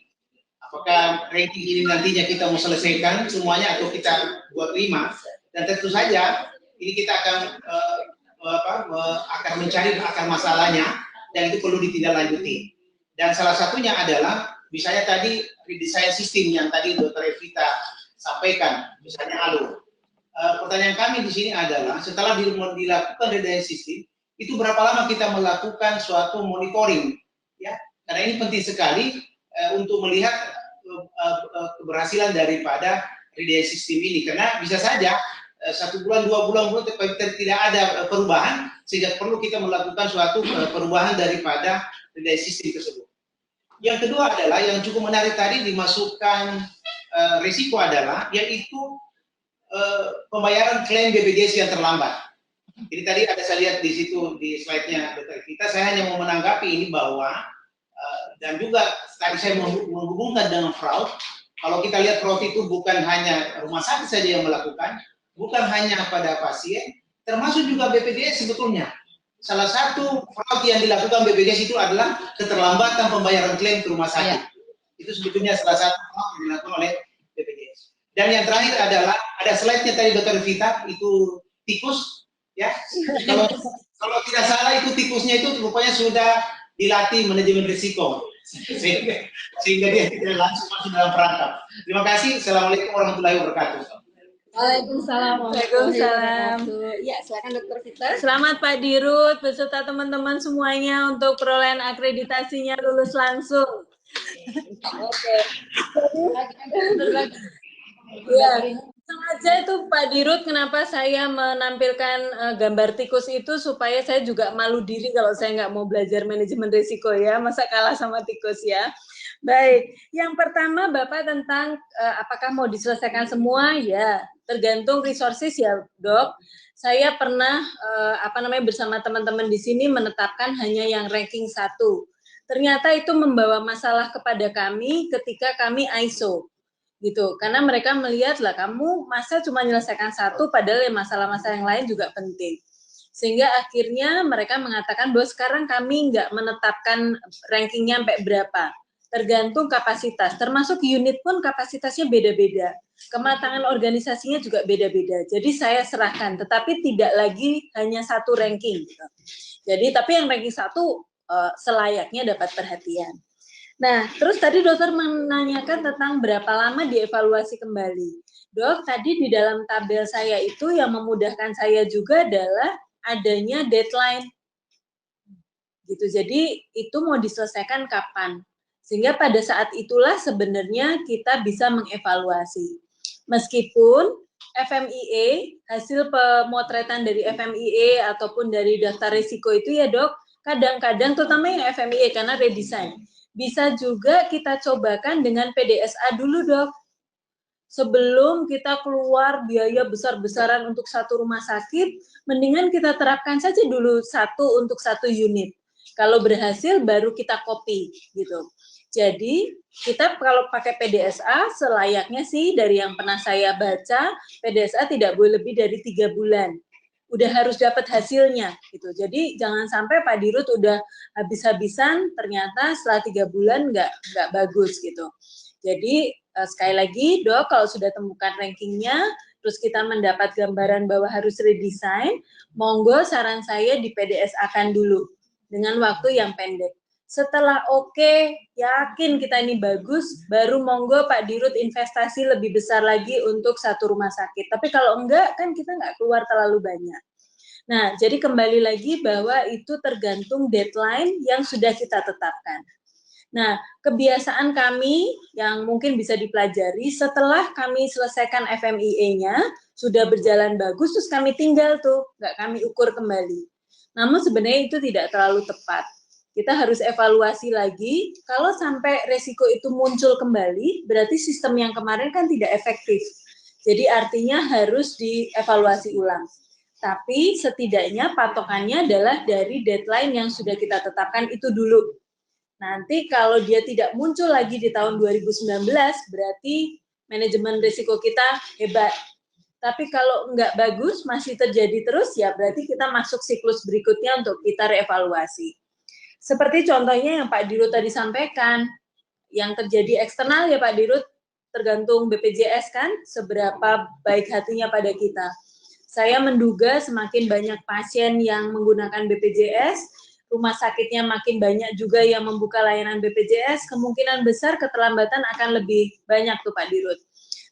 Apakah ranking ini nantinya kita mau selesaikan semuanya atau kita buat 5? Dan tentu saja ini kita akan akan mencari akar masalahnya dan itu perlu ditindaklanjuti. Dan salah satunya adalah misalnya tadi redesign sistem yang tadi Dr. Evita sampaikan, misalnya ALO. Pertanyaan kami di sini adalah setelah dilakukan redesign sistem, itu berapa lama kita melakukan suatu monitoring, ya? Karena ini penting sekali untuk melihat keberhasilan daripada redesign sistem ini, karena bisa saja 1 bulan, 2 bulan tidak ada perubahan, sehingga perlu kita melakukan suatu perubahan daripada redesign sistem tersebut. Yang kedua adalah yang cukup menarik tadi dimasukkan risiko adalah yaitu pembayaran klaim BPJS yang terlambat. Jadi tadi ada saya lihat di situ di slide-nya Dr. Evita, saya hanya mau menanggapi ini bahwa dan juga tadi saya menghubungkan dengan fraud. Kalau kita lihat fraud itu bukan hanya rumah sakit saja yang melakukan, bukan hanya pada pasien, termasuk juga BPJS sebetulnya. Salah satu fraud yang dilakukan BPJS itu adalah keterlambatan pembayaran klaim ke rumah sakit. Itu sebetulnya salah satu fraud yang dilakukan oleh BPJS. Dan yang terakhir adalah ada slide-nya tadi Dr. Vita, itu tikus, ya. Kalau tidak salah itu tikusnya itu rupanya sudah dilatih manajemen risiko sehingga dia tidak langsung masuk dalam perangkap. Terima kasih. Assalamualaikum warahmatullahi wabarakatuh. Waalaikumsalam. Waalaikumsalam. Ya, silakan Dokter Vita. Selamat Pak Dirut beserta teman-teman semuanya untuk perolehan akreditasinya lulus langsung. Oke. Ya, sengaja itu Pak Dirut kenapa saya menampilkan gambar tikus itu supaya saya juga malu diri kalau saya nggak mau belajar manajemen risiko ya, masa kalah sama tikus ya. Baik, yang pertama Bapak tentang apakah mau diselesaikan semua ya, tergantung resources ya Dok. Saya pernah bersama teman-teman di sini menetapkan hanya yang ranking 1. Ternyata itu membawa masalah kepada kami ketika kami ISO. Gitu, karena mereka melihat lah kamu masa cuma menyelesaikan 1 padahal masalah-masalah yang lain juga penting, sehingga akhirnya mereka mengatakan bahwa sekarang kami nggak menetapkan rankingnya sampai berapa, tergantung kapasitas, termasuk unit pun kapasitasnya beda-beda, kematangan organisasinya juga beda-beda, jadi saya serahkan, tetapi tidak lagi hanya 1 ranking gitu. Jadi tapi yang ranking 1 selayaknya dapat perhatian. Nah, terus tadi dokter menanyakan tentang berapa lama dievaluasi kembali. Dok, tadi di dalam tabel saya itu yang memudahkan saya juga adalah adanya deadline. Gitu. Jadi itu mau diselesaikan kapan? Sehingga pada saat itulah sebenarnya kita bisa mengevaluasi. Meskipun FMIA, hasil pemotretan dari FMIA ataupun dari daftar risiko itu ya dok, kadang-kadang terutama yang FMIA karena redesign, bisa juga kita cobakan dengan PDSA dulu dok. Sebelum kita keluar biaya besar-besaran untuk 1 rumah sakit, mendingan kita terapkan saja dulu 1 untuk 1 unit. Kalau berhasil baru kita copy gitu. Jadi kita kalau pakai PDSA selayaknya sih dari yang pernah saya baca, PDSA tidak boleh lebih dari 3 bulan. Udah harus dapat hasilnya gitu. Jadi jangan sampai Pak Dirut udah habis-habisan ternyata setelah 3 bulan nggak bagus gitu. Jadi sekali lagi, Dok, kalau sudah temukan rankingnya, terus kita mendapat gambaran bahwa harus redesign, monggo saran saya di PDS-akan dulu dengan waktu yang pendek. Setelah oke, yakin kita ini bagus, baru monggo Pak Dirut investasi lebih besar lagi untuk satu rumah sakit. Tapi kalau enggak, kan kita nggak keluar terlalu banyak. Nah, jadi kembali lagi bahwa itu tergantung deadline yang sudah kita tetapkan. Nah, kebiasaan kami yang mungkin bisa dipelajari setelah kami selesaikan FMIA-nya, sudah berjalan bagus, terus kami tinggal tuh, nggak kami ukur kembali. Namun sebenarnya itu tidak terlalu tepat. Kita harus evaluasi lagi, kalau sampai resiko itu muncul kembali, berarti sistem yang kemarin kan tidak efektif. Jadi artinya harus dievaluasi ulang. Tapi setidaknya patokannya adalah dari deadline yang sudah kita tetapkan itu dulu. Nanti kalau dia tidak muncul lagi di tahun 2019, berarti manajemen risiko kita hebat. Tapi kalau nggak bagus, masih terjadi terus, ya berarti kita masuk siklus berikutnya untuk kita reevaluasi. Seperti contohnya yang Pak Dirut tadi sampaikan, yang terjadi eksternal ya Pak Dirut, tergantung BPJS kan, seberapa baik hatinya pada kita. Saya menduga semakin banyak pasien yang menggunakan BPJS, rumah sakitnya makin banyak juga yang membuka layanan BPJS, kemungkinan besar keterlambatan akan lebih banyak tuh Pak Dirut.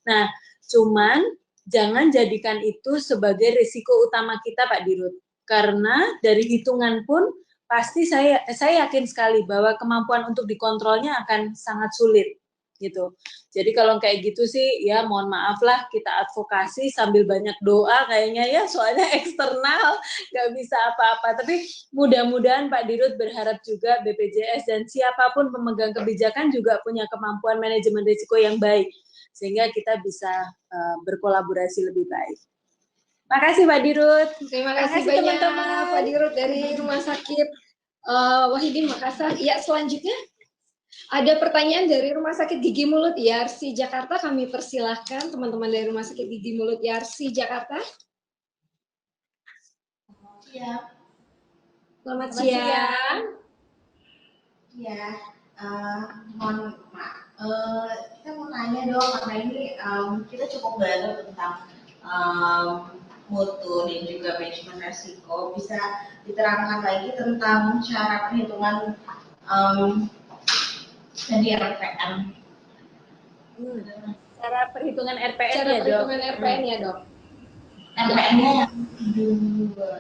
Nah, cuman jangan jadikan itu sebagai risiko utama kita Pak Dirut. Karena dari hitungan pun, pasti saya yakin sekali bahwa kemampuan untuk dikontrolnya akan sangat sulit gitu. Jadi kalau kayak gitu sih ya mohon maaf lah, kita advokasi sambil banyak doa kayaknya ya, soalnya eksternal nggak bisa apa-apa. Tapi mudah-mudahan Pak Dirut berharap juga BPJS dan siapapun pemegang kebijakan juga punya kemampuan manajemen risiko yang baik sehingga kita bisa berkolaborasi lebih baik. Makasih Pak Dirut. Terima kasih banyak teman-teman. Pak Dirut dari Rumah Sakit Wahidin Makassar. Ya, selanjutnya ada pertanyaan dari Rumah Sakit Gigi Mulut YARSI Jakarta. Kami persilahkan teman-teman dari Rumah Sakit Gigi Mulut YARSI Jakarta. Ya. Selamat siang. Ya, mohon maaf. Kita mau tanya dong, karena ini kita cukup belajar tentang mutu dan juga manajemen resiko. Bisa diterangkan lagi tentang cara perhitungan dari RPN? Cara perhitungan RPN Cara ya, Dok? perhitungan RPN ya, Dok? RPN-nya yang dua.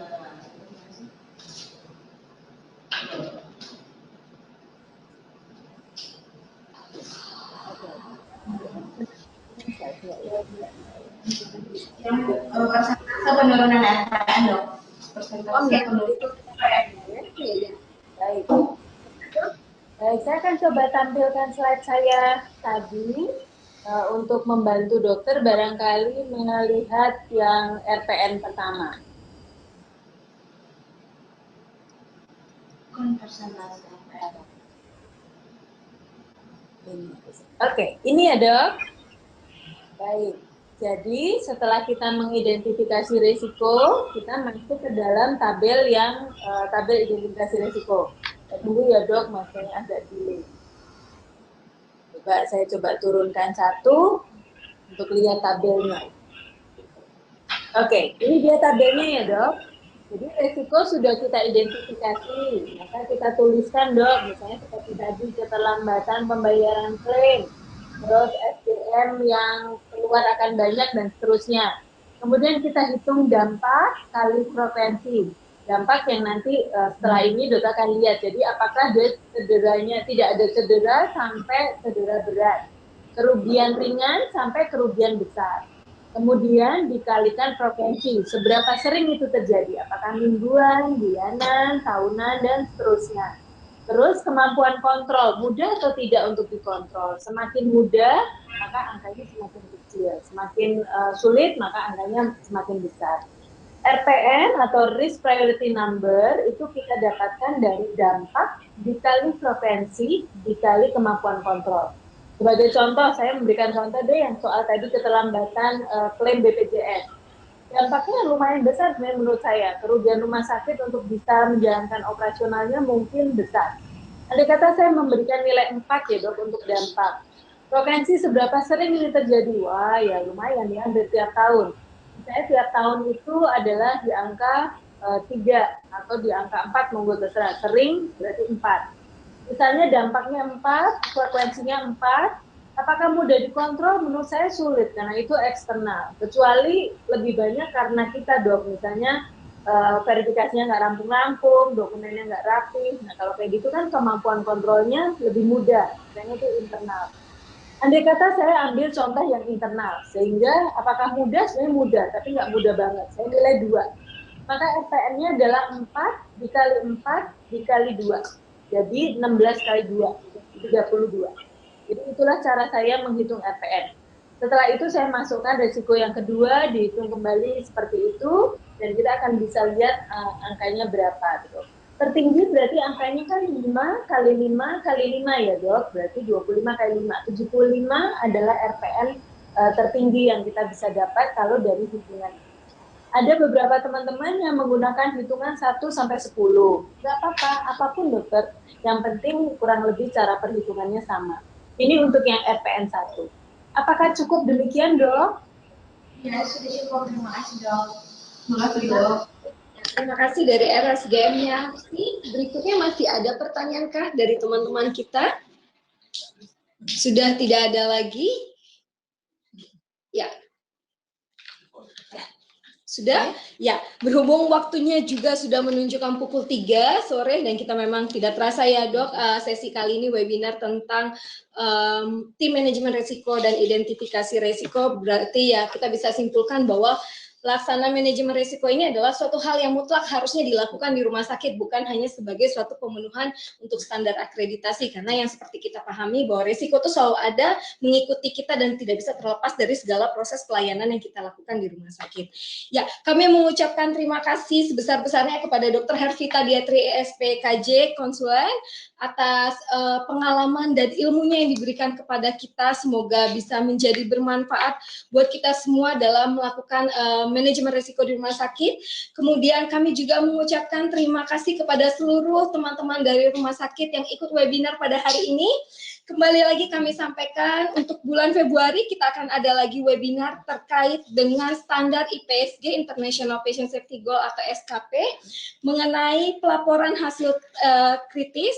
Yang persentase penurunan RPN, Dok. Persentase penurunan RPN. Baik. Baik, saya akan coba tampilkan slide saya tadi untuk membantu dokter barangkali melihat yang RPN pertama. Persentase RPN. Oke, ini ya Dok. Baik, jadi setelah kita mengidentifikasi risiko, kita masuk ke dalam tabel yang tabel identifikasi risiko. Tunggu ya Dok, masih agak delay. Saya coba turunkan satu untuk lihat tabelnya. Oke, ini dia tabelnya ya Dok. Jadi risiko sudah kita identifikasi, maka kita tuliskan Dok, misalnya seperti tadi keterlambatan pembayaran klaim, terus SDM yang keluar akan banyak dan seterusnya. Kemudian kita hitung dampak kali frekuensi. Dampak yang nanti setelah ini dokter akan lihat. Jadi apakah dia cederanya tidak ada cedera sampai cedera berat, kerugian ringan sampai kerugian besar. Kemudian dikalikan frekuensi, seberapa sering itu terjadi, apakah mingguan, bulanan, tahunan, dan seterusnya. Terus kemampuan kontrol, mudah atau tidak untuk dikontrol. Semakin mudah, maka angkanya semakin kecil. Semakin sulit, maka angkanya semakin besar. RPN atau Risk Priority Number itu kita dapatkan dari dampak dikali frekuensi dikali kemampuan kontrol. Sebagai contoh, saya memberikan contoh deh yang soal tadi keterlambatan klaim BPJS. Dampaknya lumayan besar sebenarnya menurut saya. Kerugian rumah sakit untuk bisa menjalankan operasionalnya mungkin besar. Andai kata saya memberikan nilai 4 ya Dok untuk dampak. Frekuensi seberapa sering ini terjadi? Wah, ya lumayan ya, hampir tiap tahun. Misalnya tiap tahun itu adalah di angka 3 atau di angka 4, monggo terserah. Sering berarti 4. Misalnya dampaknya 4, frekuensinya 4, apakah mudah dikontrol? Menurut saya sulit, karena itu eksternal. Kecuali lebih banyak karena kita, Dok. Misalnya verifikasinya nggak rampung-rampung, dokumennya nggak rapi. Nah, kalau kayak gitu kan kemampuan kontrolnya lebih mudah. Misalnya itu internal. Andai kata saya ambil contoh yang internal, sehingga apakah mudah? Sebenarnya mudah, tapi nggak mudah banget. Saya nilai 2. Maka RPN-nya adalah 4 dikali 4 dikali 2. Jadi 16 kali 2, 32. Jadi itulah cara saya menghitung RPN. Setelah itu saya masukkan resiko yang kedua, dihitung kembali seperti itu, dan kita akan bisa lihat angkanya berapa. Gitu. Tertinggi berarti angkanya kan 5 kali 5 kali 5 ya, Dok. Berarti 25 kali 5. 75 adalah RPN tertinggi yang kita bisa dapat kalau dari hitungan. Ada beberapa teman-teman yang menggunakan hitungan 1 sampai 10. Nggak apa-apa, apapun dokter. Yang penting kurang lebih cara perhitungannya sama. Ini untuk yang RPN 1. Apakah cukup demikian, Dok? Ya, sudah cukup. Terima kasih, Dok. Terima kasih, Dok. Terima kasih dari RSGM-nya. Berikutnya masih ada pertanyaan kah dari teman-teman kita? Sudah tidak ada lagi? Ya. Sudah? Ya, berhubung waktunya juga sudah menunjukkan pukul 3 sore dan kita memang tidak terasa ya, Dok, sesi kali ini webinar tentang tim manajemen risiko dan identifikasi risiko. Berarti ya kita bisa simpulkan bahwa laksana manajemen risiko ini adalah suatu hal yang mutlak harusnya dilakukan di rumah sakit, bukan hanya sebagai suatu pemenuhan untuk standar akreditasi, karena yang seperti kita pahami bahwa risiko itu selalu ada mengikuti kita dan tidak bisa terlepas dari segala proses pelayanan yang kita lakukan di rumah sakit. Ya, kami mengucapkan terima kasih sebesar-besarnya kepada Dr. Hervita Diatri SPKJ Konsulen atas pengalaman dan ilmunya yang diberikan kepada kita. Semoga bisa menjadi bermanfaat buat kita semua dalam melakukan manajemen risiko di rumah sakit. Kemudian kami juga mengucapkan terima kasih kepada seluruh teman-teman dari rumah sakit yang ikut webinar pada hari ini. Kembali lagi kami sampaikan untuk bulan Februari kita akan ada lagi webinar terkait dengan standar IPSG International Patient Safety Goal atau SKP mengenai pelaporan hasil kritis.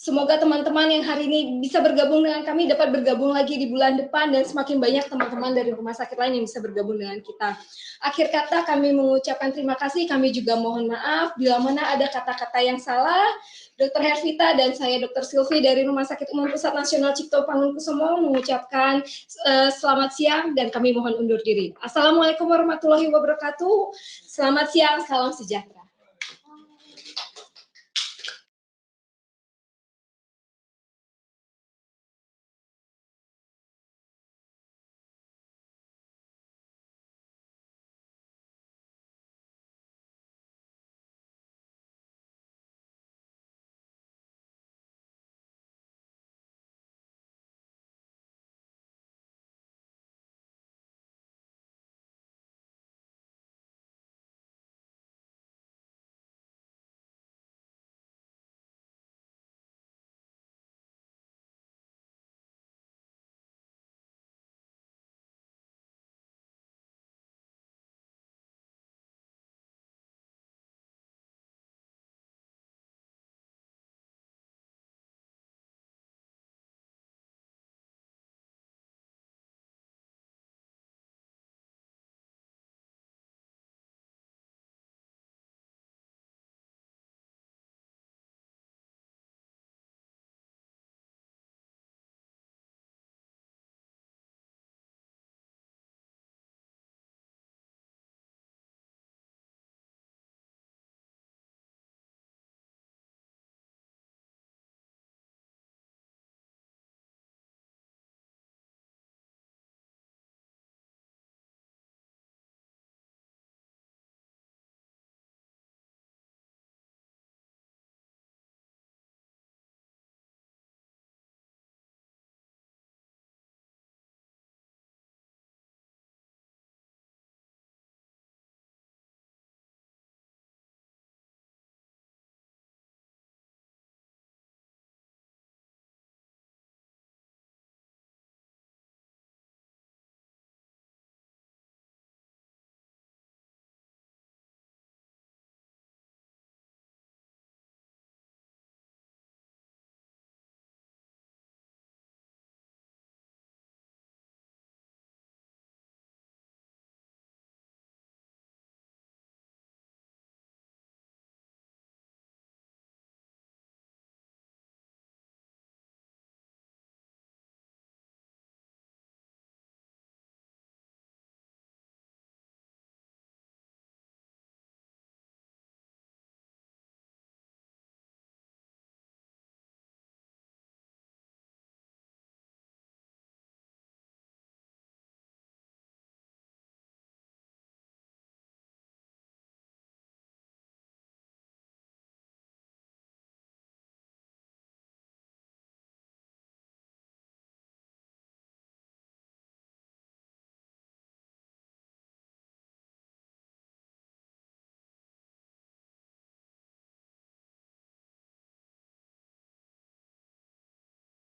Semoga teman-teman yang hari ini bisa bergabung dengan kami dapat bergabung lagi di bulan depan dan semakin banyak teman-teman dari rumah sakit lain yang bisa bergabung dengan kita. Akhir kata kami mengucapkan terima kasih, kami juga mohon maaf bila mana ada kata-kata yang salah. Dr. Hervita dan saya Dr. Silvi dari Rumah Sakit Umum Pusat Nasional Cipto Mangunkusumo mengucapkan selamat siang dan kami mohon undur diri. Assalamualaikum warahmatullahi wabarakatuh. Selamat siang, salam sejahtera.